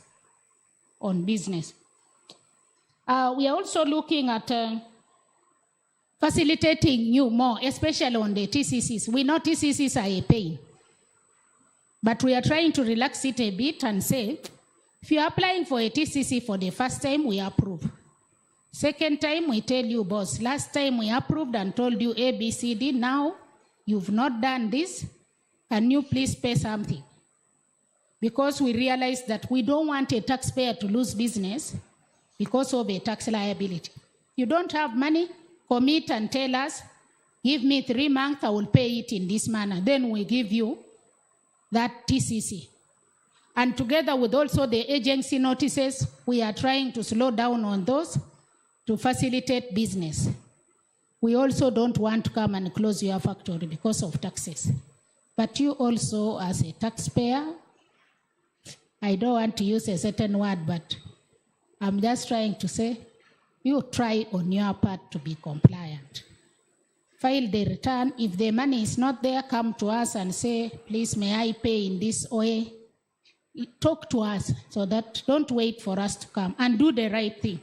on business. We are also looking at facilitating you more, especially on the TCCs. We know TCCs are a pain, but we are trying to relax it a bit and say, if you're applying for a TCC for the first time, we approve. Second time, we tell you, boss, last time we approved and told you A, B, C, D. Now you've not done this. Can you please pay something? Because we realize that we don't want a taxpayer to lose business because of a tax liability. You don't have money, commit and tell us, give me 3 months, I will pay it in this manner. Then we give you that TCC. And together with also the agency notices, we are trying to slow down on those to facilitate business. We also don't want to come and close your factory because of taxes. But you also, as a taxpayer, I don't want to use a certain word, but I'm just trying to say, you try on your part to be compliant. File the return. If the money is not there, come to us and say, please, may I pay in this way? Talk to us so that don't wait for us to come, and do the right thing.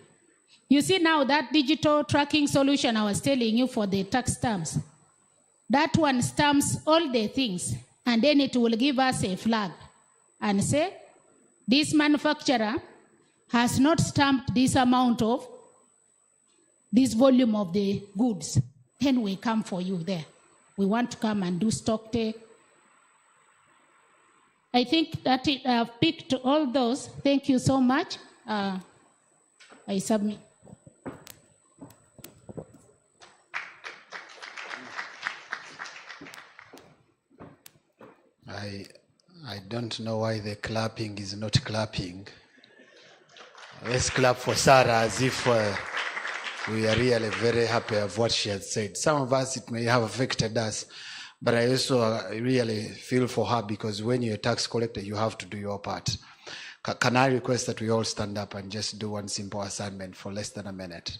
You see now that digital tracking solution I was telling you for the tax stamps, that one stamps all the things, and then it will give us a flag and say, this manufacturer has not stamped this amount of this volume of the goods. Then we come for you there. We want to come and do stock take. I think that I've picked all those. Thank you so much. I submit. I don't know why the clapping is not clapping. Let's clap for Sarah as if we are really very happy of what she has said. Some of us, it may have affected us, but I also really feel for her, because when you're a tax collector, you have to do your part. Can I request that we all stand up and just do one simple assignment for less than a minute?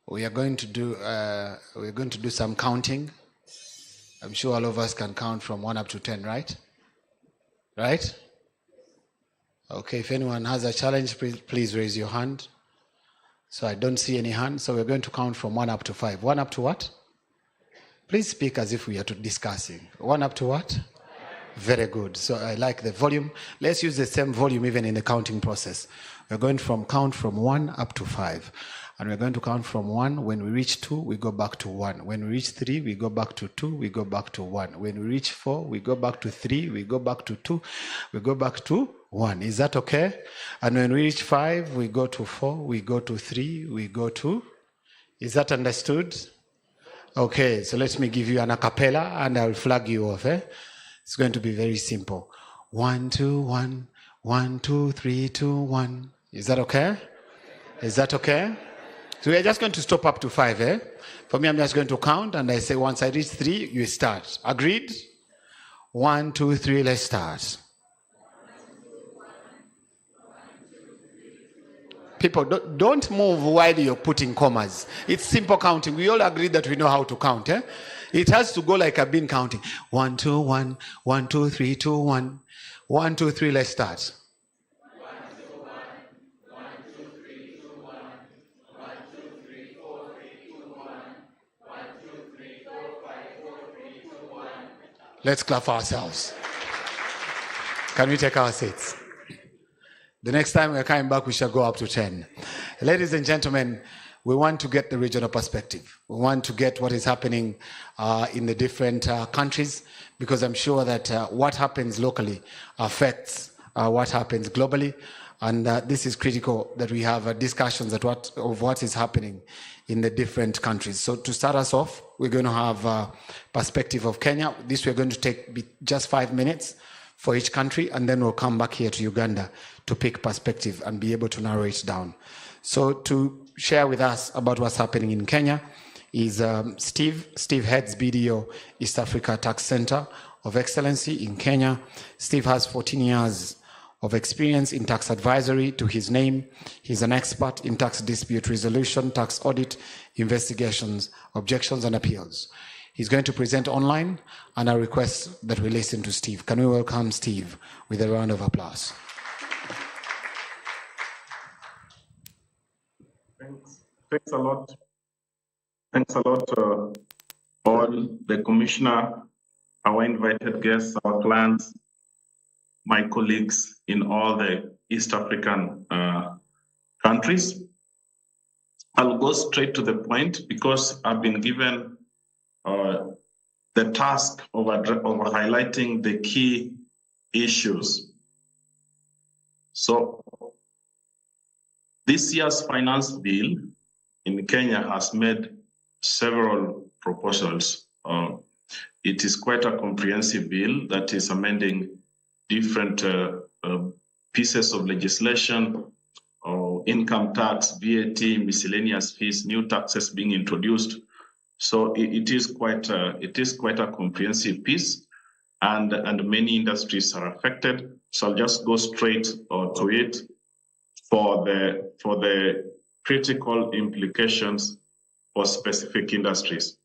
We are going to do some counting. I'm sure all of us can count from 1 up to 10, right? Right? Okay, if anyone has a challenge, please raise your hand. So I don't see any hands, so we're going to count from 1 up to 5. 1 up to what? Please speak as if we are discussing. 1 up to what? Very good. So I like the volume. Let's use the same volume even in the counting process. We're going to count from 1 up to 5. And we're going to count from 1. When we reach 2, we go back to 1. When we reach 3, we go back to 2, we go back to 1. When we reach 4, we go back to 3, we go back to 2, we go back to 1. Is that okay? And when we reach 5, we go to 4, we go to 3, we go to... Is that understood? Okay, so let me give you an a cappella and I'll flag you off. It's going to be very simple. 1, 2, 1, 1, 2, 3, 2, 1. Is that okay? Is that okay? So we are just going to stop up to 5. For me, I'm just going to count, and I say once I reach 3, you start. Agreed? 1, 2, 3, let's start. People, don't move while you're putting commas. It's simple counting. We all agree that we know how to count. It has to go like I've been counting. 1, 2, 1, 1, 2, 3, 2, 1. 1, 2, 3, let's start. 1, 2, 1, 1, 2, 3, 2, 1. 1, 2, 3, 4, 3, 2, 1. 1, 2, 3, 4, 5, 4, 3, 2, 1. Let's clap ourselves. Can we take our seats? The next time we're coming back, we shall go up to 10. Ladies and gentlemen, we want to get the regional perspective. We want to get what is happening in the different countries, because I'm sure that what happens locally affects what happens globally. And this is critical that we have discussions of what is happening in the different countries. So to start us off, we're going to have a perspective of Kenya. This we're going to take just 5 minutes for each country, and then we'll come back here to Uganda to pick perspective and be able to narrow it down. So to share with us about what's happening in Kenya is Steve. Steve heads BDO East Africa Tax Center of Excellency in Kenya. Steve has 14 years of experience in tax advisory to his name. He's an expert in tax dispute resolution, tax audit, investigations, objections, and appeals. He's going to present online, and I request that we listen to Steve. Can we welcome Steve with a round of applause? Thanks a lot. Thanks a lot, all the commissioner, our invited guests, our clients, my colleagues in all the East African countries. I'll go straight to the point because I've been given the task of highlighting the key issues. So this year's finance bill in Kenya has made several proposals. It is quite a comprehensive bill that is amending different pieces of legislation, income tax, VAT, miscellaneous fees, new taxes being introduced. So it is quite a comprehensive piece, and many industries are affected. So I'll just go straight to it for the critical implications for specific industries.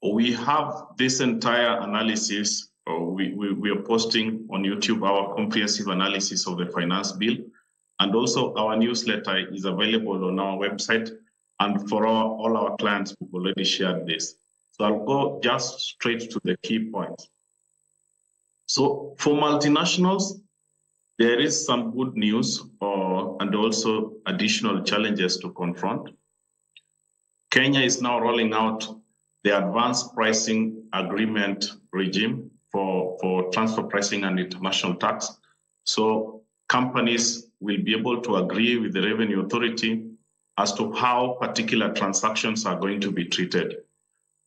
We have this entire analysis. We are posting on YouTube our comprehensive analysis of the finance bill, and also our newsletter is available on our website. And for all our clients, we've already shared this. So I'll go just straight to the key points. So for multinationals, there is some good news and also additional challenges to confront. Kenya is now rolling out the advanced pricing agreement regime for transfer pricing and international tax. So companies will be able to agree with the Revenue Authority as to how particular transactions are going to be treated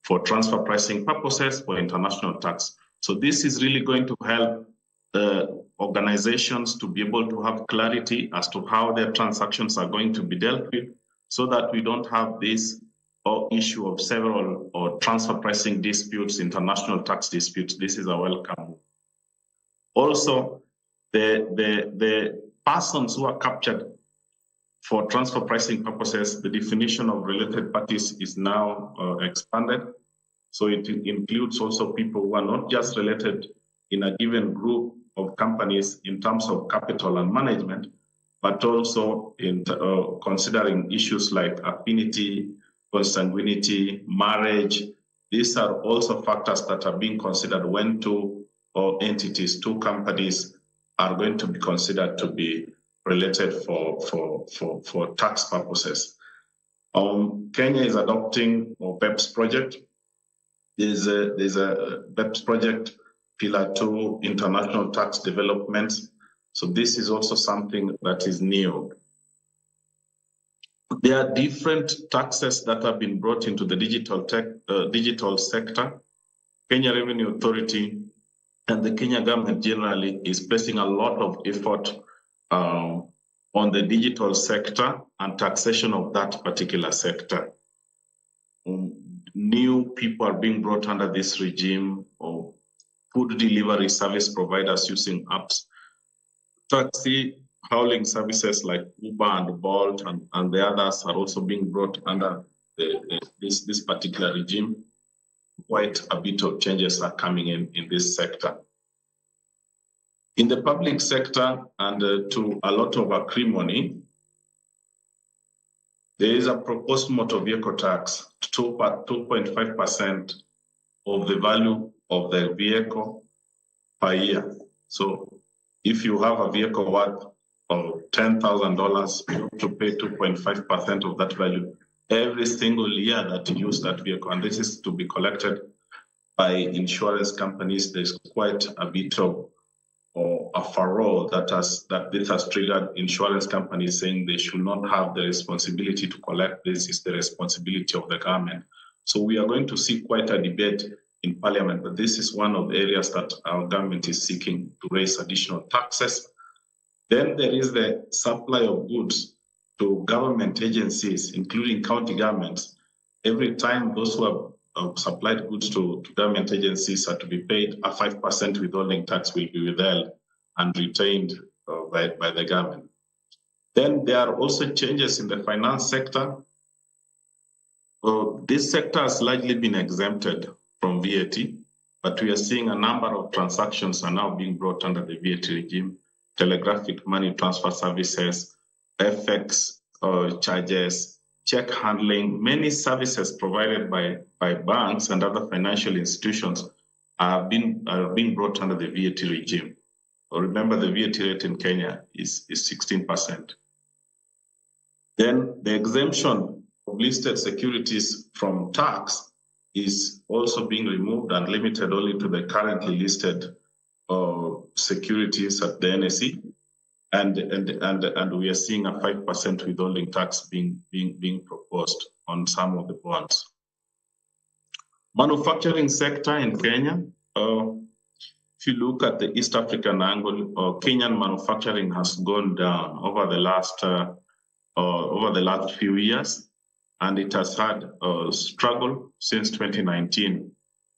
for transfer pricing purposes for international tax. So this is really going to help organizations to be able to have clarity as to how their transactions are going to be dealt with, so that we don't have this issue of several transfer pricing disputes, international tax disputes. This is a welcome. Also, the persons who are captured for transfer pricing purposes, the definition of related parties is now expanded. So it includes also people who are not just related in a given group of companies in terms of capital and management, but also in considering issues like affinity, consanguinity, marriage. These are also factors that are being considered when two entities, two companies are going to be considered to be related for tax purposes. Kenya is adopting BEPS project. There's a BEPS project, Pillar 2, international tax developments. So this is also something that is new. There are different taxes that have been brought into the digital sector. Kenya Revenue Authority and the Kenya government generally is placing a lot of effort on the digital sector and taxation of that particular sector. New people are being brought under this regime of food delivery service providers using apps. Taxi hauling services like Uber and Bolt and the others are also being brought under this particular regime. Quite a bit of changes are coming in this sector. In the public sector, and to a lot of acrimony, there is a proposed motor vehicle tax, 2.5% of the value of the vehicle per year. So if you have a vehicle worth of $10,000, you have to pay 2.5% of that value every single year that you use that vehicle. And this is to be collected by insurance companies. There's quite a bit of a furrow that this has triggered insurance companies saying they should not have the responsibility to collect this. It's the responsibility of the government. So we are going to see quite a debate in Parliament, but this is one of the areas that our government is seeking to raise additional taxes. Then there is the supply of goods to government agencies, including county governments. Every time those who have supplied goods to government agencies are to be paid, a 5% withholding tax will be withheld and retained by the government. Then there are also changes in the finance sector. This sector has largely been exempted from VAT, but we are seeing a number of transactions are now being brought under the VAT regime: telegraphic money transfer services, FX charges, check handling. Many services provided by banks and other financial institutions are being brought under the VAT regime. Remember, the VAT rate in Kenya is 16%. Then the exemption of listed securities from tax is also being removed and limited only to the currently listed securities at the NSE, and we are seeing a 5% withholding tax being proposed on some of the bonds. Manufacturing sector in Kenya. If you look at the East African angle, Kenyan manufacturing has gone down over the last few years, and it has had a struggle since 2019.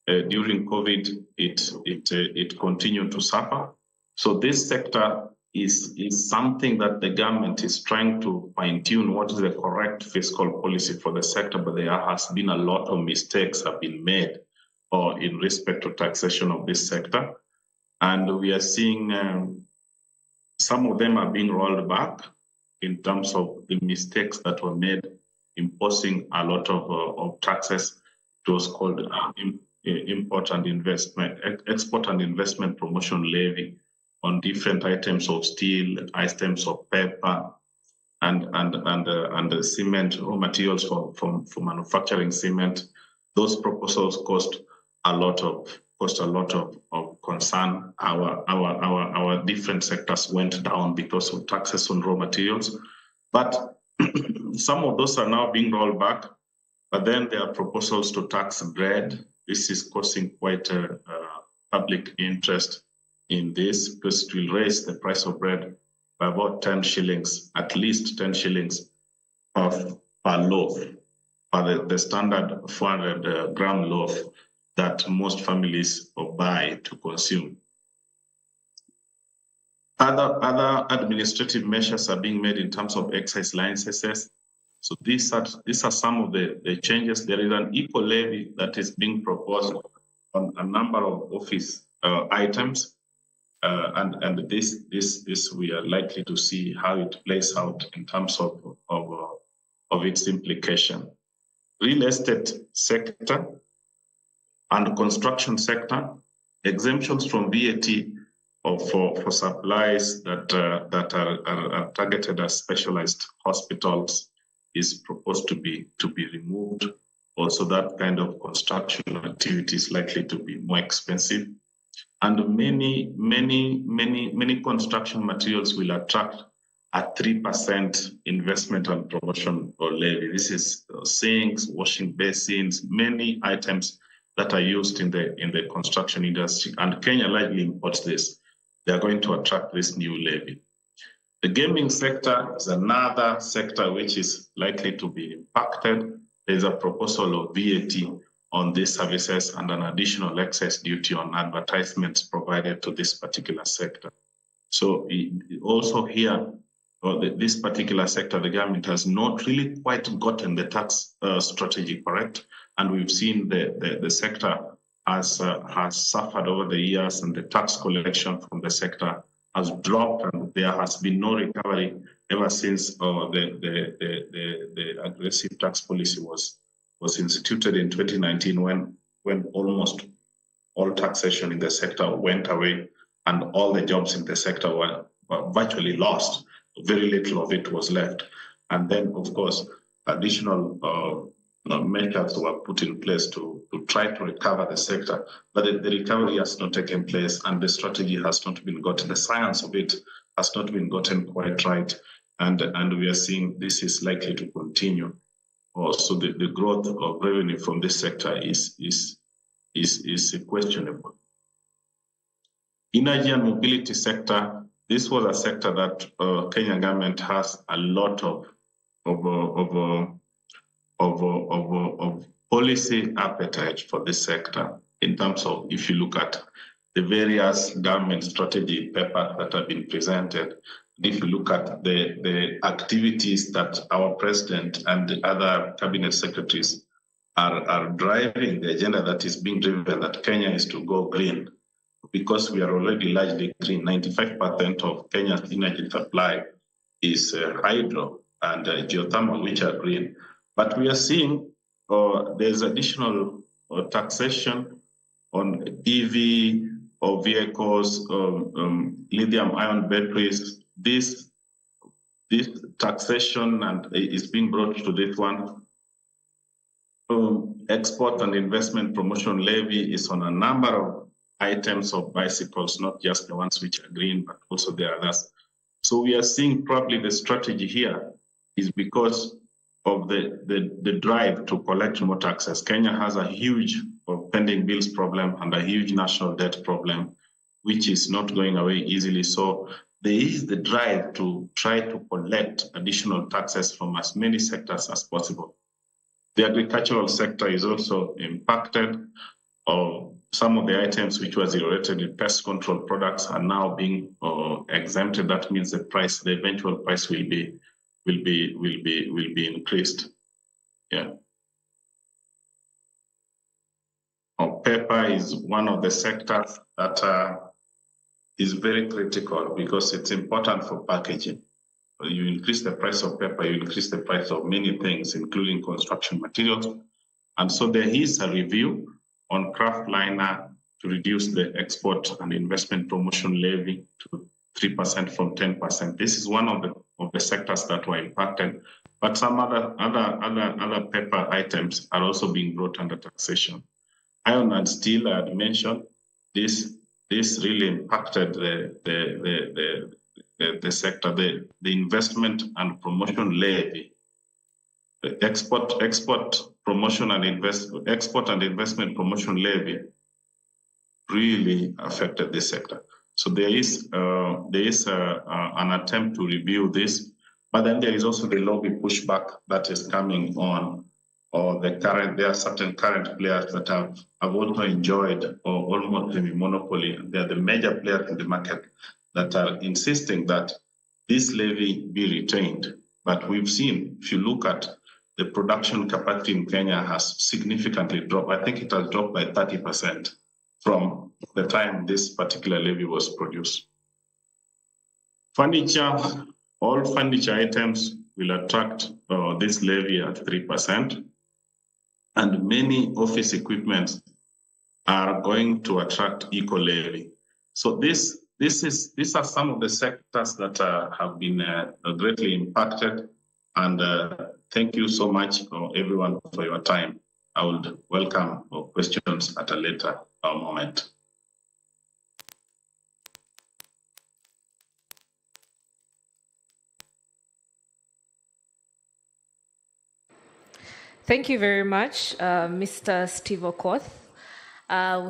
During COVID, it continued to suffer. So this sector is something that the government is trying to fine-tune what is the correct fiscal policy for the sector, but there has been a lot of mistakes have been made in respect to taxation of this sector. And we are seeing some of them are being rolled back in terms of the mistakes that were made imposing a lot of taxes. It was called export and investment promotion levy on different items of steel, items of paper, and cement, raw materials for manufacturing cement. Those proposals caused a lot of concern. Our different sectors went down because of taxes on raw materials, but some of those are now being rolled back. But then there are proposals to tax bread. This is causing quite a public interest in this, because it will raise the price of bread by about 10 shillings, at least 10 shillings per loaf, for the standard 400 gram loaf that most families buy to consume. Other administrative measures are being made in terms of excise licenses. So these are some of the changes. There is an eco levy that is being proposed on a number of office items, and this we are likely to see how it plays out in terms of its implication. Real estate sector and construction sector, exemptions from VAT for supplies that are targeted at specialized hospitals is proposed to be removed. Also, that kind of construction activity is likely to be more expensive, and many construction materials will attract a 3% investment and promotion or levy. This is sinks, washing basins, many items that are used in the construction industry, and Kenya largely imports this. They are going to attract this new levy. The gaming sector is another sector which is likely to be impacted. There's a proposal of VAT on these services and an additional excise duty on advertisements provided to this particular sector. So also here, this particular sector, the government has not really quite gotten the tax strategy correct. And we've seen the sector has suffered over the years, and the tax collection from the sector has dropped, and there has been no recovery ever since the aggressive tax policy was instituted in 2019, when almost all taxation in the sector went away and all the jobs in the sector were virtually lost. Very little of it was left. And then, of course, additional measures were put in place to try to recover the sector, but the recovery has not taken place, and the strategy has not been gotten. The science of it has not been gotten quite right, and we are seeing this is likely to continue. Also, the growth of revenue from this sector is questionable. Energy and mobility sector. This was a sector that Kenyan government has a lot of policy appetite for this sector, in terms of, if you look at the various government strategy papers that have been presented, if you look at the activities that our president and the other cabinet secretaries are driving the agenda that is being driven, that Kenya is to go green, because we are already largely green. 95% of Kenya's energy supply is hydro and geothermal, which are green. But we are seeing there's additional taxation on EV or vehicles, lithium-ion batteries. This taxation is being brought to this one. Export and investment promotion levy is on a number of items of bicycles, not just the ones which are green, but also the others. So we are seeing probably the strategy here is because of the drive to collect more taxes. Kenya has a huge pending bills problem and a huge national debt problem, which is not going away easily. So there is the drive to try to collect additional taxes from as many sectors as possible. The agricultural sector is also impacted. Some of the items which was related in pest control products are now being exempted. That means the eventual price will be increased. Yeah. Paper is one of the sectors that is very critical because it's important for packaging. You increase the price of paper, you increase the price of many things, including construction materials. And so there is a review on kraftliner to reduce the export and investment promotion levy to 3% from 10%. This is one of the sectors that were impacted, but some other paper items are also being brought under taxation. Iron and steel, I had mentioned, this really impacted the sector, the investment and promotion levy. The export promotion and investment promotion levy really affected this sector. So there is an attempt to review this, but then there is also the lobby pushback that is coming on, or there are certain current players that have also enjoyed or almost a monopoly. They are the major players in the market that are insisting that this levy be retained. But we've seen, if you look at the production capacity in Kenya has significantly dropped. I think it has dropped by 30% from the time this particular levy was produced. Furniture, all furniture items will attract this levy at 3%. And many office equipment are going to attract eco levy. So these are some of the sectors that have been greatly impacted. And thank you so much, everyone, for your time. I would welcome questions at a later moment. Thank you very much, Mr. Steve Okoth.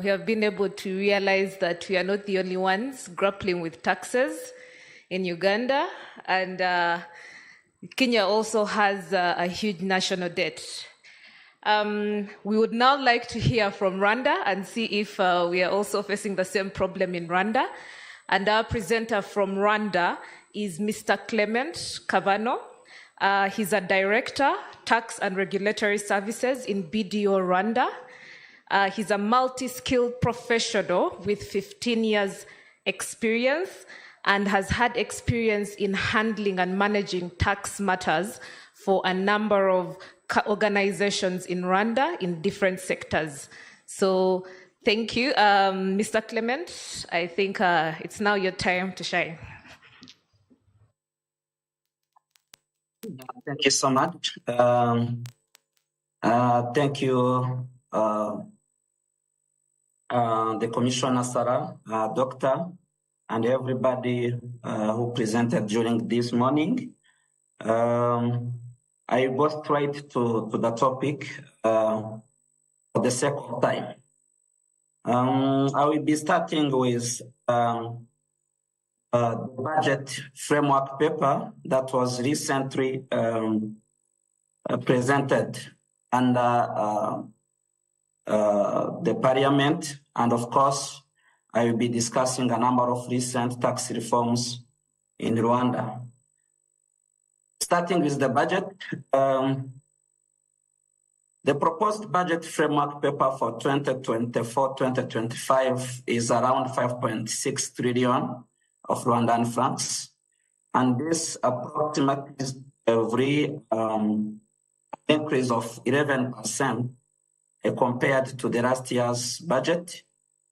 We have been able to realize that we are not the only ones grappling with taxes in Uganda, and Kenya also has a huge national debt. We would now like to hear from Rwanda and see if we are also facing the same problem in Rwanda. And our presenter from Rwanda is Mr. Clement Kavano. He's a director, tax and regulatory services in BDO Rwanda. He's a multi-skilled professional with 15 years experience and has had experience in handling and managing tax matters for a number of organizations in Rwanda in different sectors. So thank you, Mr. Clement. I think it's now your time to shine. Thank you so much. Thank you, the Commissioner Sarah, Doctor, and everybody who presented during this morning. I go straight to the topic for the sake of time. I will be starting with the budget framework paper that was recently presented under the Parliament, and of course, I will be discussing a number of recent tax reforms in Rwanda. Starting with the budget, The proposed budget framework paper for 2024-2025 is around 5.6 trillion of Rwandan francs. And this approximately every increase of 11% compared to the last year's budget,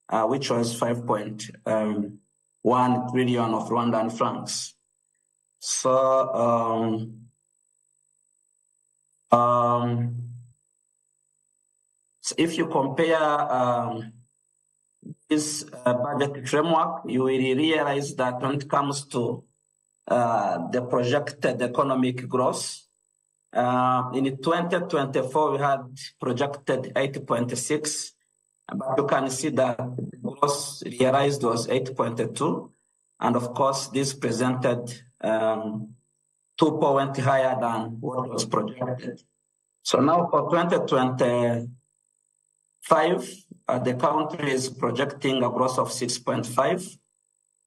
which was 5.1 trillion of Rwandan francs. So, so if you compare this budget framework, you will realize that when it comes to the projected economic growth, in 2024, we had projected 8.6, but you can see that the growth realized was 8.2. And of course, this presented 2 points higher than what was projected. So now for 2025, the country is projecting a growth of 6.5,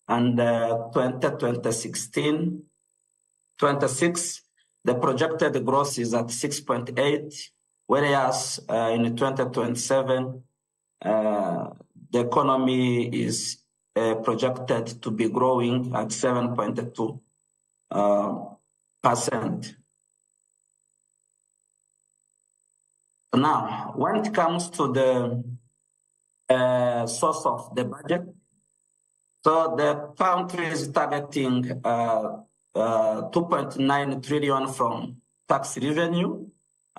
and 2026, the projected growth is at 6.8, whereas in 2027, the economy is projected to be growing at 7.2%. Now, when it comes to the source of the budget, so the country is targeting 2.9 trillion from tax revenue,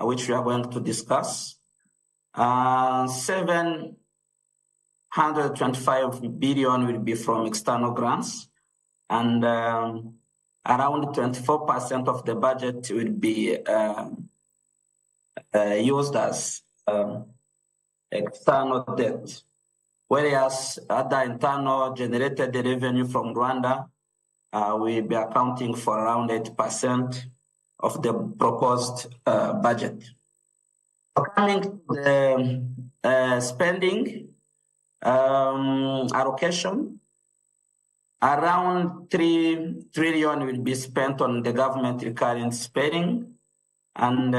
which we are going to discuss. 725 billion will be from external grants, and around 24% of the budget will be used as external debt, whereas other internal generated revenue from Rwanda will be accounting for around 8% of the proposed budget. Coming to the spending allocation, around 3 trillion will be spent on the government recurring spending, and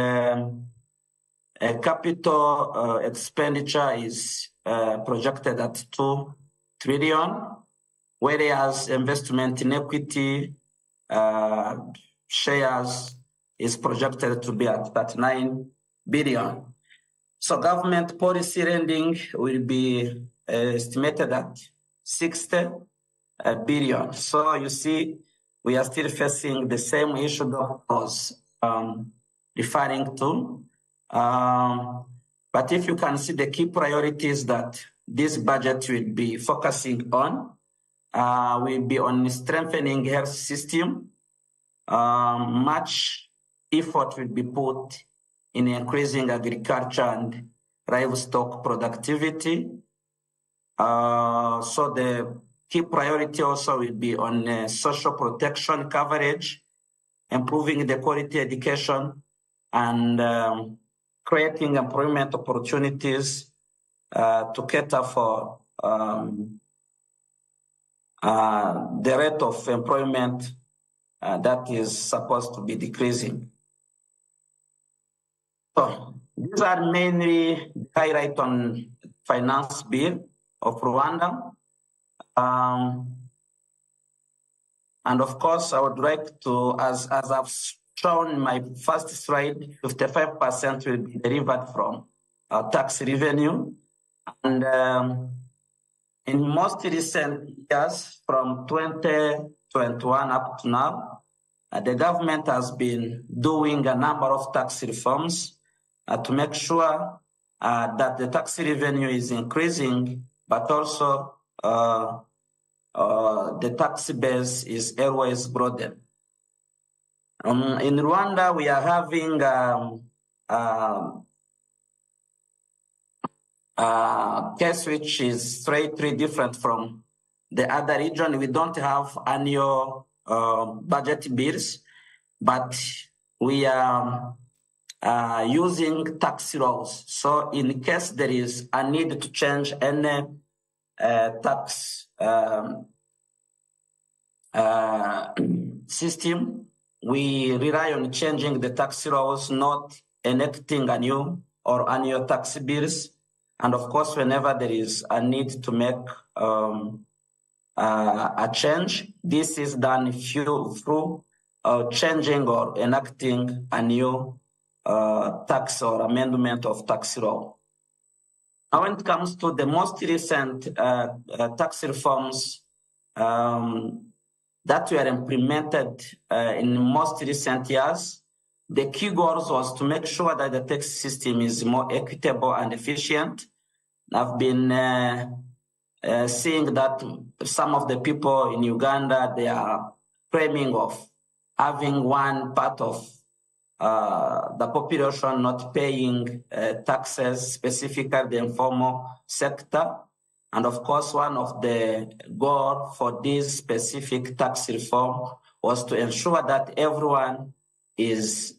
capital expenditure is projected at 2 trillion, whereas investment in equity shares is projected to be at 39 billion. So government policy lending will be estimated at 60 billion. So you see, we are still facing the same issue that I was referring to. But if you can see the key priorities that this budget will be focusing on, will be on strengthening health system. Much effort will be put in increasing agriculture and livestock productivity. So the key priority also will be on social protection coverage, improving the quality education, and creating employment opportunities to cater for the rate of employment that is supposed to be decreasing. So these are mainly highlight on finance bill of Rwanda. And of course, I would like to, as I've shown in my first slide, 55% will be derived from tax revenue. And in most recent years, from 2021 up to now, the government has been doing a number of tax reforms to make sure that the tax revenue is increasing, but also the tax base is always broadened. In Rwanda, we are having case which is slightly different from the other region. We don't have annual budget bills, but we are using tax laws. So in case there is a need to change any tax system, we rely on changing the tax laws, not enacting a new or annual tax bills. And of course, whenever there is a need to make a change, this is done through changing or enacting a new tax or amendment of tax law. Now, when it comes to the most recent tax reforms that were implemented in most recent years, the key goals was to make sure that the tax system is more equitable and efficient. I've been seeing that some of the people in Uganda, they are dreaming of having one part of the population not paying taxes, specifically the informal sector. And of course, one of the goals for this specific tax reform was to ensure that everyone is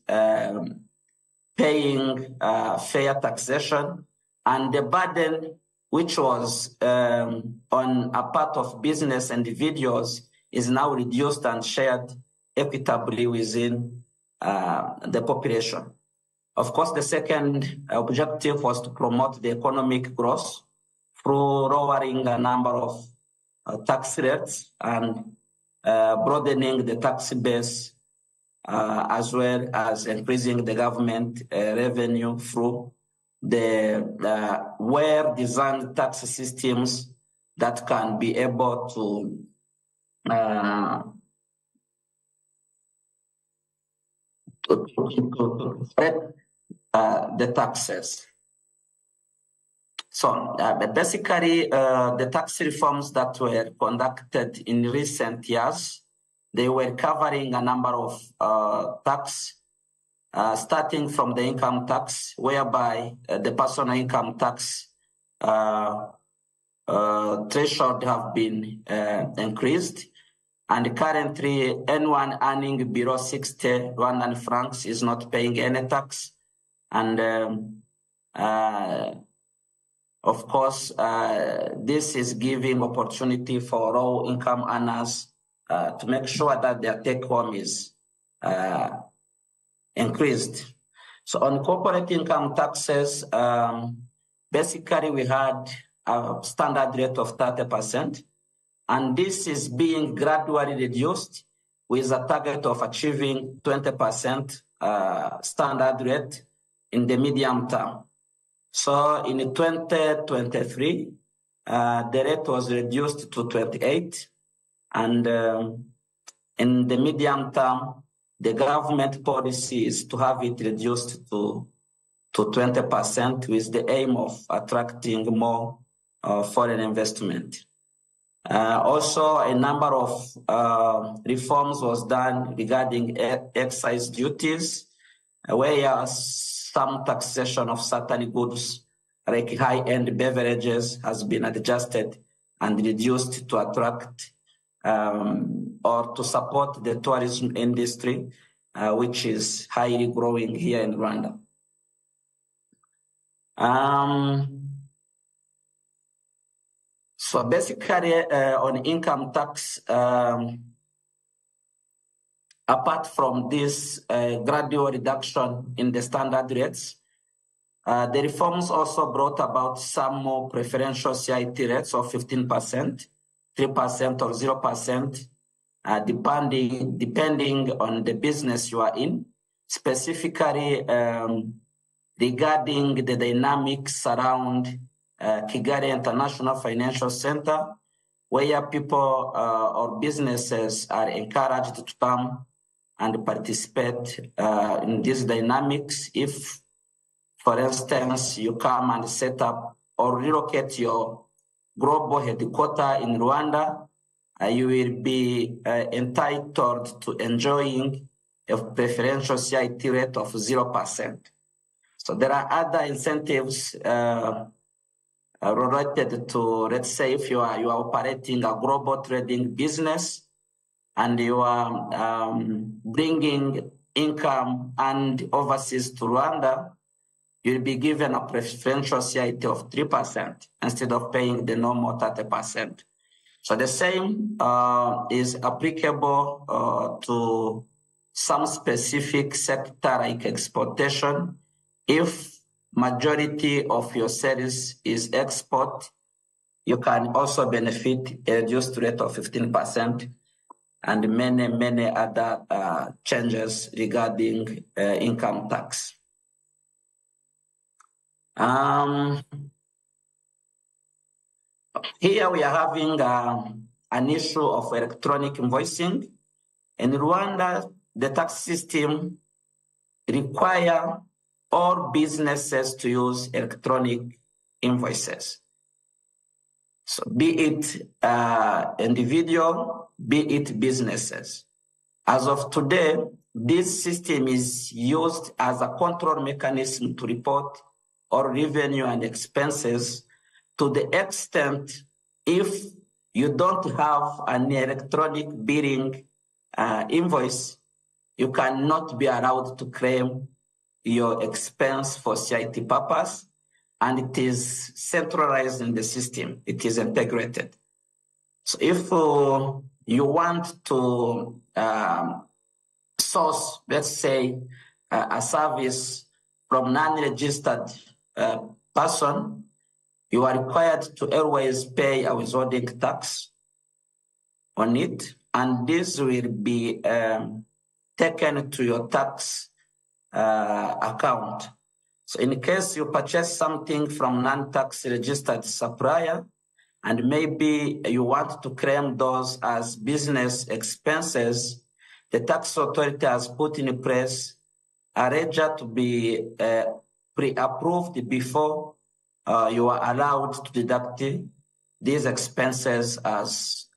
paying fair taxation, and the burden which was on a part of business individuals is now reduced and shared equitably within the population. Of course, the second objective was to promote the economic growth through lowering a number of tax rates and broadening the tax base, as well as increasing the government revenue through the well-designed tax systems that can be able to spread the taxes. So basically, the tax reforms that were conducted in recent years, they were covering a number of tax, starting from the income tax, whereby the personal income tax threshold have been increased. And currently, anyone earning below 60 Rwandan francs is not paying any tax. And of course, this is giving opportunity for low income earners to make sure that their take home is increased. So on corporate income taxes, basically we had a standard rate of 30%, and this is being gradually reduced with a target of achieving 20% standard rate in the medium term. So in 2023, the rate was reduced to 28, and in the medium term, the government policy is to have it reduced to 20% with the aim of attracting more foreign investment. Also, a number of reforms was done regarding excise duties, where some taxation of certain goods, like high-end beverages, has been adjusted and reduced to attract or to support the tourism industry, which is highly growing here in Rwanda. So basically, on income tax, apart from this gradual reduction in the standard rates, the reforms also brought about some more preferential CIT rates of 15%, 3% or 0%, depending on the business you are in, specifically regarding the dynamics around Kigali International Financial Center, where people or businesses are encouraged to come and participate in these dynamics. If, for instance, you come and set up or relocate your global headquarters in Rwanda, you will be entitled to enjoying a preferential CIT rate of 0%. So there are other incentives related to, let's say, if you are operating a global trading business and you are bringing income and overseas to Rwanda, you'll be given a preferential CIT of 3% instead of paying the normal 30%. So the same is applicable to some specific sector like exportation. If majority of your sales is export, you can also benefit a reduced rate of 15% and many other changes regarding income tax. Here we are having an issue of electronic invoicing. In Rwanda, the tax system requires all businesses to use electronic invoices. So be it individual, be it businesses. As of today, this system is used as a control mechanism to report all revenue and expenses, to the extent if you don't have an electronic billing invoice, you cannot be allowed to claim your expense for CIT purpose, and it is centralized in the system. It is integrated. So if you want to source, let's say, a service from non-registered person, you are required to always pay a withholding tax on it, and this will be taken to your tax account. So in case you purchase something from non-tax registered supplier, and maybe you want to claim those as business expenses, the tax authority has put in place a ledger to be pre-approved before you are allowed to deduct these expenses as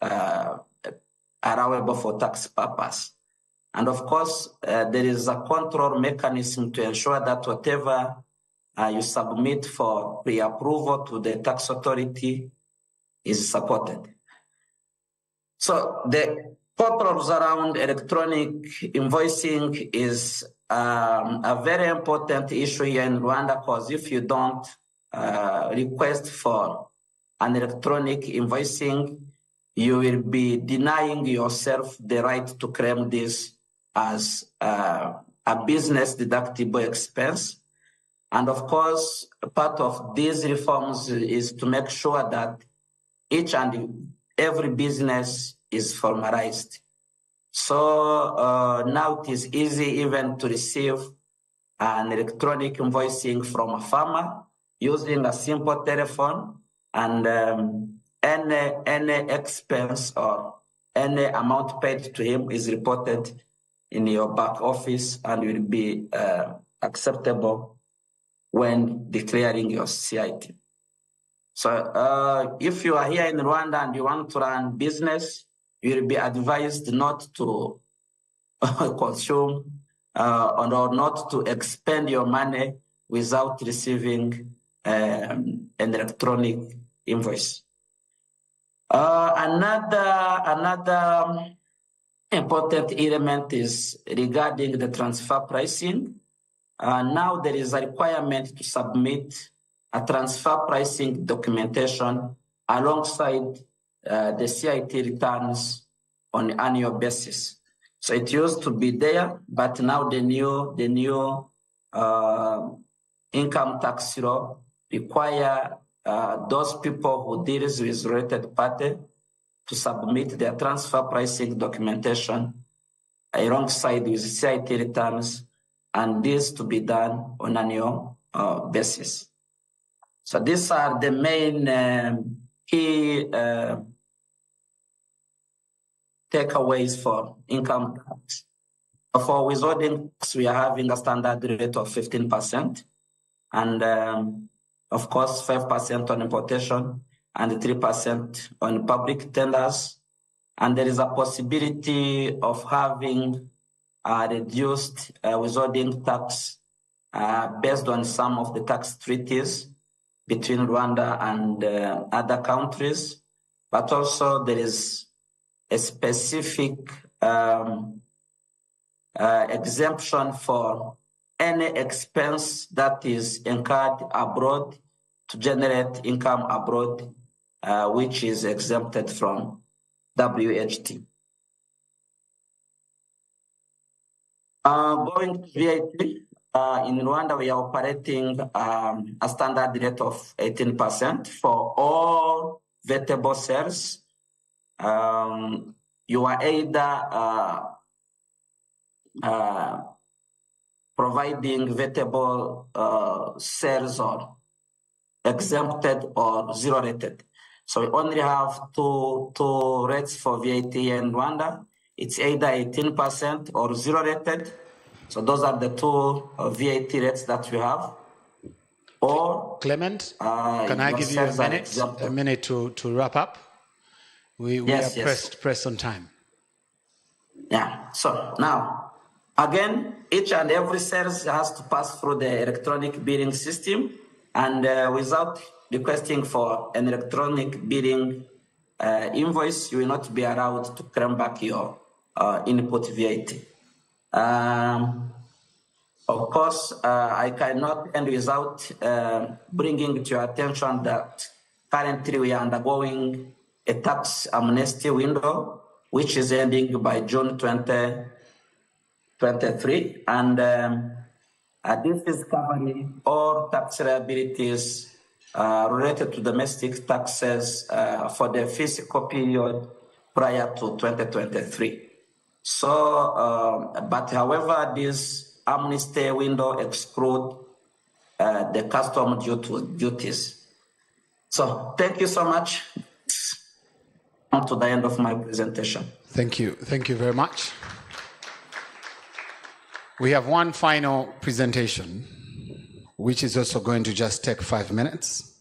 allowable for tax purpose. And of course, there is a control mechanism to ensure that whatever you submit for pre-approval to the tax authority is supported. So the controls around electronic invoicing is a very important issue here in Rwanda, because if you don't request for an electronic invoicing, you will be denying yourself the right to claim this as a business deductible expense. And of course, part of these reforms is to make sure that each and every business is formalized. So now it is easy even to receive an electronic invoicing from a farmer using a simple telephone, and any expense or any amount paid to him is reported in your back office and will be acceptable when declaring your CIT. So if you are here in Rwanda and you want to run business, you will be advised not to consume or not to expend your money without receiving an electronic invoice. Another important element is regarding the transfer pricing. Now there is a requirement to submit a transfer pricing documentation alongside the CIT returns on an annual basis. So it used to be there, but now the new income tax law require those people who deals with related party to submit their transfer pricing documentation alongside with CIT returns, and this to be done on an annual basis. So these are the main key takeaways for income tax. For withholding tax, we are having a standard rate of 15%, and of course 5% on importation and 3% on public tenders. And there is a possibility of having a reduced withholding tax based on some of the tax treaties between Rwanda and other countries, but also there is a specific exemption for any expense that is incurred abroad to generate income abroad, which is exempted from WHT. Going to VAT, in Rwanda, we are operating a standard rate of 18% for all vegetable sales. You are either providing vegetable sales or exempted or zero rated. So we only have two rates for VAT in Rwanda. It's either 18% or zero rated. So those are the two VAT rates that we have. Or Clement, can I give you a minute to wrap up? We are pressed on time. Yeah. So now, again, each and every sales has to pass through the electronic billing system, and without requesting for an electronic billing invoice, you will not be allowed to claim back your input VAT. Of course, I cannot end without bringing to your attention that currently we are undergoing a tax amnesty window, which is ending by June 2023. And this is covering all tax liabilities related to domestic taxes for the fiscal period prior to 2023. So, but however, this amnesty window excludes the custom duties. So thank you so much. To the end of my presentation. Thank you. Thank you very much. We have one final presentation, which is also going to just take 5 minutes,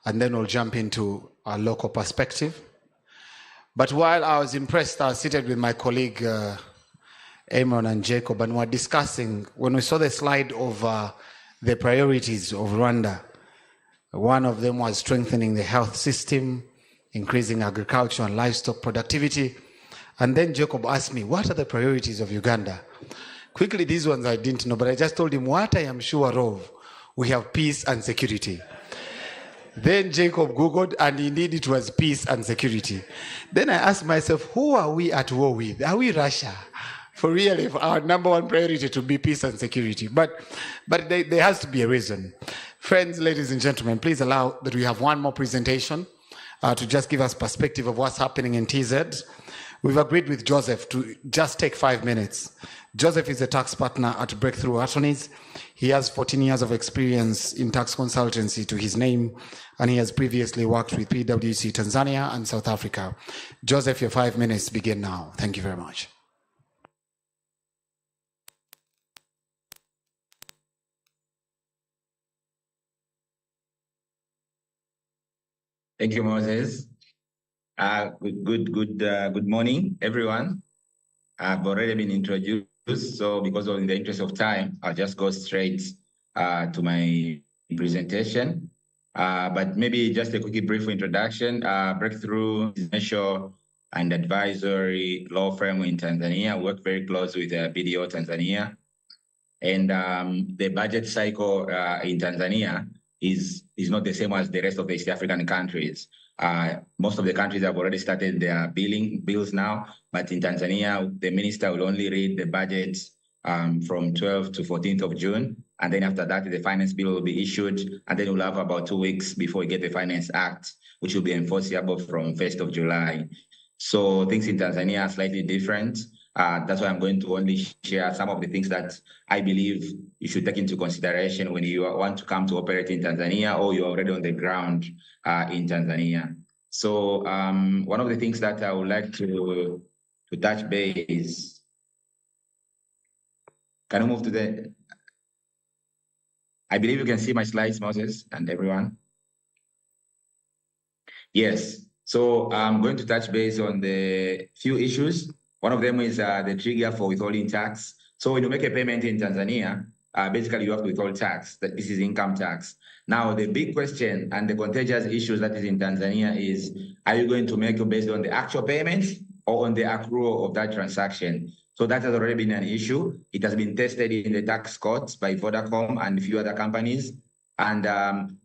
and then we'll jump into our local perspective. But while I was impressed, I was seated with my colleague, Amon and Jacob, and we're discussing, when we saw the slide of the priorities of Rwanda, one of them was strengthening the health system, increasing agriculture and livestock productivity. And then Jacob asked me, what are the priorities of Uganda? Quickly, these ones I didn't know, but I just told him what I am sure of. We have peace and security. Then Jacob Googled, and indeed it was peace and security. Then I asked myself, who are we at war with? Are we Russia? For real, if our number one priority to be peace and security. But there has to be a reason. Friends, ladies and gentlemen, please allow that we have one more presentation to just give us perspective of what's happening in TZ. We've agreed with Joseph to just take 5 minutes. Joseph is a tax partner at Breakthrough Attorneys. He has 14 years of experience in tax consultancy to his name, and he has previously worked with PwC Tanzania and South Africa. Joseph, your 5 minutes begin now. Thank you very much. Thank you, Moses. Good morning, everyone. I've already been introduced, so because of in the interest of time, I'll just go straight to my presentation. But maybe just a quick brief introduction. Breakthrough is a financial and advisory law firm in Tanzania. We work very close with BDO Tanzania. And the budget cycle in Tanzania is not the same as the rest of the East African countries. Most of the countries have already started their bills now, but in Tanzania, the minister will only read the budget from 12th to 14th of June. And then after that, the finance bill will be issued. And then we'll have about 2 weeks before we get the Finance Act, which will be enforceable from 1st of July. So things in Tanzania are slightly different. That's why I'm going to only share some of the things that I believe you should take into consideration when you want to come to operate in Tanzania or you're already on the ground in Tanzania. So one of the things that I would like to touch base, can you move to the, I believe you can see my slides, Moses, and everyone. Yes, so I'm going to touch base on the few issues. One of them is the trigger for withholding tax. So when you make a payment in Tanzania, basically you have to withhold tax. This is income tax. Now, the big question and the contagious issues that is in Tanzania is, are you going to make it based on the actual payments or on the accrual of that transaction? So that has already been an issue. It has been tested in the tax courts by Vodacom and a few other companies. And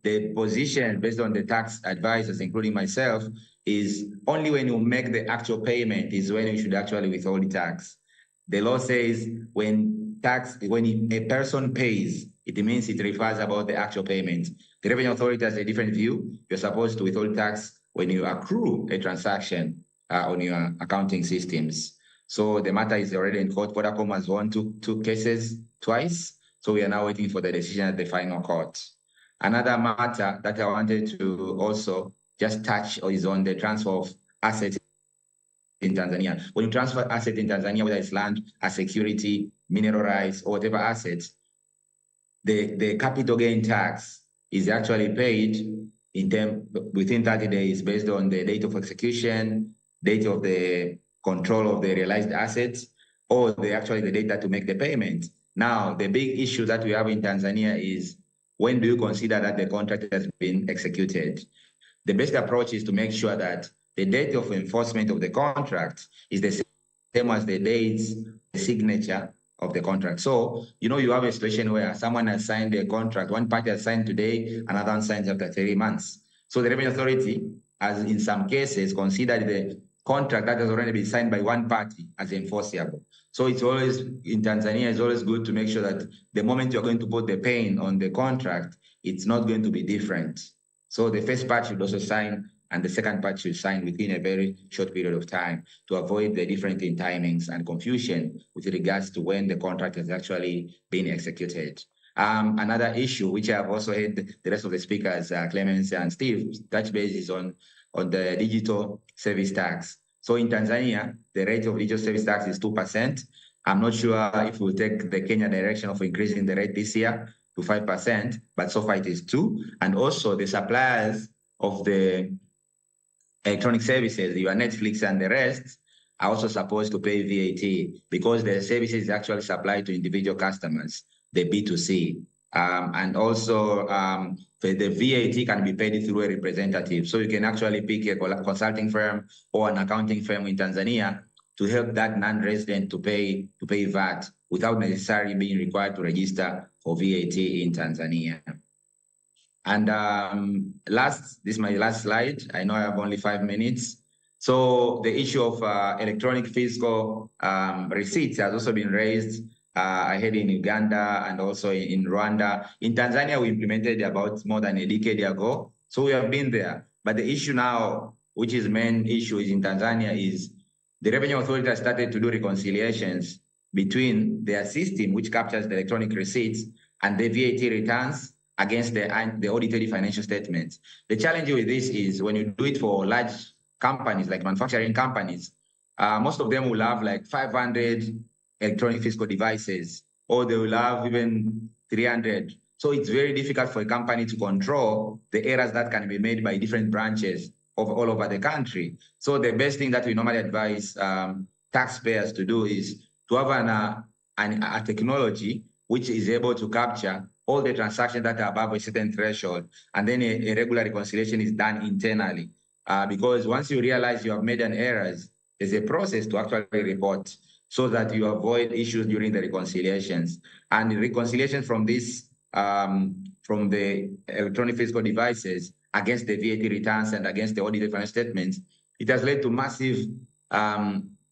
the position based on the tax advisors, including myself, is only when you make the actual payment is when you should actually withhold the tax. the law says when a person pays, it means it refers about the actual payment. The Revenue Authority has a different view. You're supposed to withhold tax when you accrue a transaction on your accounting systems. So the matter is already in court. Vodacom has won two cases twice. So we are now waiting for the decision at the final court. Another matter that I wanted to also just touch is on the transfer of assets in Tanzania. When you transfer assets in Tanzania, whether it's land, a security, mineral rights, or whatever assets, the capital gain tax is actually paid within 30 days based on the date of execution, date of the control of the realized assets, or the data to make the payment. Now, the big issue that we have in Tanzania is, when do you consider that the contract has been executed? The best approach is to make sure that the date of enforcement of the contract is the same as the dates, the signature of the contract. So, you have a situation where someone has signed a contract, one party has signed today, another one signs after 3 months. So the Revenue Authority has, in some cases, considered the contract that has already been signed by one party as enforceable. So it's always, in Tanzania, it's always good to make sure that the moment you're going to put the pain on the contract, it's not going to be different. So the first part should also sign, and the second part should sign within a very short period of time to avoid the difference in timings and confusion with regards to when the contract has actually been executed. Another issue, which I have also heard the rest of the speakers, Clemens and Steve, touch base is on the digital service tax. So in Tanzania, the rate of digital service tax is 2%. I'm not sure if we'll take the Kenya direction of increasing the rate this year to 5%, but so far it is 2%. And also the suppliers of the electronic services, your Netflix and the rest, are also supposed to pay VAT because the services is actually supplied to individual customers, the B2C. And also the VAT can be paid through a representative. So you can actually pick a consulting firm or an accounting firm in Tanzania to help that non-resident to pay VAT without necessarily being required to register for VAT in Tanzania. And this is my last slide. I know I have only 5 minutes. So the issue of electronic fiscal receipts has also been raised. I heard in Uganda and also in Rwanda. In Tanzania, we implemented about more than a decade ago. So we have been there. But the issue now, which is main issue is in Tanzania, is the Revenue Authority has started to do reconciliations between their system, which captures the electronic receipts, and the VAT returns against the audited financial statements. The challenge with this is when you do it for large companies, like manufacturing companies, most of them will have like 500 electronic fiscal devices, or they will have even 300. So it's very difficult for a company to control the errors that can be made by different branches of all over the country. So the best thing that we normally advise taxpayers to do is to have a technology which is able to capture all the transactions that are above a certain threshold, and then a regular reconciliation is done internally. Because once you realize you have made an error, there's a process to actually report so that you avoid issues during the reconciliations. And the reconciliation from this, from the electronic fiscal devices against the VAT returns and against the audited financial statements, it has led to massive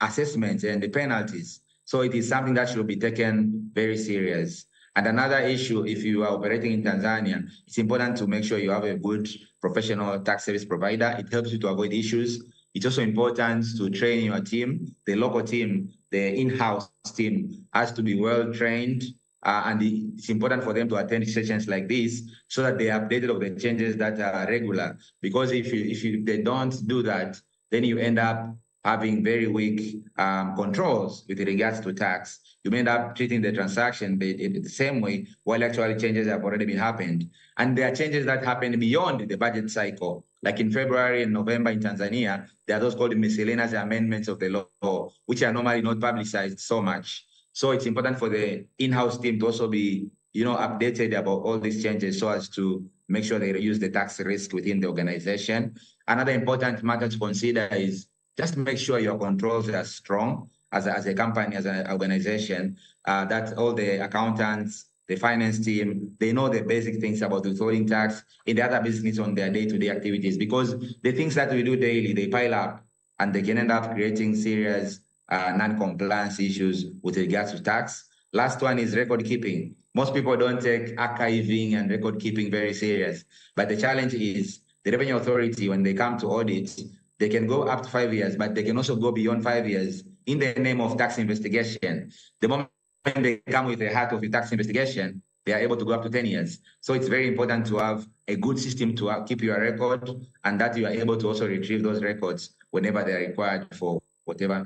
assessments and the penalties. So it is something that should be taken very serious. And another issue, if you are operating in Tanzania, it's important to make sure you have a good professional tax service provider. It helps you to avoid issues. It's also important to train your team. The local team, the in-house team has to be well trained, and it's important for them to attend sessions like this so that they are updated of the changes that are regular. Because if they don't do that, then you end up having very weak controls with regards to tax. You may end up treating the transaction the same way while actually changes have already been happened. And there are changes that happen beyond the budget cycle. Like in February and November in Tanzania, there are those called miscellaneous amendments of the law, which are normally not publicized so much. So it's important for the in-house team to also be, updated about all these changes so as to make sure they reduce the tax risk within the organization. Another important matter to consider is just make sure your controls are strong as a company, as an organization, that all the accountants, the finance team, they know the basic things about withholding tax in the other business on their day-to-day activities, because the things that we do daily, they pile up and they can end up creating serious non-compliance issues with regards to tax. Last one is record keeping. Most people don't take archiving and record keeping very serious, but the challenge is the Revenue Authority, when they come to audit, they can go up to 5 years, but they can also go beyond 5 years in the name of tax investigation. The moment they come with a heart of a tax investigation, they are able to go up to 10 years. So it's very important to have a good system to keep your record, and that you are able to also retrieve those records whenever they are required for whatever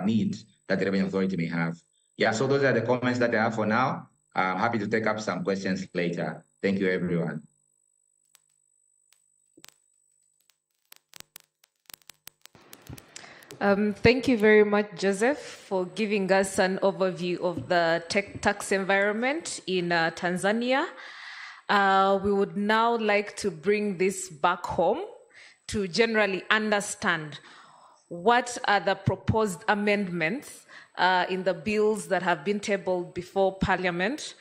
need that the Revenue Authority may have. Yeah, so those are the comments that I have for now. I'm happy to take up some questions later. Thank you, everyone. Thank you very much, Joseph, for giving us an overview of the tax environment in Tanzania. We would now like to bring this back home to generally understand what are the proposed amendments in the bills that have been tabled before Parliament.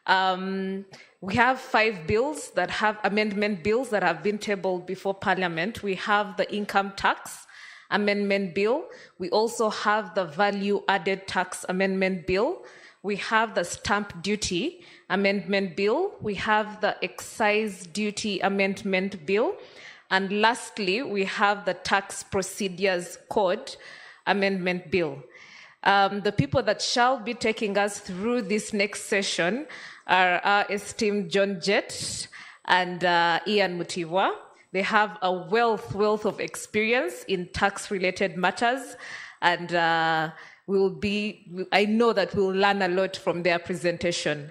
We have 5 bills that have amendment bills that have been tabled before Parliament. We have the income tax amendment bill. We also have the value added tax amendment bill. We have the stamp duty amendment bill. We have the excise duty amendment bill. And lastly, we have the tax procedures code amendment bill. The people that shall be taking us through this next session are our esteemed John Jett and Ian Mutivwa. They have a wealth of experience in tax-related matters, and I know that we'll learn a lot from their presentation.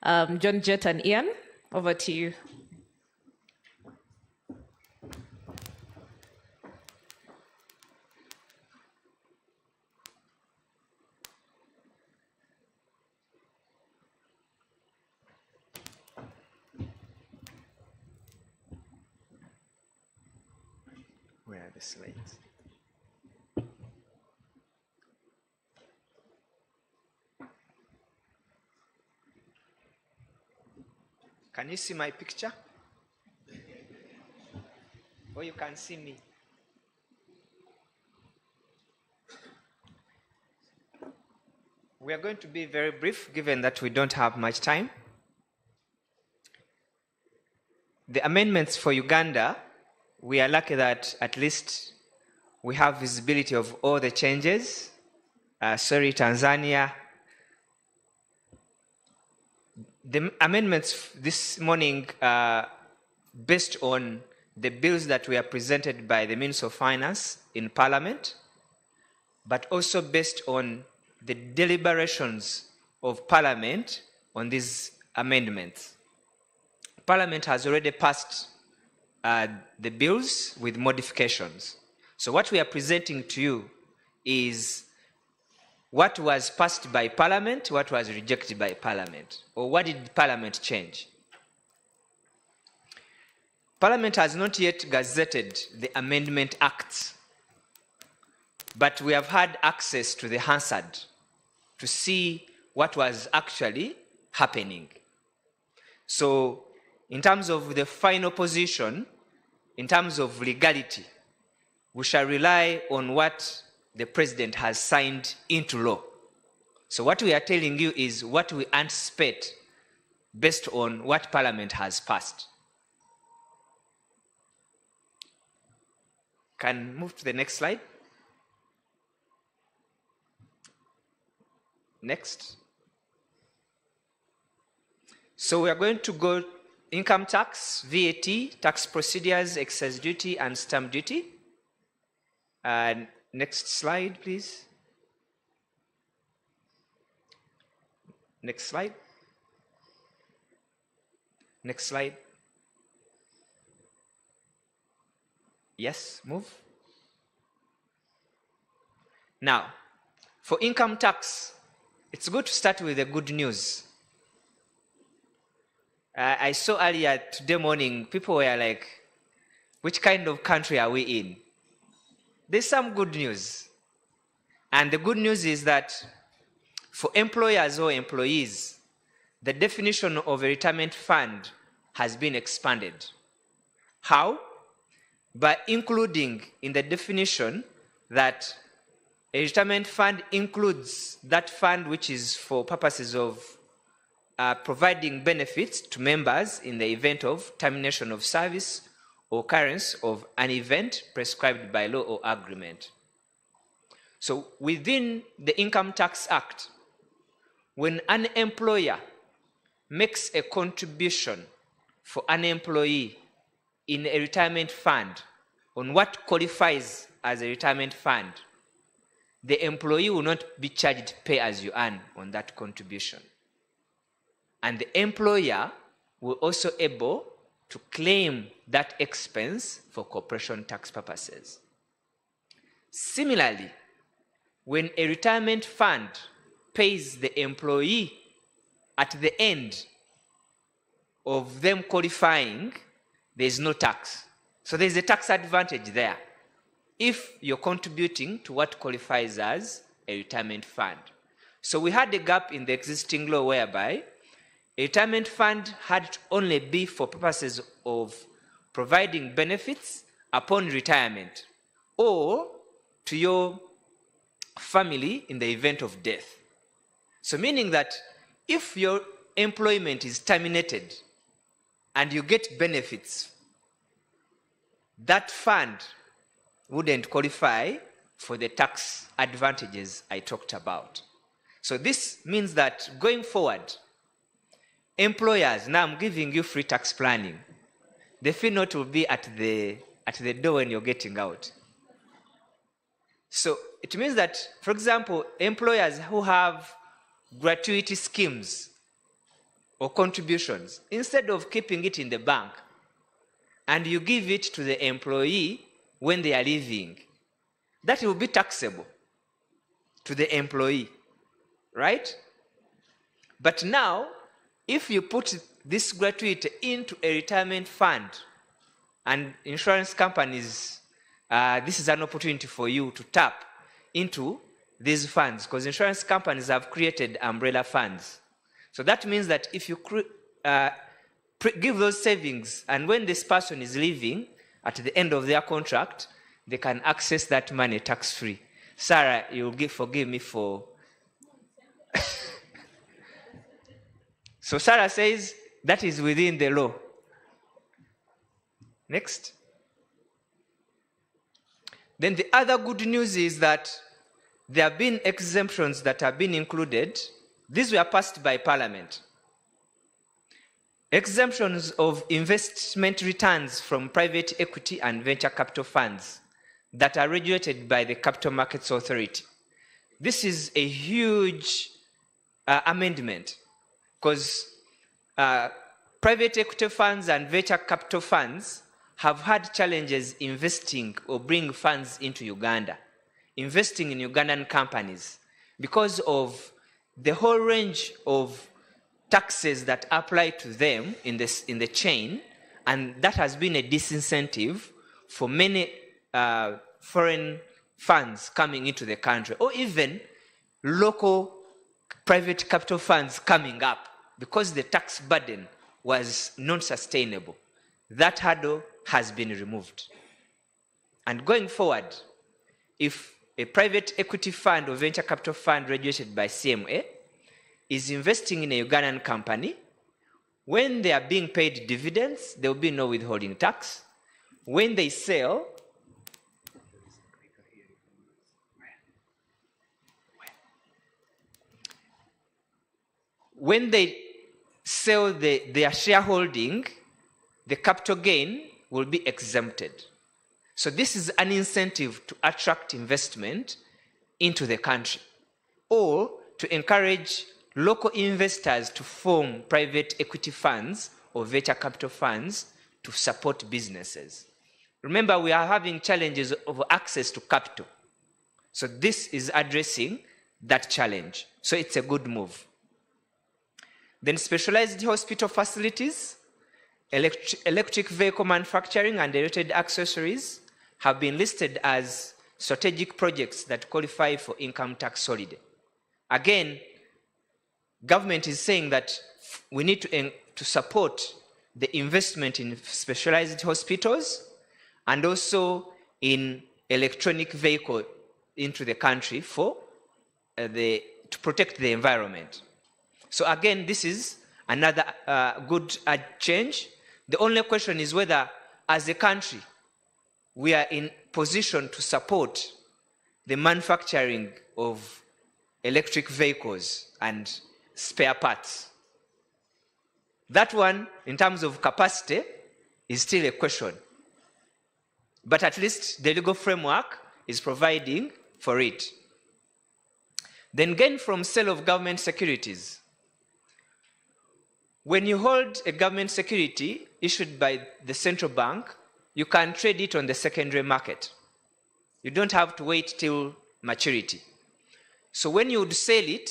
John Jett and Ian, over to you. Where are the slides? Can you see my picture? Or you can see me? We are going to be very brief, given that we don't have much time. The amendments for Uganda, we are lucky that at least we have visibility of all the changes. Tanzania. The amendments this morning are based on the bills that were presented by the Minister of Finance in Parliament, but also based on the deliberations of Parliament on these amendments. Parliament has already passed the bills with modifications. So what we are presenting to you is what was passed by Parliament, what was rejected by Parliament, or what did Parliament change? Parliament has not yet gazetted the Amendment Acts, but we have had access to the Hansard to see what was actually happening. So in terms of the final position, in terms of legality, we shall rely on what the President has signed into law. So what we are telling you is what we anticipate based on what Parliament has passed. Can move to the next slide. Next. So we are going to go income tax, VAT, tax procedures, excise duty, and stamp duty. Next slide, please. Next slide. Next slide. Yes, move. Now, for income tax, it's good to start with the good news. I saw earlier today morning, people were like, which kind of country are we in? There's some good news. And the good news is that for employers or employees, the definition of a retirement fund has been expanded. How? By including in the definition that A retirement fund includes that fund which is for purposes of providing benefits to members in the event of termination of service or occurrence of an event prescribed by law or agreement. So within the Income Tax Act, when an employer makes a contribution for an employee in a retirement fund on what qualifies as a retirement fund, the employee will not be charged pay as you earn on that contribution. And the employer will also able to claim that expense for corporation tax purposes. Similarly, when a retirement fund pays the employee at the end of them qualifying, there is no tax. So there is a tax advantage there if you're contributing to what qualifies as a retirement fund. So we had a gap in the existing law whereby a retirement fund had to only be for purposes of providing benefits upon retirement or to your family in the event of death. So meaning that if your employment is terminated and you get benefits, that fund wouldn't qualify for the tax advantages I talked about. So this means that going forward, employers, now I'm giving you free tax planning, the fee note will be at the door when you're getting out. So it means that, for example, employers who have gratuity schemes or contributions, instead of keeping it in the bank and you give it to the employee when they are leaving, that will be taxable to the employee, right? But now, if you put this gratuity into a retirement fund, and insurance companies, this is an opportunity for you to tap into these funds, because insurance companies have created umbrella funds. So that means that if you give those savings, and when this person is leaving at the end of their contract, they can access that money tax-free. Sarah, you'll forgive me for... So Sarah says that is within the law. Next. Then the other good news is that there have been exemptions that have been included. These were passed by Parliament. Exemptions of investment returns from private equity and venture capital funds that are regulated by the Capital Markets Authority. This is a huge amendment, because private equity funds and venture capital funds have had challenges investing or bringing funds into Uganda, investing in Ugandan companies, because of the whole range of taxes that apply to them in the chain, and that has been a disincentive for many foreign funds coming into the country, or even local private capital funds coming up, because the tax burden was non-sustainable. That hurdle has been removed. And going forward, if a private equity fund or venture capital fund regulated by CMA is investing in a Ugandan company, when they are being paid dividends, there will be no withholding tax. When they sell, their shareholding, the capital gain will be exempted. So this is an incentive to attract investment into the country, or to encourage local investors to form private equity funds or venture capital funds to support businesses. Remember, we are having challenges of access to capital. So this is addressing that challenge. So it's a good move. Then specialized hospital facilities, electric vehicle manufacturing and related accessories have been listed as strategic projects that qualify for income tax holiday. Again, government is saying that we need to support the investment in specialized hospitals and also in electric vehicle into the country for to protect the environment. So again, this is another good change. The only question is whether, as a country, we are in position to support the manufacturing of electric vehicles and spare parts. That one, in terms of capacity, is still a question. But at least the legal framework is providing for it. Then gain from sale of government securities. When you hold a government security issued by the central bank, you can trade it on the secondary market. You don't have to wait till maturity. So when you would sell it,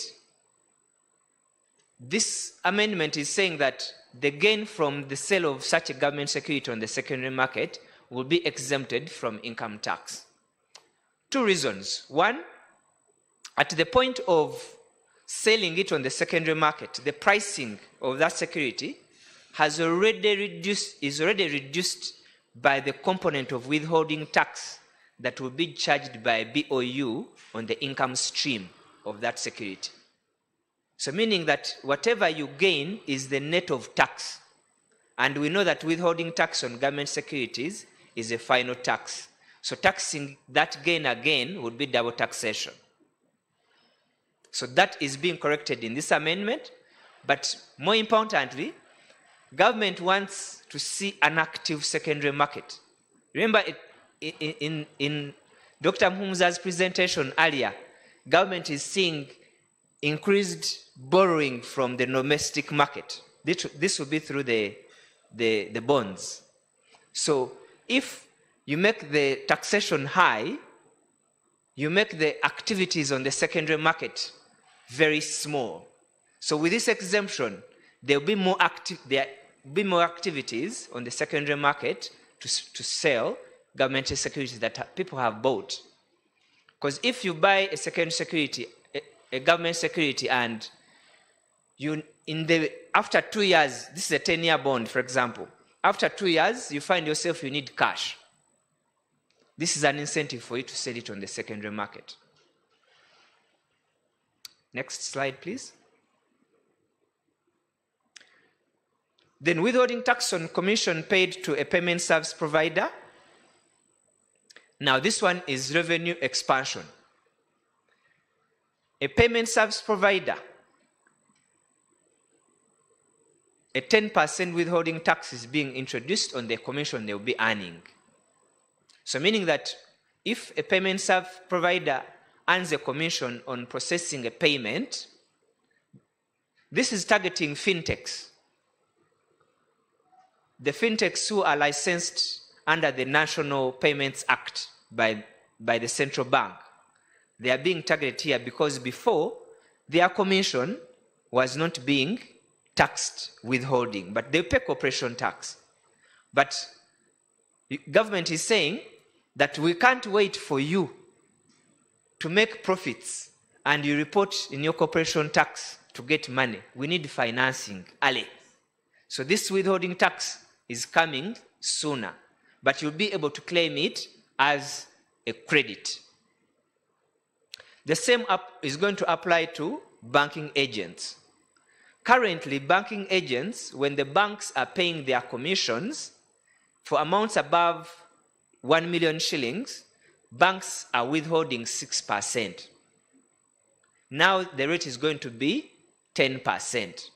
this amendment is saying that the gain from the sale of such a government security on the secondary market will be exempted from income tax. Two reasons. One, at the point of selling it on the secondary market, the pricing of that security is already reduced by the component of withholding tax that will be charged by BOU on the income stream of that security. So meaning that whatever you gain is the net of tax. And we know that withholding tax on government securities is a final tax. So taxing that gain again would be double taxation. So that is being corrected in this amendment. But more importantly, government wants to see an active secondary market. Remember, in Dr. Mhumza's presentation earlier, government is seeing increased borrowing from the domestic market. This will be through the bonds. So if you make the taxation high, you make the activities on the secondary market very small. So with this exemption, there will be more activities on the secondary market to sell government securities that people have bought. Because if you buy a second security, a government security, and after 2 years, this is a 10-year bond, for example. After 2 years, you find yourself you need cash. This is an incentive for you to sell it on the secondary market. Next slide, please. Then withholding tax on commission paid to a payment service provider. Now this one is revenue expansion. A payment service provider, a 10% withholding tax is being introduced on the commission they will be earning. So meaning that if a payment service provider earns a commission on processing a payment, this is targeting fintechs. The fintechs who are licensed under the National Payments Act by the central bank. They are being targeted here because before, their commission was not being taxed withholding, but they pay corporation tax. But the government is saying that we can't wait for you to make profits and you report in your corporation tax to get money. We need financing, Ale. So this withholding tax is coming sooner, but you'll be able to claim it as a credit. The same is going to apply to banking agents. Currently, banking agents, when the banks are paying their commissions for amounts above 1 million shillings, banks are withholding 6%. Now the rate is going to be 10%.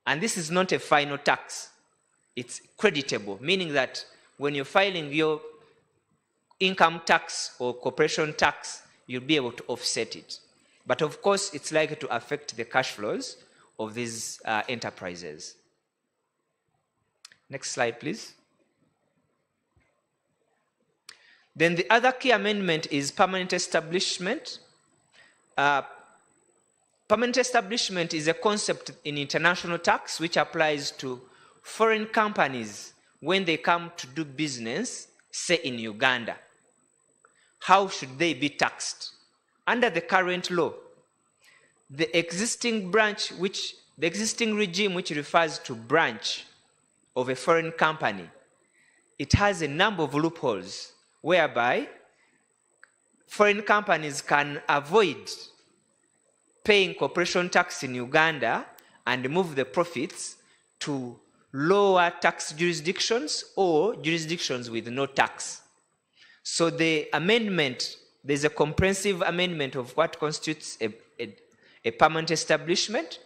And this is not a final tax. It's creditable, meaning that when you're filing your income tax or corporation tax, you'll be able to offset it. But of course, it's likely to affect the cash flows of these enterprises. Next slide, please. Then the other key amendment is permanent establishment. Permanent establishment is a concept in international tax which applies to foreign companies when they come to do business, say in Uganda. How should they be taxed? Under the current law, the existing regime which refers to branch of a foreign company, it has a number of loopholes whereby foreign companies can avoid paying corporation tax in Uganda and move the profits to lower tax jurisdictions or jurisdictions with no tax. So the amendment, there's a comprehensive amendment of what constitutes a permanent establishment,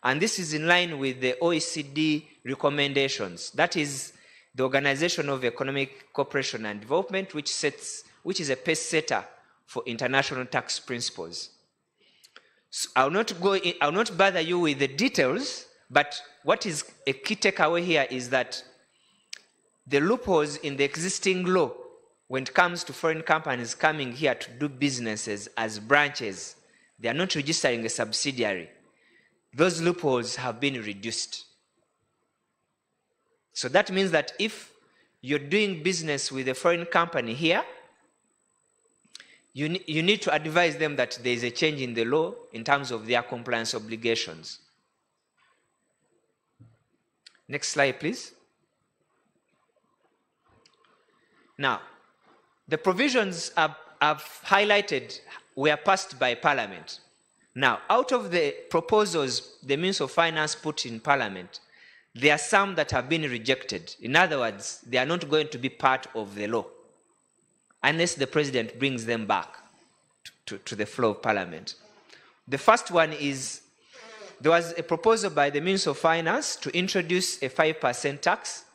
and this is in line with the OECD recommendations. That is the Organization of Economic Cooperation and Development, which is a pace setter for international tax principles. So I'll not bother you with the details, but what is a key takeaway here is that the loopholes in the existing law when it comes to foreign companies coming here to do businesses as branches, they are not registering a subsidiary. Those loopholes have been reduced. So that means that if you're doing business with a foreign company here, you need to advise them that there is a change in the law in terms of their compliance obligations. Next slide, please. Now, the provisions I've highlighted were passed by Parliament. Now, out of the proposals the Minister of Finance put in Parliament, there are some that have been rejected. In other words, they are not going to be part of the law unless the President brings them back to the floor of Parliament. The first one is, there was a proposal by the Minister of Finance to introduce a 5% tax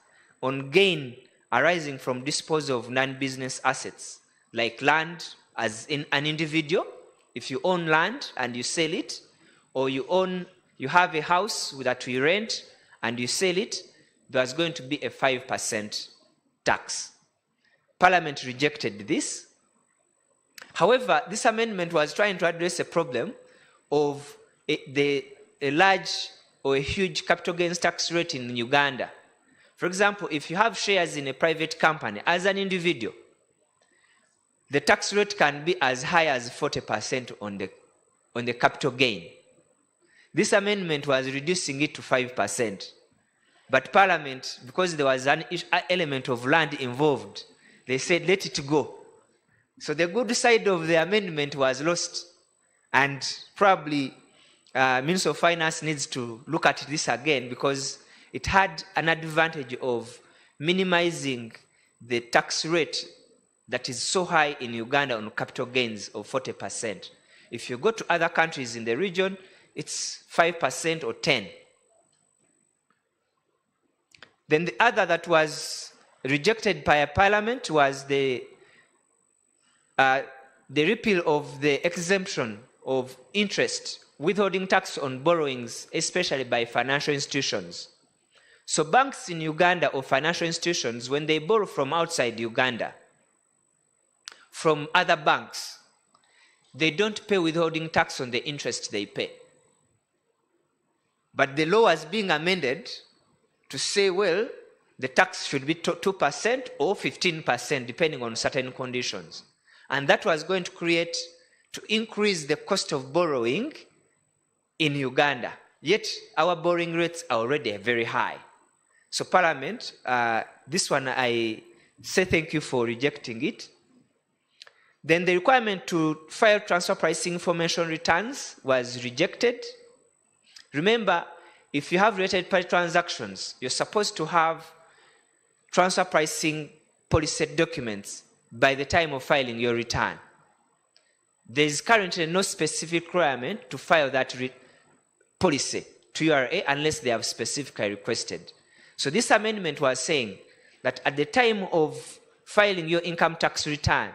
on gain arising from disposal of non-business assets, like land as in an individual. If you own land and you sell it, or you have a house that we rent and you sell it, there's going to be a 5% tax. Parliament rejected this. However, this amendment was trying to address a problem of a large or a huge capital gains tax rate in Uganda. For example, if you have shares in a private company as an individual, the tax rate can be as high as 40% on the capital gain. This amendment was reducing it to 5%. But Parliament, because there was an element of land involved, they said, let it go. So the good side of the amendment was lost. And probably Minister of Finance needs to look at this again, because it had an advantage of minimizing the tax rate that is so high in Uganda on capital gains of 40%. If you go to other countries in the region, it's 5% or 10%. Then the other that was rejected by a Parliament was the repeal of the exemption of interest, withholding tax on borrowings, especially by financial institutions. So banks in Uganda or financial institutions, when they borrow from outside Uganda, from other banks, they don't pay withholding tax on the interest they pay. But the law was being amended to say, well, the tax should be 2% or 15%, depending on certain conditions. And that was going to increase the cost of borrowing in Uganda. Yet our borrowing rates are already very high. So Parliament, this one I say thank you for rejecting it. Then the requirement to file transfer pricing information returns was rejected. Remember, if you have related party transactions, you're supposed to have transfer pricing policy documents by the time of filing your return. There is currently no specific requirement to file that policy to URA unless they have specifically requested. So this amendment was saying that at the time of filing your income tax return,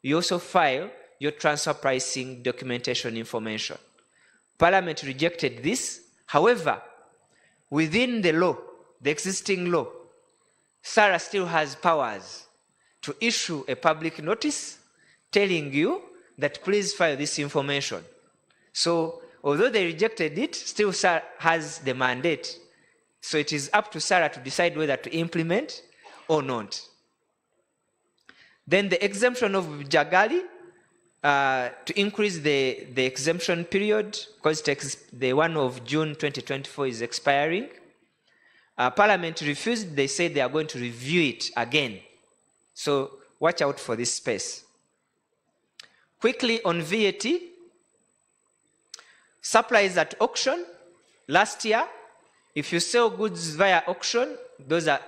you also file your transfer pricing documentation information. Parliament rejected this. However, within the law, the existing law, SARA still has powers to issue a public notice telling you that please file this information. So although they rejected it, still SARA has the mandate. So it is up to SARA to decide whether to implement or not. Then the exemption of Jagali, to increase the exemption period, because the one of June 2024 is expiring. Parliament refused. They said they are going to review it again. So watch out for this space. Quickly on VAT, supplies at auction. Last year, if you sell goods via auction, those are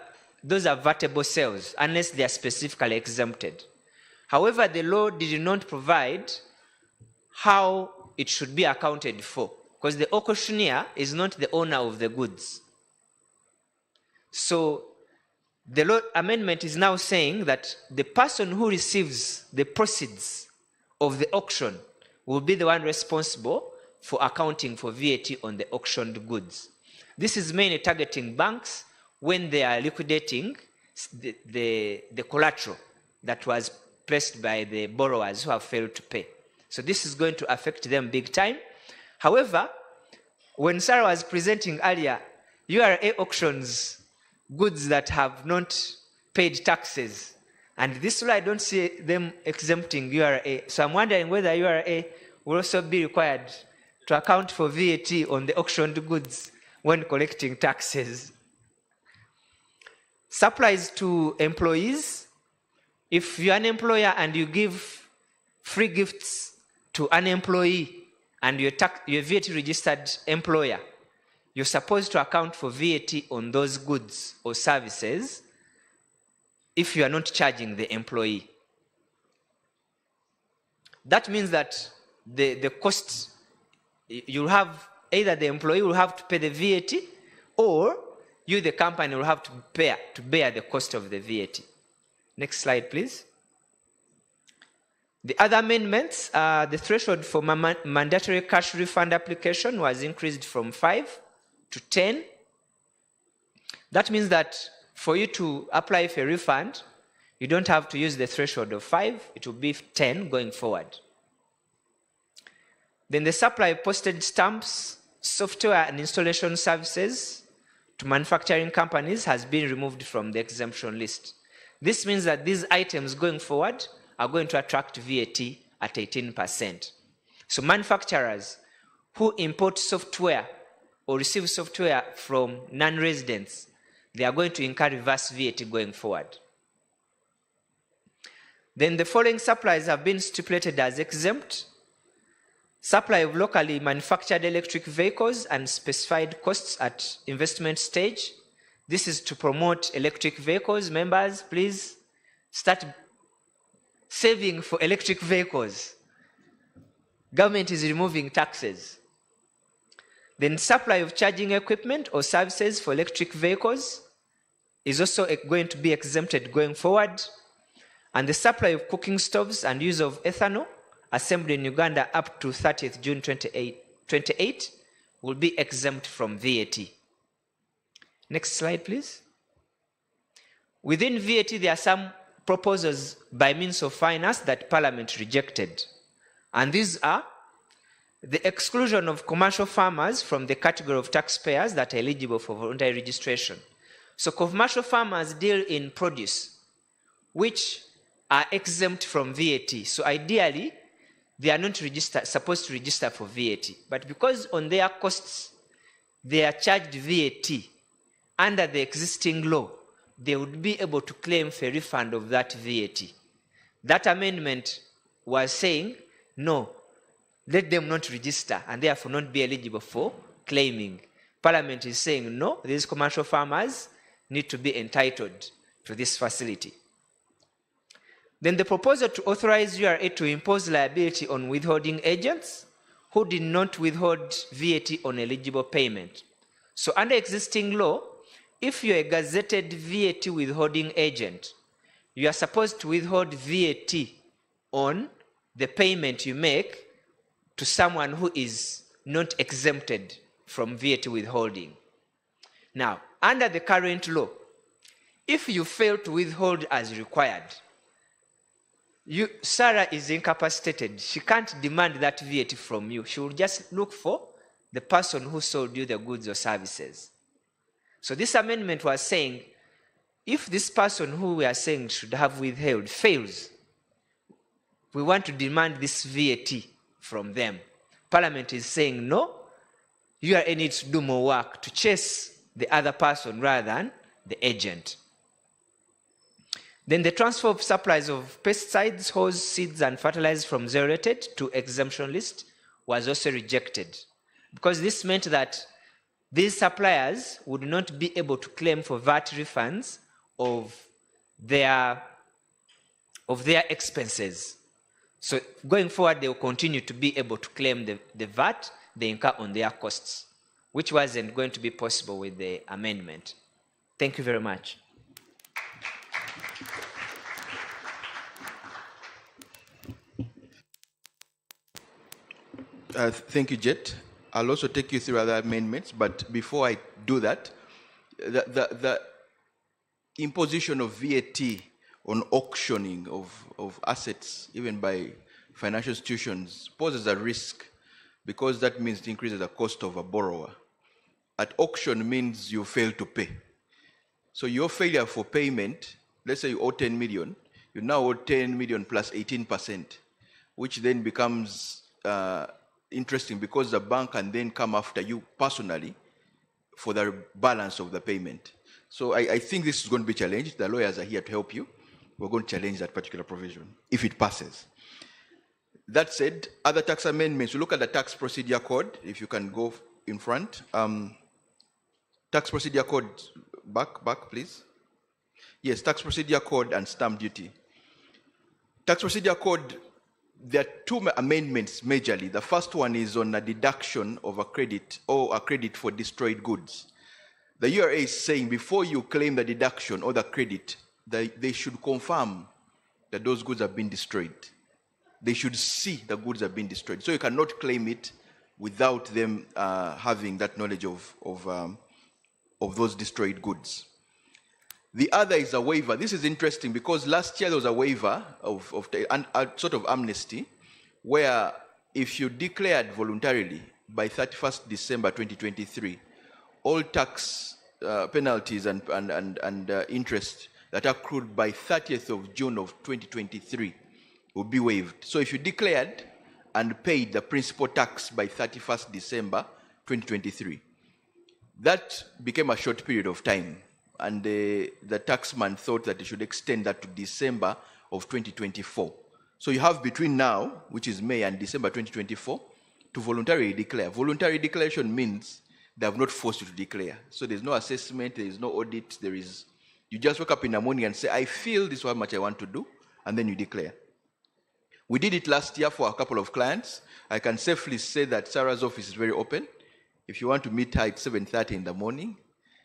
vatable sales unless they are specifically exempted. However, the law did not provide how it should be accounted for, because the auctioneer is not the owner of the goods. So the law amendment is now saying that the person who receives the proceeds of the auction will be the one responsible for accounting for VAT on the auctioned goods. This is mainly targeting banks when they are liquidating the collateral that was placed by the borrowers who have failed to pay. So this is going to affect them big time. However, when Sarah was presenting earlier, URA auctions goods that have not paid taxes. And this law, I don't see them exempting URA. So I'm wondering whether URA will also be required to account for VAT on the auctioned goods when collecting taxes. Supplies to employees. If you're an employer and you give free gifts to an employee and you're VAT registered employer, you're supposed to account for VAT on those goods or services if you are not charging the employee. That means that the cost, you'll have, either the employee will have to pay the VAT or you, the company, will have to bear the cost of the VAT. Next slide, please. The other amendments, the threshold for mandatory cash refund application was increased from 5 to 10. That means that for you to apply for a refund, you don't have to use the threshold of 5, it will be 10 going forward. Then the supply of postage stamps, software and installation services to manufacturing companies has been removed from the exemption list. This means that these items going forward are going to attract VAT at 18%. So manufacturers who import software or receive software from non-residents, they are going to incur reverse VAT going forward. Then the following supplies have been stipulated as exempt. Supply of locally manufactured electric vehicles and specified costs at investment stage. This is to promote electric vehicles. Members, please start saving for electric vehicles. Government is removing taxes. Then supply of charging equipment or services for electric vehicles is also going to be exempted going forward. And the supply of cooking stoves and use of ethanol assembled in Uganda up to 30th June 28 will be exempt from VAT. Next slide, please. Within VAT, there are some proposals by means of finance that Parliament rejected. And these are the exclusion of commercial farmers from the category of taxpayers that are eligible for voluntary registration. So commercial farmers deal in produce, which are exempt from VAT. So ideally, they are not supposed to register for VAT. But because on their costs, they are charged VAT under the existing law, they would be able to claim for a refund of that VAT. That amendment was saying, no, let them not register and therefore not be eligible for claiming. Parliament is saying, no, these commercial farmers need to be entitled to this facility. Then the proposal to authorize URA to impose liability on withholding agents who did not withhold VAT on eligible payment. So under existing law, if you're a gazetted VAT withholding agent, you are supposed to withhold VAT on the payment you make to someone who is not exempted from VAT withholding. Now, under the current law, if you fail to withhold as required, Sarah is incapacitated. She can't demand that VAT from you. She will just look for the person who sold you the goods or services. So this amendment was saying, if this person who we are saying should have withheld fails, we want to demand this VAT from them. Parliament is saying, no, URA needs to do more work to chase the other person rather than the agent. Then the transfer of supplies of pesticides, hose, seeds, and fertilizers from zero rated to exemption list was also rejected, because this meant that these suppliers would not be able to claim for VAT refunds of their expenses. So going forward, they will continue to be able to claim the VAT they incur on their costs, which wasn't going to be possible with the amendment. Thank you very much. Thank you, Jet. I'll also take you through other amendments, but before I do that, the imposition of VAT on auctioning of assets, even by financial institutions, poses a risk, because that means it increases the cost of a borrower. At auction means you fail to pay. So your failure for payment, let's say you owe 10 million, you now owe 10 million plus 18%, which then becomes interesting, because the bank can then come after you personally for the balance of the payment. So I think this is going to be challenged. The lawyers are here to help you. We're going to challenge that particular provision if it passes. That said, other tax amendments, you look at the tax procedure code, if you can go in front. Tax procedure code, back please. Yes, tax procedure code and stamp duty. Tax procedure code, there are two amendments majorly. The first one is on a deduction of a credit or a credit for destroyed goods. The URA is saying before you claim the deduction or the credit, they should confirm that those goods have been destroyed. They should see the goods have been destroyed. So you cannot claim it without them having that knowledge of those destroyed goods. The other is a waiver. This is interesting because last year there was a waiver of a sort of amnesty, where if you declared voluntarily by 31st December 2023, all tax penalties and interest that accrued by 30th of June of 2023 will be waived. So if you declared and paid the principal tax by 31st December 2023, that became a short period of time. And the taxman thought that he should extend that to December of 2024. So you have between now, which is May, and December 2024, to voluntarily declare. Voluntary declaration means they have not forced you to declare. So there's no assessment, there is no audit, you just wake up in the morning and say, I feel this is how much I want to do, and then you declare. We did it last year for a couple of clients. I can safely say that Sarah's office is very open. If you want to meet her at 7:30 in the morning,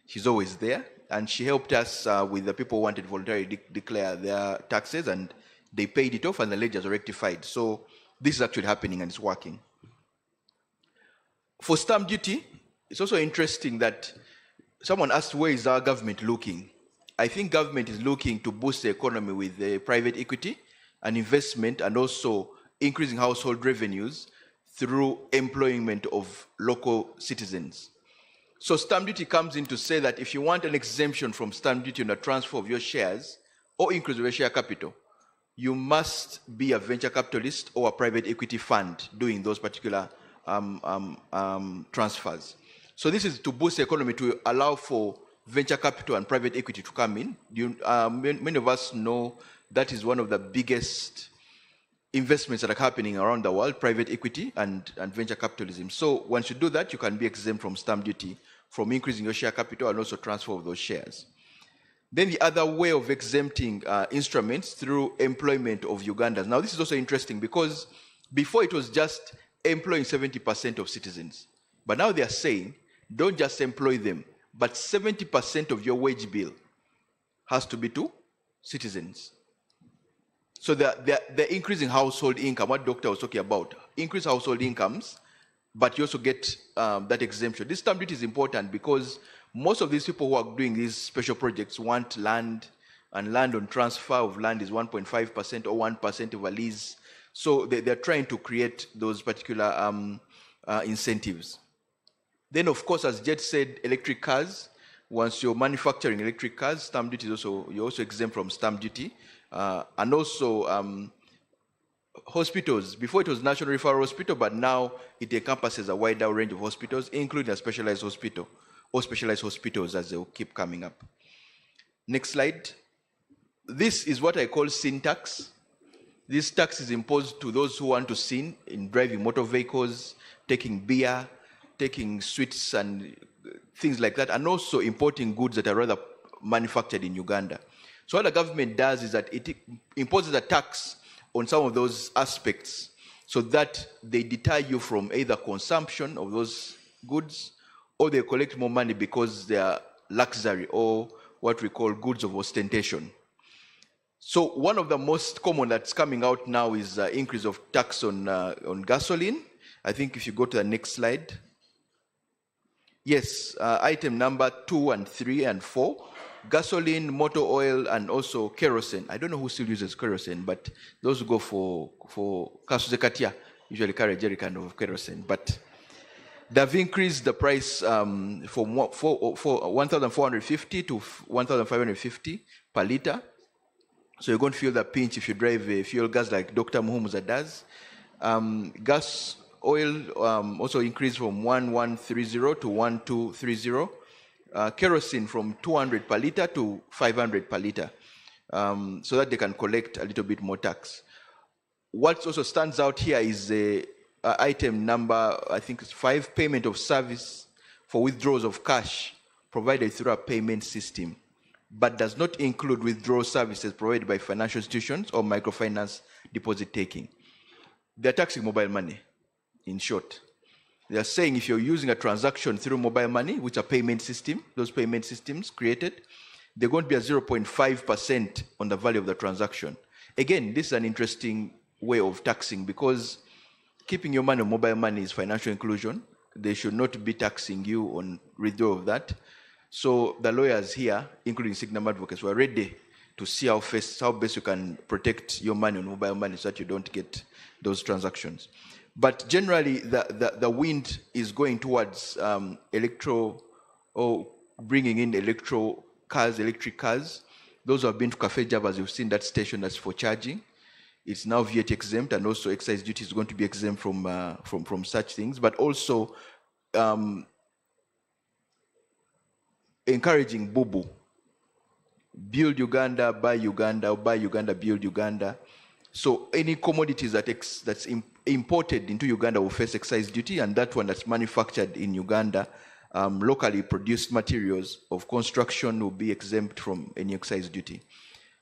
she's always there. And she helped us with the people who wanted to voluntarily declare their taxes, and they paid it off and the ledgers are rectified. So this is actually happening and it's working. For stamp duty, it's also interesting that someone asked, where is our government looking? I think government is looking to boost the economy with the private equity and investment, and also increasing household revenues through employment of local citizens. So stamp duty comes in to say that if you want an exemption from stamp duty on the transfer of your shares or increase of your share capital, you must be a venture capitalist or a private equity fund doing those particular transfers. So this is to boost the economy, to allow for venture capital and private equity to come in. Many of us know that is one of the biggest investments that are happening around the world, private equity and venture capitalism. So once you do that, you can be exempt from stamp duty, from increasing your share capital and also transfer of those shares. Then the other way of exempting instruments through employment of Ugandans. Now this is also interesting because before it was just employing 70% of citizens. But now they are saying, don't just employ them, but 70% of your wage bill has to be to citizens. So they're increasing household income, what Doctor was talking about, increase household incomes, but you also get that exemption. This stamp duty is important because most of these people who are doing these special projects want land, and land on transfer of land is 1.5% or 1% of a lease. So they're trying to create those particular incentives. Then, of course, as Jet said, electric cars. Once you're manufacturing electric cars, stamp duty is also, you're also exempt from stamp duty. And also hospitals. Before it was National Referral Hospital, but now it encompasses a wider range of hospitals, including a specialized hospital, or specialized hospitals as they'll keep coming up. Next slide. This is what I call sin tax. This tax is imposed to those who want to sin in driving motor vehicles, taking beer, taking sweets and things like that, and also importing goods that are rather manufactured in Uganda. So what the government does is that it imposes a tax on some of those aspects so that they deter you from either consumption of those goods or they collect more money because they are luxury or what we call goods of ostentation. So one of the most common that's coming out now is increase of tax on gasoline. I think if you go to the next slide. Yes, item number 2 and 3 and 4, gasoline, motor oil, and also kerosene. I don't know who still uses kerosene, but those who go for Kasuzekatia usually carry a jerrycan of kerosene. But they've increased the price from 1,450 to 1,550 per liter. So you're going to feel the pinch if you drive a fuel gas like Dr. Muhumuza does. Gas oil also increased from 1,130 to 1,230. Kerosene from 200 per liter to 500 per liter, so that they can collect a little bit more tax. What also stands out here is the item number, I think it's 5, payment of service for withdrawals of cash provided through a payment system, but does not include withdrawal services provided by financial institutions or microfinance deposit taking. They're taxing mobile money, in short. They are saying if you're using a transaction through mobile money, which are payment system, those payment systems created, they're going to be at 0.5% on the value of the transaction. Again, this is an interesting way of taxing because keeping your money on mobile money is financial inclusion. They should not be taxing you on withdrawal of that. So the lawyers here, including Signum advocates, were ready to see how best you can protect your money on mobile money so that you don't get those transactions. But generally, the wind is going towards bringing in electric cars. Those who have been to Cafe Javas, you've seen that station that's for charging. It's now VAT exempt, and also excise duty is going to be exempt from such things. But also encouraging Bubu, build Uganda, buy Uganda, or buy Uganda, build Uganda. So any commodities that's imported into Uganda will face excise duty, and that one that's manufactured in Uganda, locally produced materials of construction will be exempt from any excise duty.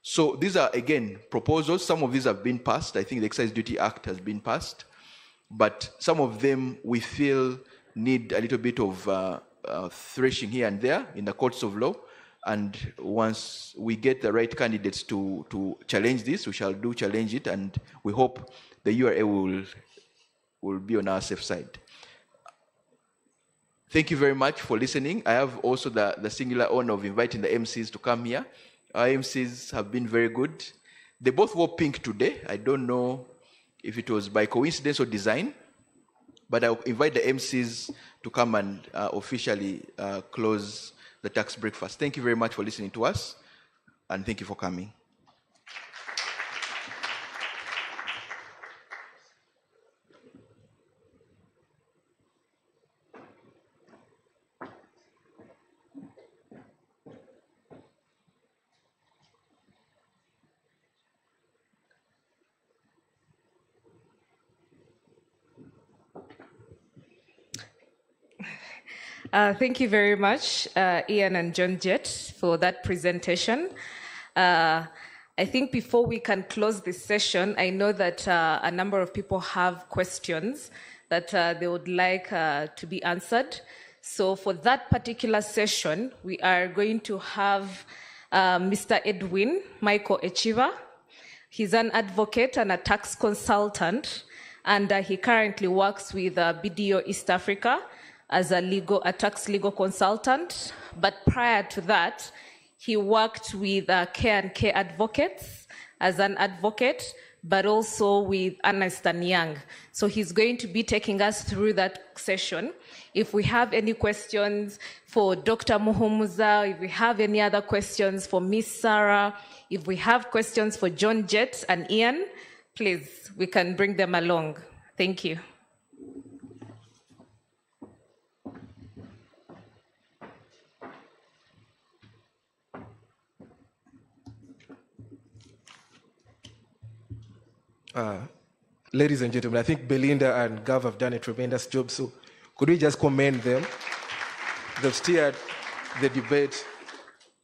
So these are, again, proposals. Some of these have been passed. I think the Excise Duty Act has been passed, but some of them we feel need a little bit of threshing here and there in the courts of law. And once we get the right candidates to challenge this, we shall challenge it, and we hope the URA will be on our safe side. Thank you very much for listening. I have also the singular honor of inviting the MCs to come here. Our MCs have been very good. They both wore pink today. I don't know if it was by coincidence or design, but I'll invite the MCs to come and officially close the tax breakfast. Thank you very much for listening to us, and thank you for coming. Thank you very much, Ian and John Jett, for that presentation. I think before we can close this session, I know that a number of people have questions that they would like to be answered. So for that particular session, we are going to have Mr. Edwin Michael Echiva. He's an advocate and a tax consultant, and he currently works with BDO East Africa as a tax legal consultant. But prior to that, he worked with K&K Advocates as an advocate, but also with Ernst & Young. So he's going to be taking us through that session. If we have any questions for Dr. Muhumuza, if we have any other questions for Miss Sarah, if we have questions for John Jett and Ian, please, we can bring them along. Thank you. Ladies and gentlemen, I think Belinda and Gav have done a tremendous job. So could we just commend them? They've steered the debate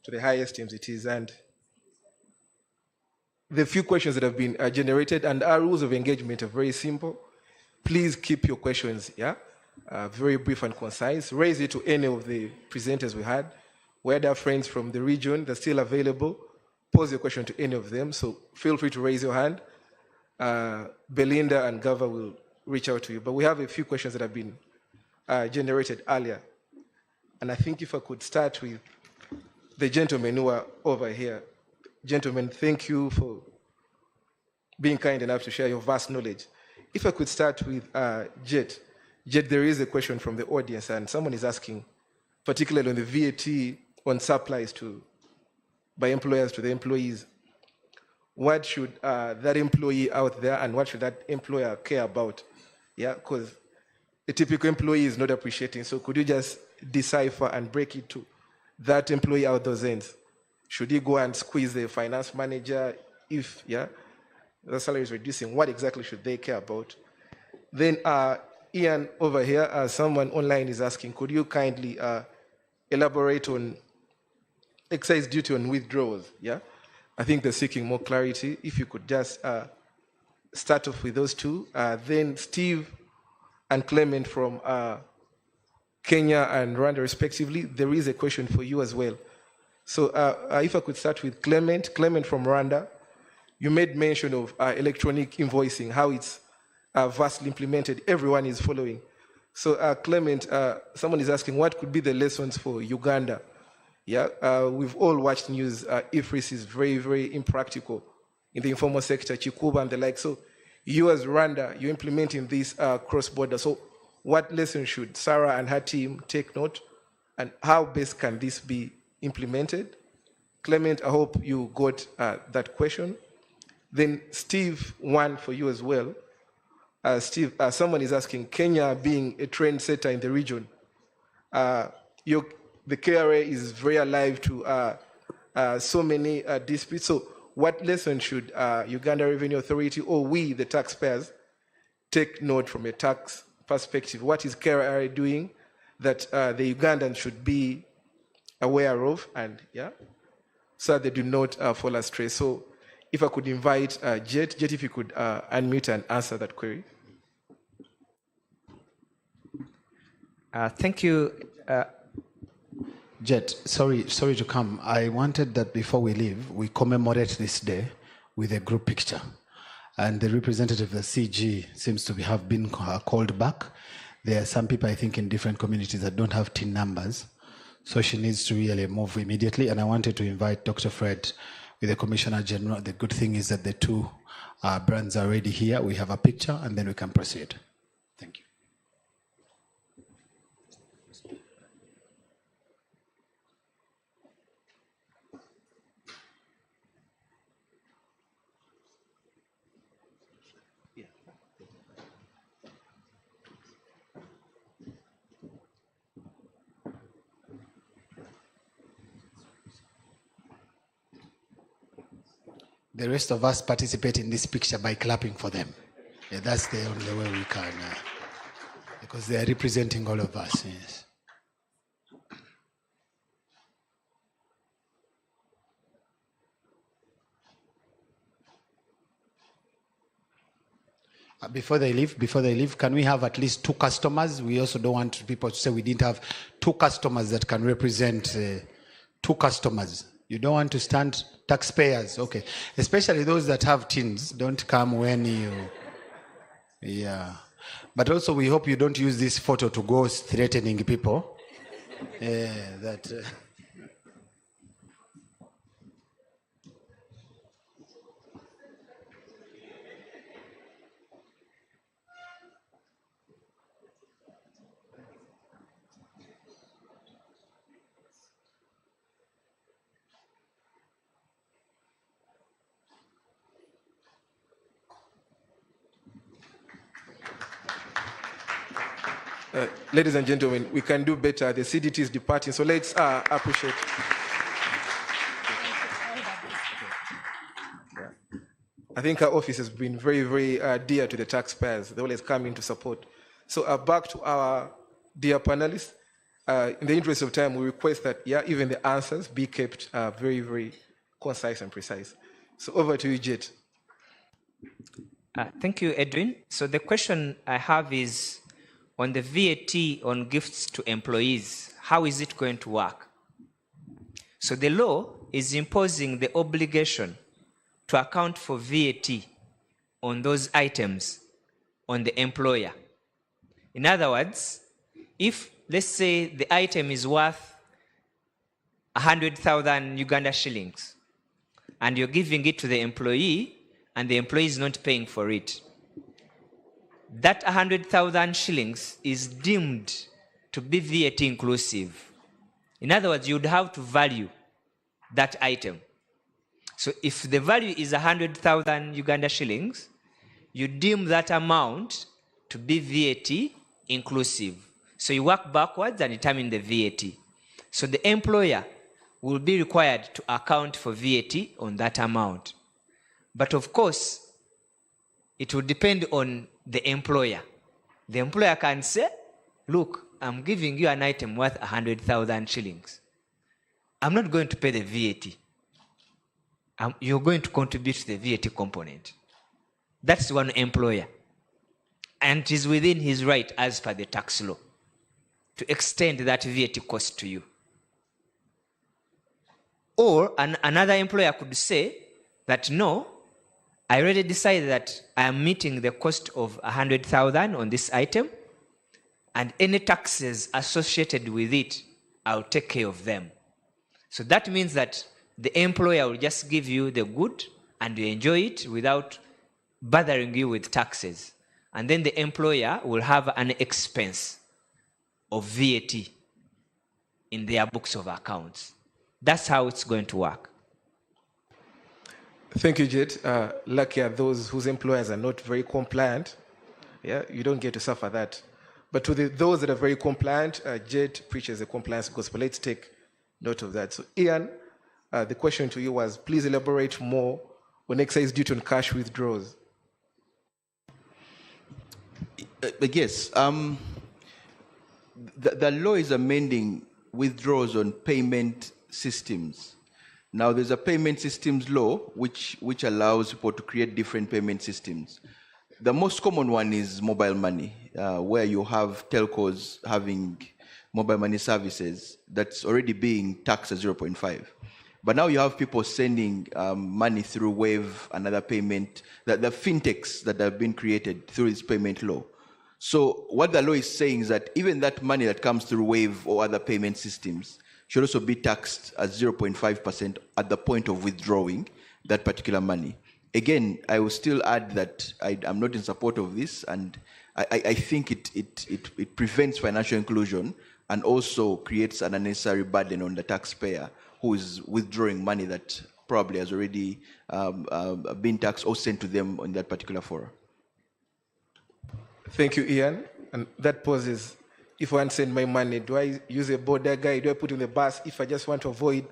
to the highest aims it is. And the few questions that have been generated and our rules of engagement are very simple. Please keep your questions, very brief and concise. Raise it to any of the presenters we had. We had our friends from the region, they're still available. Pose your question to any of them. So feel free to raise your hand. Belinda and Gava will reach out to you. But we have a few questions that have been generated earlier. And I think if I could start with the gentlemen who are over here. Gentlemen, thank you for being kind enough to share your vast knowledge. If I could start with Jet. Jet, there is a question from the audience, and someone is asking, particularly on the VAT on supplies by employers to the employees, what should that employee out there and what should that employer care about? Yeah, because a typical employee is not appreciating. So could you just decipher and break it to that employee out those ends? Should he go and squeeze the finance manager if, the salary is reducing? What exactly should they care about? Then Ian over here, someone online is asking, could you kindly elaborate on excise duty on withdrawals? I think they're seeking more clarity. If you could just start off with those two. Then Steve and Clement from Kenya and Rwanda respectively, there is a question for you as well. So if I could start with Clement from Rwanda, you made mention of electronic invoicing, how it's vastly implemented, everyone is following. So Clement, someone is asking, what could be the lessons for Uganda? We've all watched news, IFRIS is very, very impractical in the informal sector, Chikuba and the like. So you as Rwanda, you're implementing this cross-border. So what lessons should Sarah and her team take note, and how best can this be implemented? Clement, I hope you got that question. Then Steve, one for you as well. Steve, someone is asking, Kenya being a trendsetter in the region, the KRA is very alive to so many disputes. So what lesson should Uganda Revenue Authority or we, the taxpayers, take note from a tax perspective? What is KRA doing that the Ugandans should be aware of, and so they do not fall astray? So if I could invite Jet, if you could unmute and answer that query. Thank you. Jet, sorry to come. I wanted that before we leave, we commemorate this day with a group picture. And the representative of the CG seems to have been called back. There are some people, I think, in different communities that don't have TIN numbers. So she needs to really move immediately. And I wanted to invite Dr. Fred with the Commissioner General. The good thing is that the two brands are already here. We have a picture, and then we can proceed. Thank you. The rest of us participate in this picture by clapping for them. That's the only way we can, because they are representing all of us. Yes. Before they leave, can we have at least two customers? We also don't want people to say we didn't have two customers that can represent two customers. You don't want to stand taxpayers, okay. Especially those that have TINs, don't come when you, But also we hope you don't use this photo to go threatening people. Ladies and gentlemen, we can do better. The CDT is departing, so let's appreciate. I think our office has been very, very dear to the taxpayers. They always come in to support. So back to our dear panelists. In the interest of time, we request that, even the answers be kept very, very concise and precise. So over to you, Jet. Thank you, Edwin. So the question I have is on the VAT on gifts to employees, how is it going to work? So the law is imposing the obligation to account for VAT on those items on the employer. In other words, if, let's say, the item is worth 100,000 Uganda shillings, and you're giving it to the employee, and the employee is not paying for it, that 100,000 shillings is deemed to be VAT inclusive. In other words, you'd have to value that item. So if the value is 100,000 Uganda shillings, you deem that amount to be VAT inclusive. So you work backwards and determine the VAT. So the employer will be required to account for VAT on that amount. But of course, it will depend on the employer. The employer can say, look, I'm giving you an item worth 100,000 shillings. I'm not going to pay the VAT. You're going to contribute to the VAT component. That's one employer. And it is within his right as per the tax law to extend that VAT cost to you. Or another employer could say that, no, I already decided that I am meeting the cost of 100,000 on this item, and any taxes associated with it, I'll take care of them. So that means that the employer will just give you the good and you enjoy it without bothering you with taxes. And then the employer will have an expense of VAT in their books of accounts. That's how it's going to work. Thank you, Jet. Lucky are those whose employers are not very compliant. You don't get to suffer that. But to those that are very compliant, Jet preaches the compliance gospel. Let's take note of that. So, Ian, the question to you was, please elaborate more on excise duty on cash withdrawals. Yes. The law is amending withdrawals on payment systems. Now, there's a payment systems law which allows people to create different payment systems. The most common one is mobile money, where you have telcos having mobile money services that's already being taxed at 0.5. But now you have people sending money through Wave, another payment, the fintechs that have been created through this payment law. So what the law is saying is that even that money that comes through Wave or other payment systems should also be taxed at 0.5% at the point of withdrawing that particular money. Again, I will still add that I'm not in support of this, and I think it prevents financial inclusion and also creates an unnecessary burden on the taxpayer who is withdrawing money that probably has already been taxed or sent to them on that particular forum. Thank you, Ian. And that poses, if I want to send my money, do I use a border guide? Do I put in the bus if I just want to avoid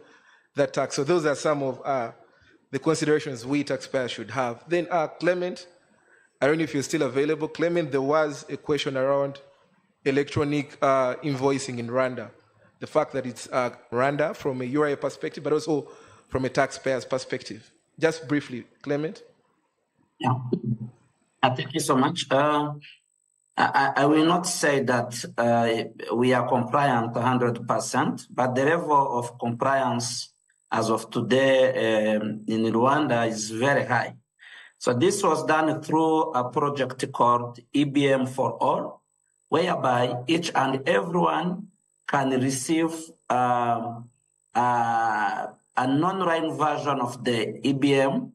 that tax? So those are some of the considerations we taxpayers should have. Then Clement, I don't know if you're still available. Clement, there was a question around electronic invoicing in Rwanda. The fact that it's Rwanda from a URA perspective, but also from a taxpayer's perspective. Just briefly, Clement. Yeah. Thank you so much. I will not say that we are compliant 100%, but the level of compliance as of today in Rwanda is very high. So this was done through a project called EBM for All, whereby each and everyone can receive a non-line version of the EBM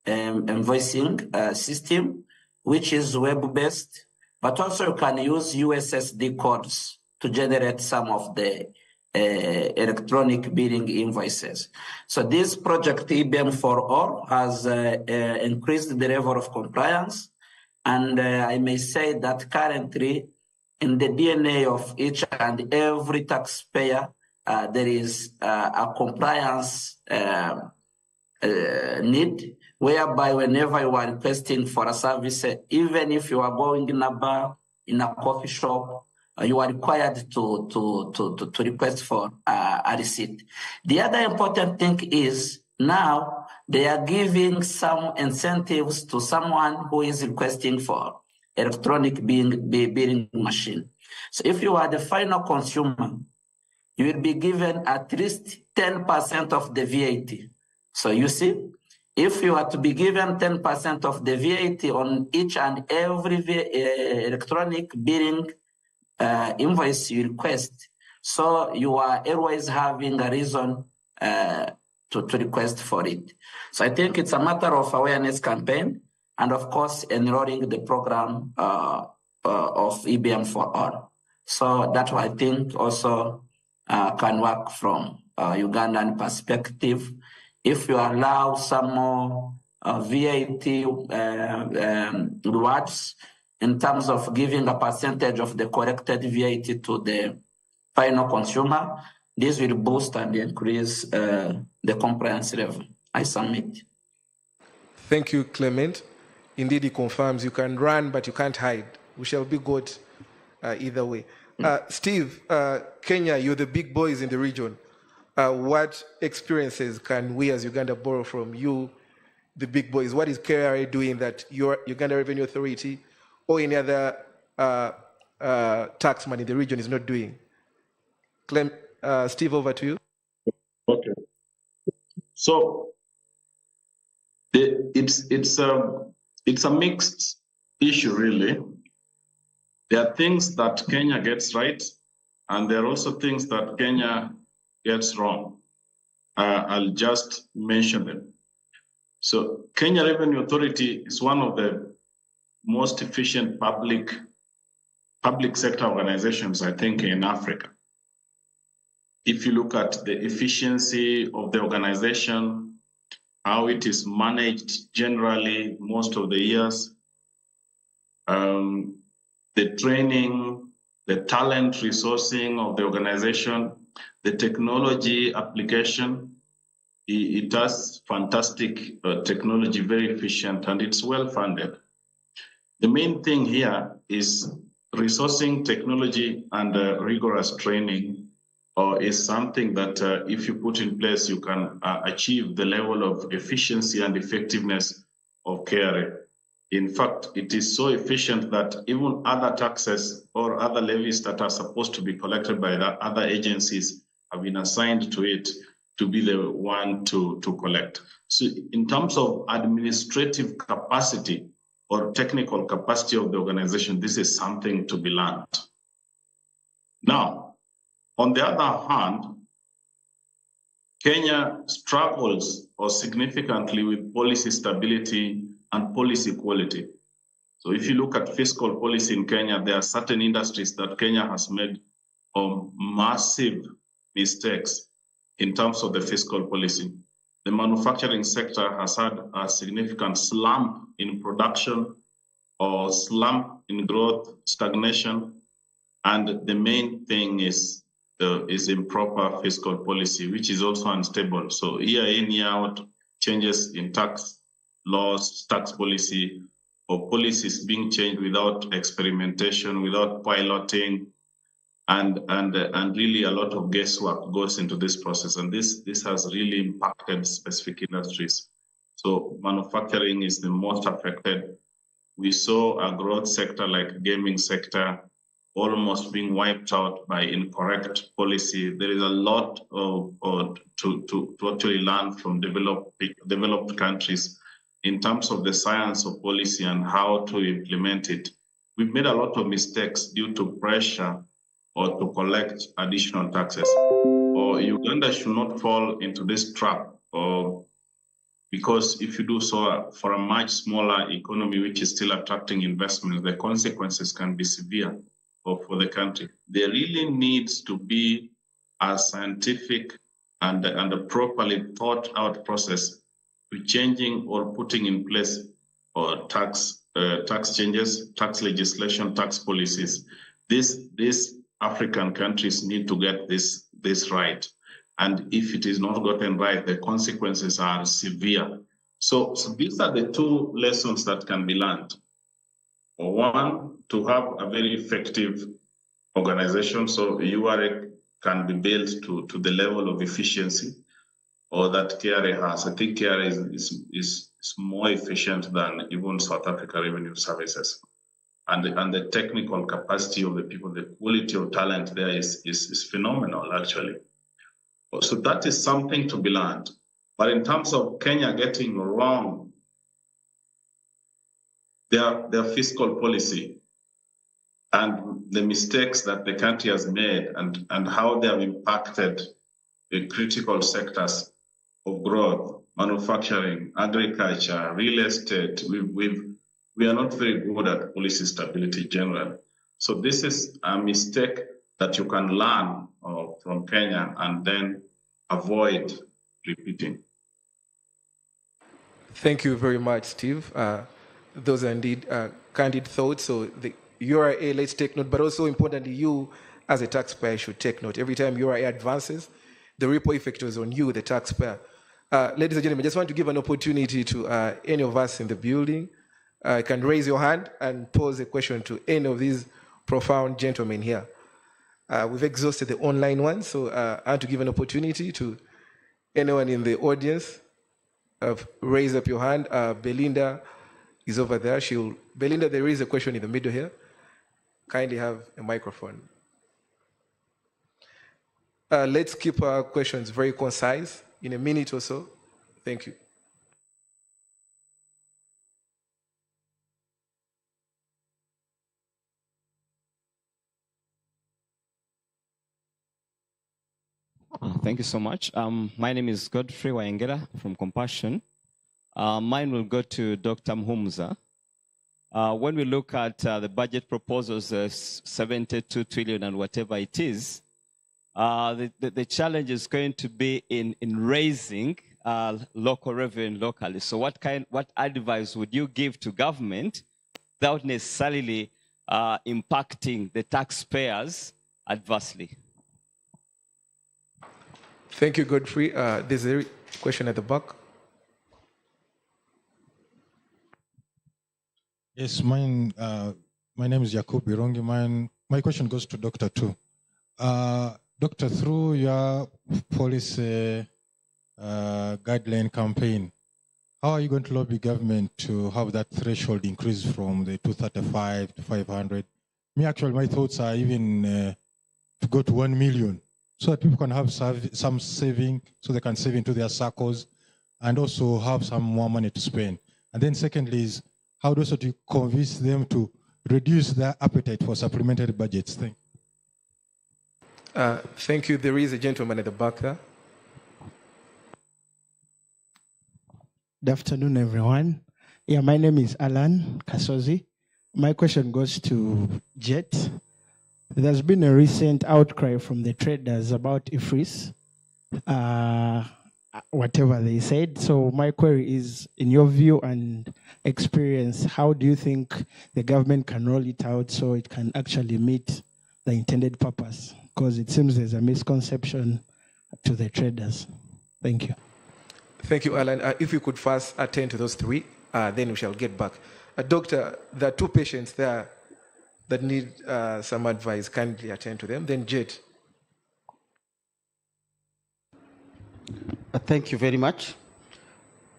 invoicing system, which is web-based, but also you can use USSD codes to generate some of the electronic billing invoices. So this project EBM for All has increased the level of compliance. And I may say that currently in the DNA of each and every taxpayer, there is a compliance need, whereby whenever you are requesting for a service, even if you are going in a bar, in a coffee shop, you are required to request for a receipt. The other important thing is now they are giving some incentives to someone who is requesting for electronic billing machine. So if you are the final consumer, you will be given at least 10% of the VAT. So you see, if you are to be given 10% of the VAT on each and every electronic billing invoice you request, so you are always having a reason to request for it. So I think it's a matter of awareness campaign and of course enrolling the program of EBM for all. So that's what I think also can work from Ugandan perspective. If you allow some more VAT rewards in terms of giving a percentage of the corrected VAT to the final consumer, this will boost and increase the compliance level. I submit. Thank you, Clement. Indeed, he confirms you can run, but you can't hide. We shall be good either way. Steve, Kenya, you're the big boys in the region. What experiences can we as Uganda borrow from you, the big boys? What is KRA doing that your Uganda Revenue Authority or any other taxman in the region is not doing? Steve, over to you. Okay. So it's a mixed issue, really. There are things that Kenya gets right, and there are also things that Kenya gets wrong. I'll just mention them. So Kenya Revenue Authority is one of the most efficient public sector organizations, I think, in Africa. If you look at the efficiency of the organization, how it is managed generally most of the years, the training, the talent resourcing of the organization, the technology application, it has fantastic technology, very efficient, and it's well funded. The main thing here is resourcing technology and rigorous training is something that if you put in place, you can achieve the level of efficiency and effectiveness of KRA. In fact, it is so efficient that even other taxes or other levies that are supposed to be collected by the other agencies have been assigned to it to be the one to collect. So in terms of administrative capacity or technical capacity of the organization, this is something to be learned. Now, on the other hand, Kenya struggles significantly with policy stability and policy quality. So if you look at fiscal policy in Kenya, there are certain industries that Kenya has made massive mistakes in terms of the fiscal policy. The manufacturing sector has had a significant slump in production or slump in growth, stagnation, and the main thing is improper fiscal policy, which is also unstable. So year in, year out, changes in tax laws, tax policy, or policies being changed without experimentation, without piloting, and really a lot of guesswork goes into this process. And this has really impacted specific industries. So manufacturing is the most affected. We saw a growth sector like gaming sector almost being wiped out by incorrect policy. There is a lot to actually learn from developed countries in terms of the science of policy and how to implement it. We've made a lot of mistakes due to pressure or to collect additional taxes. Or Uganda should not fall into this trap, because if you do so for a much smaller economy, which is still attracting investments, the consequences can be severe for the country. There really needs to be a scientific and a properly thought out process to changing or putting in place tax changes, tax legislation, tax policies. These African countries need to get this right. And if it is not gotten right, the consequences are severe. So these are the two lessons that can be learned. One, to have a very effective organization, so URA can be built to the level of efficiency or that KRA has. I think KRA is more efficient than even South Africa Revenue Services. And the technical capacity of the people, the quality of talent there is phenomenal, actually. So that is something to be learned. But in terms of Kenya getting wrong their fiscal policy and the mistakes that the country has made and how they have impacted the critical sectors of growth, manufacturing, agriculture, real estate, we are not very good at policy stability generally. So this is a mistake that you can learn from Kenya and then avoid repeating. Thank you very much, Steve. Those are indeed candid thoughts. So the URA, let's take note, but also importantly, you as a taxpayer should take note. Every time URA advances, the ripple effect is on you, the taxpayer. Ladies and gentlemen, I just want to give an opportunity to any of us in the building. You can raise your hand and pose a question to any of these profound gentlemen here. We've exhausted the online one, so I want to give an opportunity to anyone in the audience. Raise up your hand. Belinda is over there. Belinda, there is a question in the middle here. Kindly have a microphone. Let's keep our questions very concise in a minute or so. Thank you. Thank you so much. My name is Godfrey Waengera from Compassion. Mine will go to Dr. Muhumuza. When we look at the budget proposals, 72 trillion and whatever it is, the challenge is going to be in raising local revenue locally. So what advice would you give to government without necessarily impacting the taxpayers adversely? Thank you, Godfrey. There's a question at the back. Yes, my name is Yakub Birongi. My question goes to Dr. Tu. Doctor, through your policy guideline campaign, how are you going to lobby government to have that threshold increase from the 235 to 500? My thoughts are even to go to 1 million, so that people can have some saving, so they can save into their circles and also have some more money to spend. And then secondly is, how also to convince them to reduce their appetite for supplementary budgets? Thank you. Thank you. There is a gentleman at the back there. Good afternoon, everyone. Yeah, my name is Alan Kasozi. My question goes to Jet. There's been a recent outcry from the traders about IFRIS, whatever they said. So my query is, in your view and experience, how do you think the government can roll it out so it can actually meet the intended purpose? Because it seems there's a misconception to the traders. Thank you. Thank you, Alan. If you could first attend to those three, then we shall get back. Doctor, there are two patients there that need some advice. Kindly attend to them. Then Jet. Thank you very much.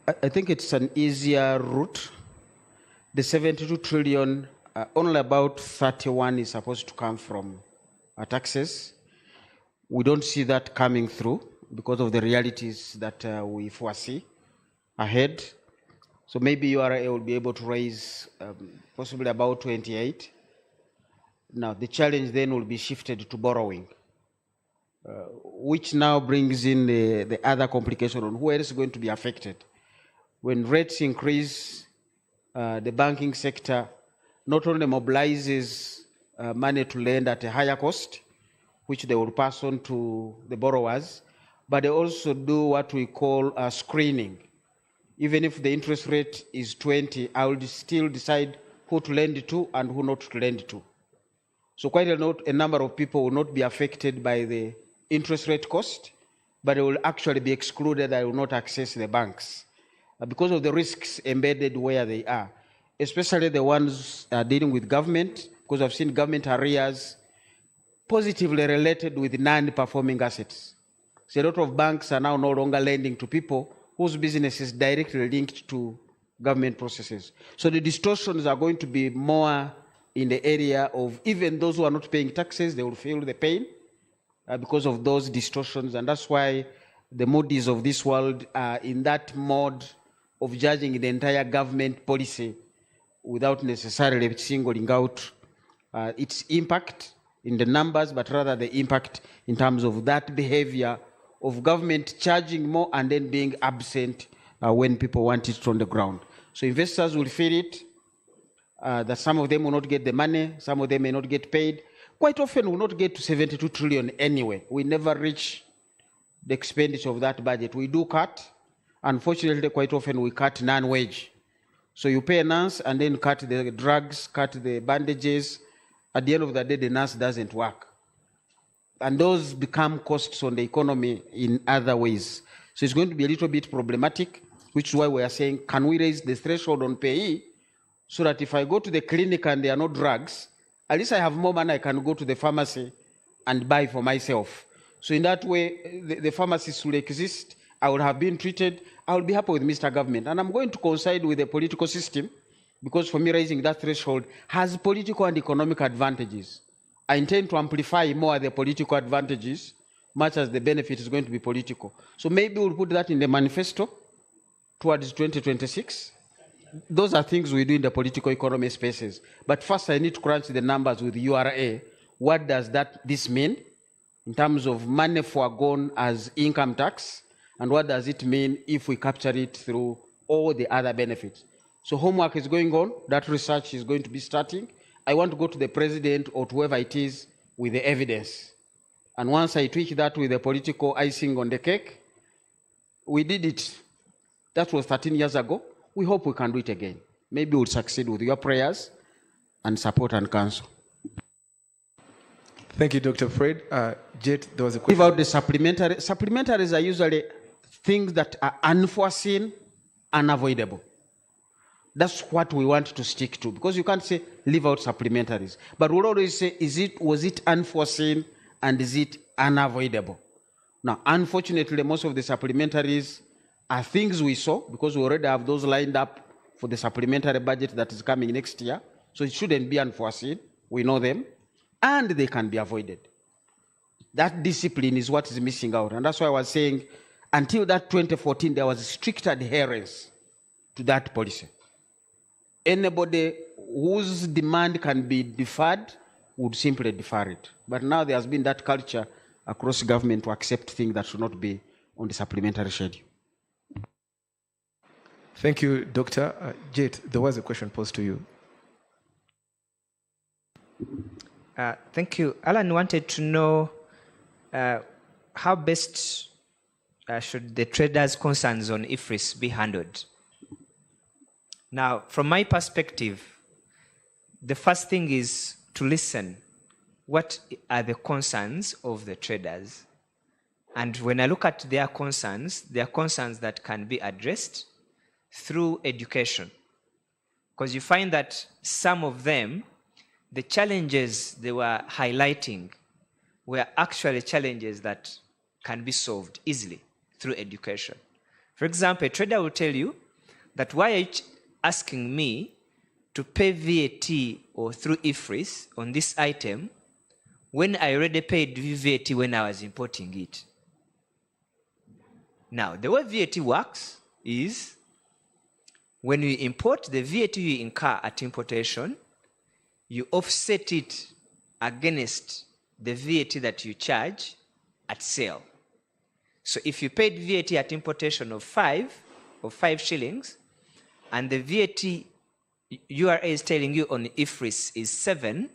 I think it's an easier route. The 72 trillion, only about 31 is supposed to come from taxes. We don't see that coming through because of the realities that we foresee ahead. So maybe URA will be able to raise possibly about 28. Now, the challenge then will be shifted to borrowing, which now brings in the other complication on who else is going to be affected. When rates increase, the banking sector not only mobilizes money to lend at a higher cost, which they will pass on to the borrowers, but they also do what we call screening. Even if the interest rate is 20, I will still decide who to lend to and who not to lend to. So quite a number of people will not be affected by the interest rate cost, but they will actually be excluded. They will not access the banks because of the risks embedded where they are, especially the ones dealing with government, because I've seen government arrears positively related with non-performing assets. So a lot of banks are now no longer lending to people whose business is directly linked to government processes. So the distortions are going to be more in the area of even those who are not paying taxes, they will feel the pain because of those distortions. And that's why the Moody's of this world are in that mode of judging the entire government policy without necessarily singling out its impact in the numbers, but rather the impact in terms of that behavior of government charging more and then being absent when people want it on the ground. So investors will feel it, that some of them will not get the money, some of them may not get paid. Quite often will not get to 72 trillion anyway. We never reach the expenditure of that budget. We do cut. Unfortunately, quite often we cut non-wage. So you pay a nurse and then cut the drugs, cut the bandages. At the end of the day, the nurse doesn't work. And those become costs on the economy in other ways. So it's going to be a little bit problematic, which is why we are saying, can we raise the threshold on payee so that if I go to the clinic and there are no drugs, at least I have more money, I can go to the pharmacy and buy for myself. So in that way, the pharmacists will exist. I will have been treated. I will be happy with Mr. Government. And I'm going to coincide with the political system because for me, raising that threshold has political and economic advantages. I intend to amplify more the political advantages, much as the benefit is going to be political. So maybe we'll put that in the manifesto towards 2026. Those are things we do in the political economy spaces. But first, I need to crunch the numbers with URA. What does this mean in terms of money foregone as income tax? And what does it mean if we capture it through all the other benefits? So homework is going on. That research is going to be starting. I want to go to the president or to whoever it is with the evidence. And once I tweak that with the political icing on the cake, we did it. That was 13 years ago. We hope we can do it again. Maybe we'll succeed with your prayers and support and counsel. Thank you, Dr. Fred. Jet, there was a question. Leave out the supplementary. Supplementaries are usually things that are unforeseen, unavoidable. That's what we want to stick to, because you can't say leave out supplementaries. But we'll always say, was it unforeseen and is it unavoidable? Now, unfortunately, most of the supplementaries are things we saw because we already have those lined up for the supplementary budget that is coming next year. So it shouldn't be unforeseen. We know them and they can be avoided. That discipline is what is missing out. And that's why I was saying until that 2014, there was strict adherence to that policy. Anybody whose demand can be deferred would simply defer it. But now there has been that culture across government to accept things that should not be on the supplementary schedule. Thank you, Doctor. Jet, there was a question posed to you. Thank you. Alan wanted to know how best should the traders' concerns on IFRIS be handled. Now, from my perspective, the first thing is to listen. What are the concerns of the traders? And when I look at their concerns that can be addressed through education. Because you find that some of them, the challenges they were highlighting were actually challenges that can be solved easily through education. For example, a trader will tell you that why are you asking me to pay VAT or through IFRIS on this item when I already paid VAT when I was importing it? Now, the way VAT works is when you import, the VAT you incur at importation, you offset it against the VAT that you charge at sale. So if you paid VAT at importation of 5 shillings, and the VAT URA is telling you on IFRIS is 7,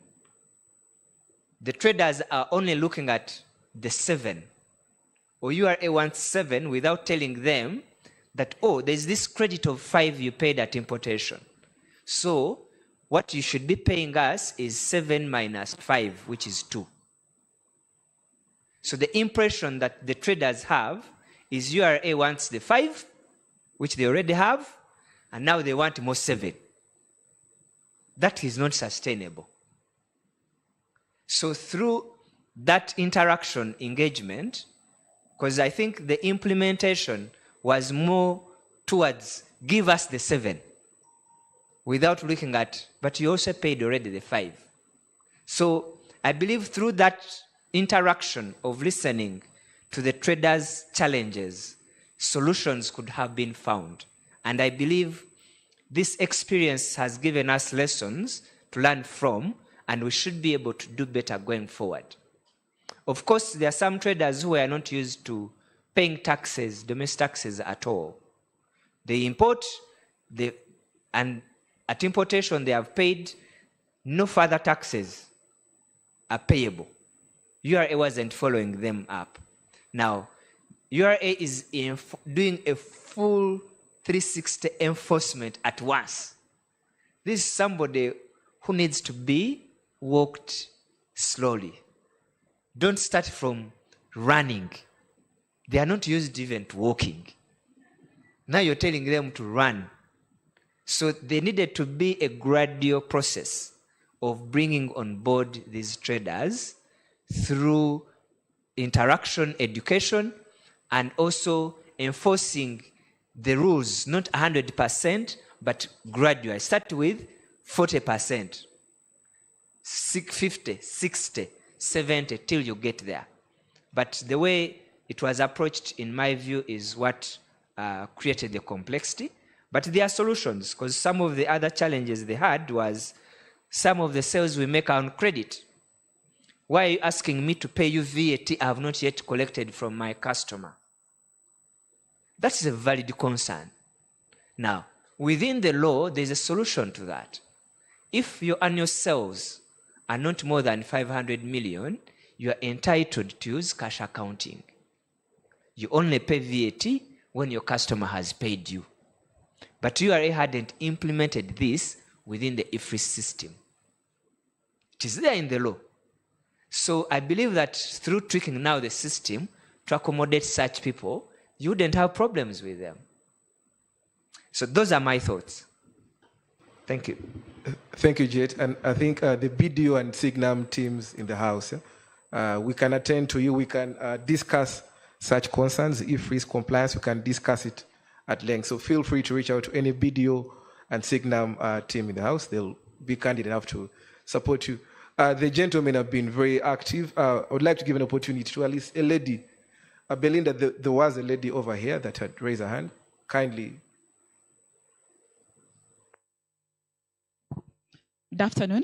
the traders are only looking at the 7. Or URA wants 7 without telling them that, oh, there's this credit of 5 you paid at importation. So what you should be paying us is 7 minus 5, which is 2. So the impression that the traders have is URA wants the 5, which they already have, and now they want more 7. That is not sustainable. So through that interaction engagement, because I think the implementation was more towards give us the 7 without looking at, but you also paid already the 5. So I believe through that interaction of listening to the traders' challenges, solutions could have been found. And I believe this experience has given us lessons to learn from, and we should be able to do better going forward. Of course, there are some traders who are not used to paying taxes, domestic taxes at all. They import, and at importation they have paid, no further taxes are payable. URA wasn't following them up. Now, URA is doing a full 360 enforcement at once. This is somebody who needs to be walked slowly. Don't start from running. They are not used even to walking. Now you're telling them to run. So there needed to be a gradual process of bringing on board these traders through interaction, education, and also enforcing the rules, not 100%, but gradually. Start with 40%, 50, 60, 70, till you get there. But the way it was approached, in my view, is what created the complexity. But there are solutions, because some of the other challenges they had was some of the sales we make are on credit. Why are you asking me to pay you VAT I have not yet collected from my customer? That's a valid concern. Now, within the law, there's a solution to that. If your annual sales are not more than 500 million, you are entitled to use cash accounting. You only pay VAT when your customer has paid you. But URA hadn't implemented this within the IFRS system. It is there in the law. So I believe that through tweaking now the system to accommodate such people, you wouldn't have problems with them. So those are my thoughts. Thank you. Thank you, Jet. And I think the BDO and Signam teams in the House, we can attend to you. We can discuss such concerns. If risk compliance, we can discuss it at length. So feel free to reach out to any BDO and Signam team in the House. They'll be candid enough to support you. The gentlemen have been very active. I would like to give an opportunity to at least a lady. Belinda, there was a lady over here that had raised her hand. Kindly. Good afternoon.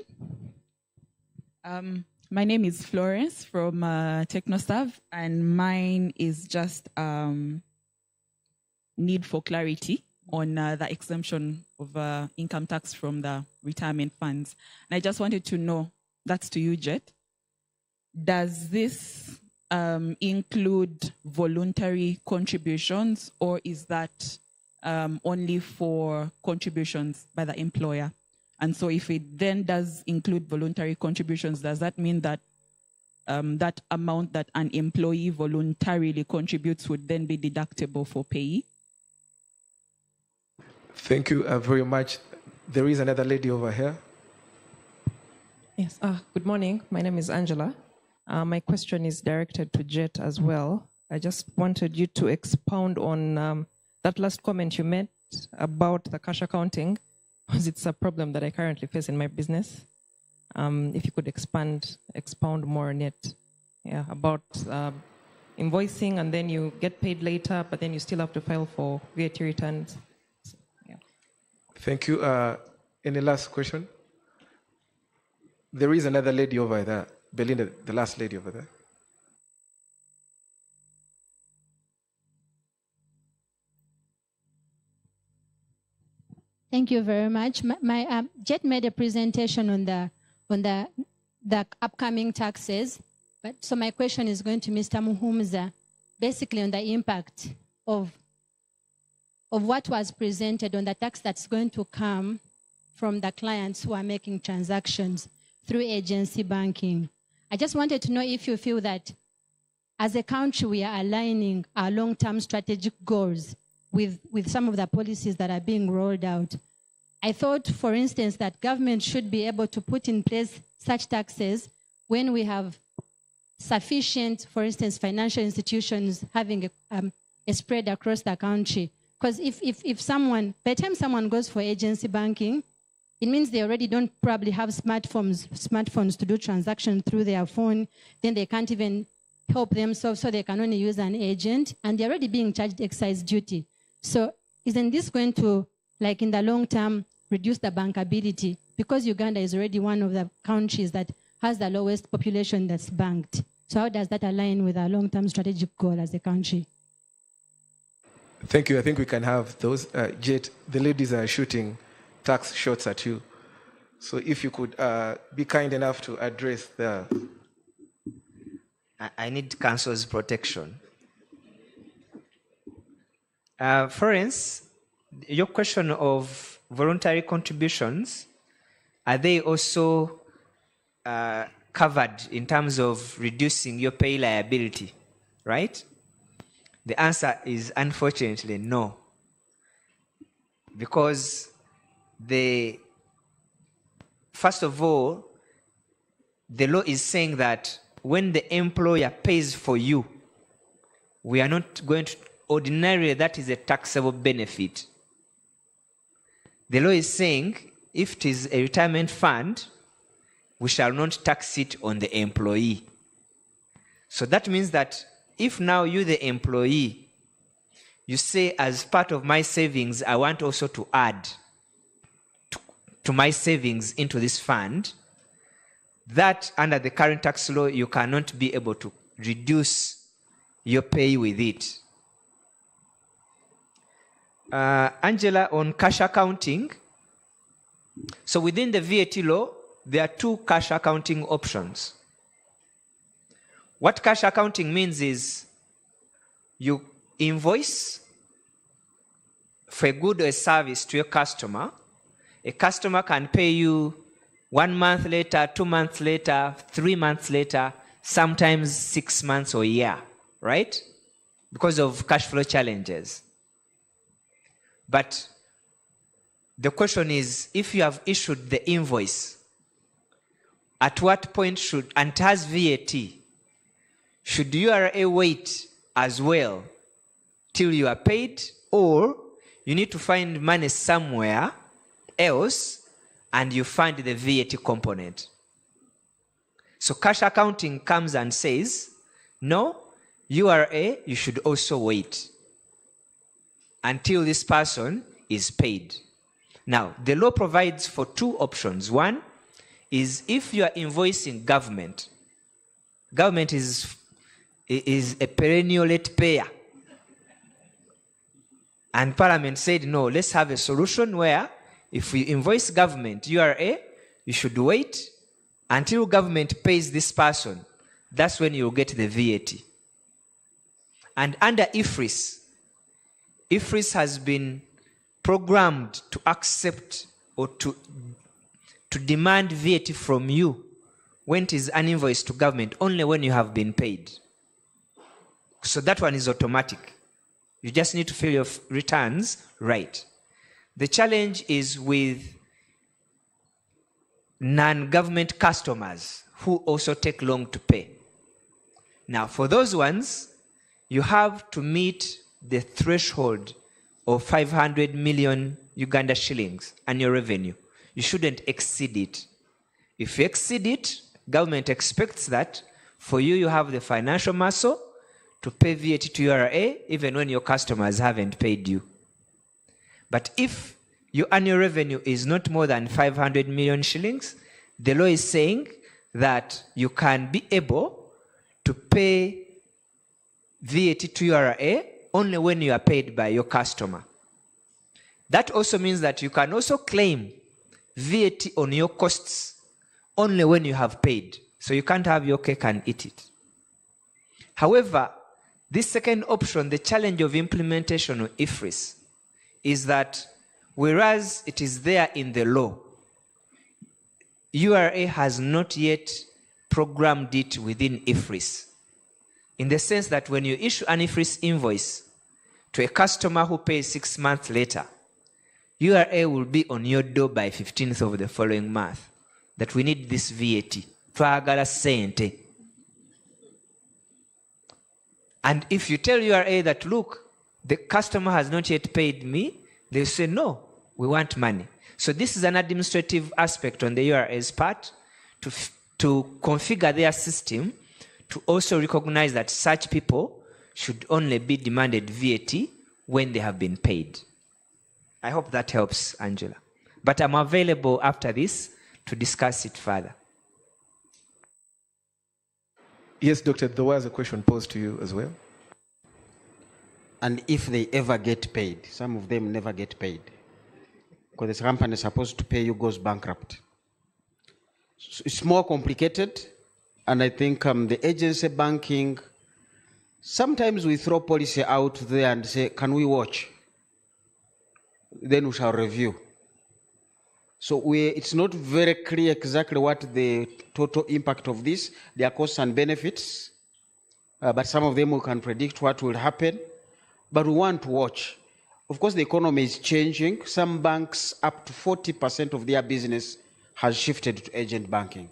My name is Florence from TechnoServe, and mine is just need for clarity on the exemption of income tax from the retirement funds. And I just wanted to know, that's to you, Jet, does this include voluntary contributions, or is that only for contributions by the employer? And so if it then does include voluntary contributions, does that mean that that amount that an employee voluntarily contributes would then be deductible for payee? Thank you very much. There is another lady over here. Yes. Good morning. My name is Angela. My question is directed to Jet as well. I just wanted you to expound on that last comment you made about the cash accounting, because it's a problem that I currently face in my business. If you could expound more on it, about invoicing, and then you get paid later, but then you still have to file for VAT returns. So, yeah. Thank you. Any last question? There is another lady over there. Belinda, the last lady over there. Thank you very much. Jet made a presentation on the upcoming taxes, but so my question is going to Mr. Muhumuza, basically on the impact of what was presented on the tax that's going to come from the clients who are making transactions through agency banking. I just wanted to know if you feel that as a country, we are aligning our long-term strategic goals with some of the policies that are being rolled out. I thought, for instance, that government should be able to put in place such taxes when we have sufficient, for instance, financial institutions having a spread across the country. Because if someone, by the time someone goes for agency banking, it means they already don't probably have smartphones to do transactions through their phone. Then they can't even help themselves, so they can only use an agent, and they're already being charged excise duty. So isn't this going to, like in the long term, reduce the bankability? Because Uganda is already one of the countries that has the lowest population that's banked. So how does that align with our long-term strategic goal as a country? Thank you. I think we can have those. Jet, the ladies are shooting tax shots at you. So if you could be kind enough to address the... I need council's protection. Florence, your question of voluntary contributions, are they also covered in terms of reducing your pay liability, right? The answer is unfortunately no. Because first of all, the law is saying that when the employer pays for you, we are not going to, ordinarily that is a taxable benefit. The law is saying if it is a retirement fund, we shall not tax it on the employee. So that means that if now you, the employee, you say as part of my savings, I want also to add to my savings into this fund, that under the current tax law, you cannot be able to reduce your pay with it. Angela, on cash accounting, so within the VAT law, there are two cash accounting options. What cash accounting means is you invoice for a good or a service to your customer. A customer can pay you 1 month later, 2 months later, 3 months later, sometimes 6 months or a year, right? Because of cash flow challenges. But the question is, if you have issued the invoice, at what point should, and it has VAT, should URA wait as well till you are paid, or you need to find money somewhere else and you find the VAT component? So cash accounting comes and says, no, URA, you should also wait until this person is paid. Now, the law provides for two options. One is if you are invoicing government, government is a perennial late payer. And Parliament said, no, let's have a solution where if we invoice government, URA, you should wait until government pays this person. That's when you'll get the VAT. And under IFRIS, IFRIS has been programmed to accept or to demand VAT from you when it is an invoice to government, only when you have been paid. So that one is automatic. You just need to fill your returns right. The challenge is with non-government customers who also take long to pay. Now, for those ones, you have to meet the threshold of 500 million Uganda shillings annual revenue. You shouldn't exceed it. If you exceed it, government expects that for you, you have the financial muscle to pay VAT to URA even when your customers haven't paid you. But if your annual revenue is not more than 500 million shillings, the law is saying that you can be able to pay VAT to URA only when you are paid by your customer. That also means that you can also claim VAT on your costs only when you have paid. So you can't have your cake and eat it. However, this second option, the challenge of implementation of IFRIS, is that whereas it is there in the law, URA has not yet programmed it within IFRIS. in the sense that when you issue an IFRS invoice to a customer who pays 6 months later, URA will be on your door by 15th of the following month that we need this VAT. Twagala sente. And if you tell URA that, look, the customer has not yet paid me, they say, no, we want money. So this is an administrative aspect on the URA's part to configure their system to also recognize that such people should only be demanded VAT when they have been paid. I hope that helps, Angela. But I'm available after this to discuss it further. Yes, Doctor, there was a question posed to you as well. And if they ever get paid, some of them never get paid. Because this company is supposed to pay you goes bankrupt. So it's more complicated. And I think the agency banking, sometimes we throw policy out there and say, can we watch? Then we shall review. So it's not very clear exactly what the total impact of this, their costs and benefits, but some of them we can predict what will happen. But we want to watch. Of course, the economy is changing. Some banks, up to 40% of their business has shifted to agent banking.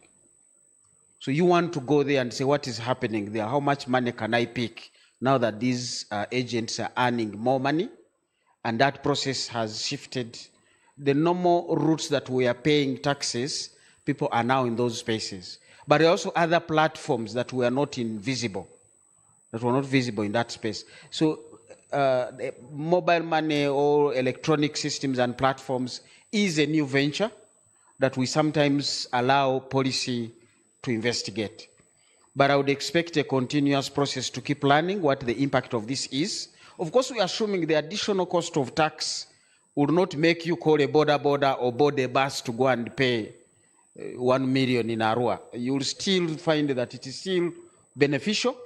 So you want to go there and say, what is happening there? How much money can I pick now that these agents are earning more money? And that process has shifted. The normal routes that we are paying taxes, people are now in those spaces. But there are also other platforms that were not visible in that space. So mobile money or electronic systems and platforms is a new venture that we sometimes allow policy to investigate. But I would expect a continuous process to keep learning what the impact of this is. Of course, we are assuming the additional cost of tax would not make you call a border or board a bus to go and pay 1 million in Arua. You will still find that it is still beneficial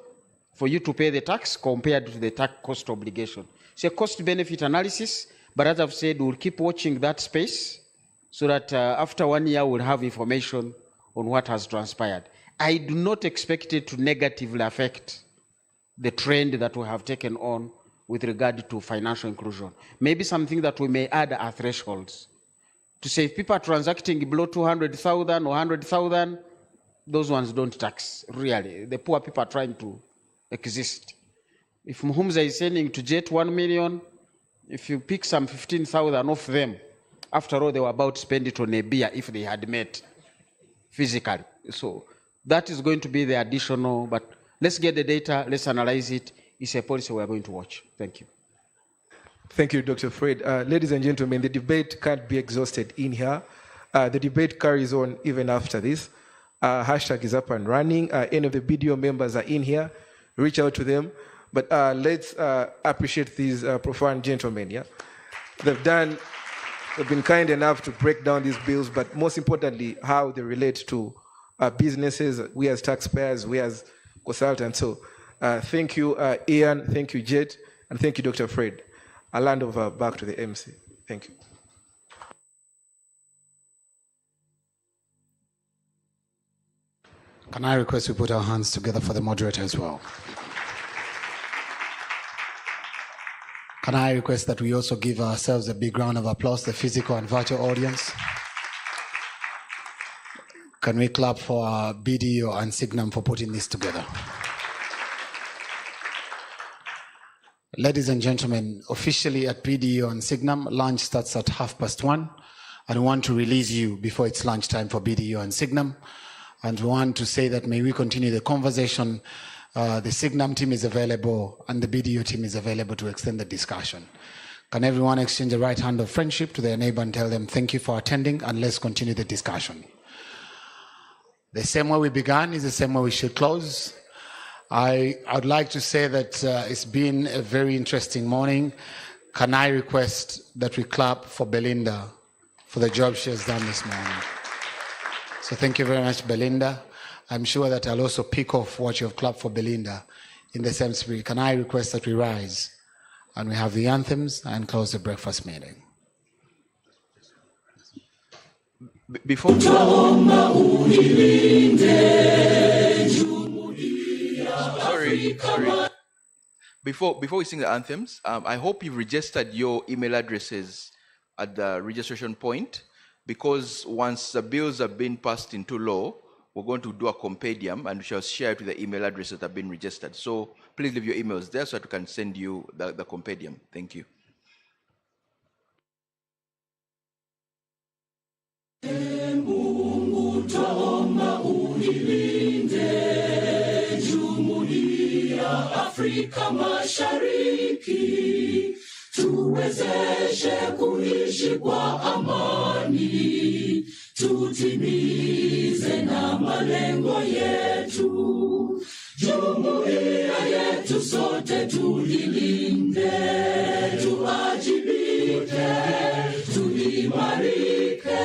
for you to pay the tax compared to the tax cost obligation. It's a cost-benefit analysis, but as I've said, we'll keep watching that space so that after 1 year, we'll have information on what has transpired. I do not expect it to negatively affect the trend that we have taken on with regard to financial inclusion. Maybe something that we may add are thresholds. To say if people are transacting below 200,000 or 100,000, those ones don't tax, really. The poor people are trying to exist. If Muhumza is sending to Jet 1 million, if you pick some 15,000 off them, after all, they were about to spend it on a beer if they had met physically. So that is going to be the additional, but let's get the data, let's analyze it. It's a policy we are going to watch. Thank you. Thank you, Dr. Fred. Ladies and gentlemen, the debate can't be exhausted in here. The debate carries on even after this. Hashtag is up and running. Any of the BDO members are in here. Reach out to them. But let's appreciate these profound gentlemen. Yeah, they've been kind enough to break down these bills, but most importantly, how they relate to businesses, we as taxpayers, we as consultants. So thank you, Ian, thank you, Jet, and thank you, Dr. Fred. I'll hand over back to the MC. Thank you. Can I request we put our hands together for the moderator as well? Can I request that we also give ourselves a big round of applause, the physical and virtual audience? Can we clap for our BDO and Signum for putting this together? Ladies and gentlemen, officially at BDO and Signum, lunch starts at 1:30, and we want to release you before it's lunchtime for BDO and Signum. And we want to say that may we continue the conversation. The Signum team is available and the BDO team is available to extend the discussion. Can everyone exchange a right hand of friendship to their neighbor and tell them thank you for attending, and let's continue the discussion. The same way we began is the same way we should close. I'd like to say that it's been a very interesting morning. Can I request that we clap for Belinda for the job she has done this morning? So thank you very much, Belinda. I'm sure that I'll also pick off what you have clapped for Belinda in the same spirit. Can I request that we rise and we have the anthems and close the breakfast meeting? Before Sorry. Before we sing the anthems, I hope you've registered your email addresses at the registration point, because once the bills have been passed into law, we're going to do a compendium and we shall share it with the email addresses that have been registered. So please leave your emails there so that we can send you the compendium. Thank you. Afrika Mashariki, tuwezeshe kuishi kwa amani, tutimize na malengo yetu. Jumuiya yetu sote tulilinde, tuajibike, tuimarike.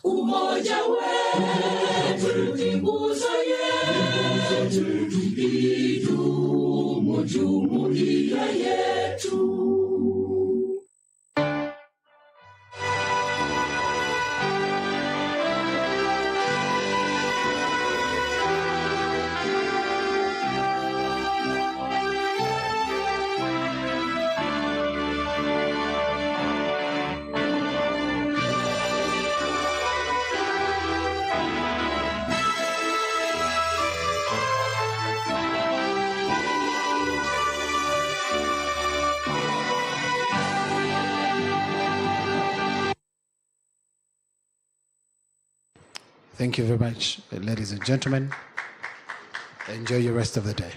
Umoja wetu ni nguzo yetu, idumu jumuiya yetu. Thank you very much, ladies and gentlemen. Enjoy your rest of the day.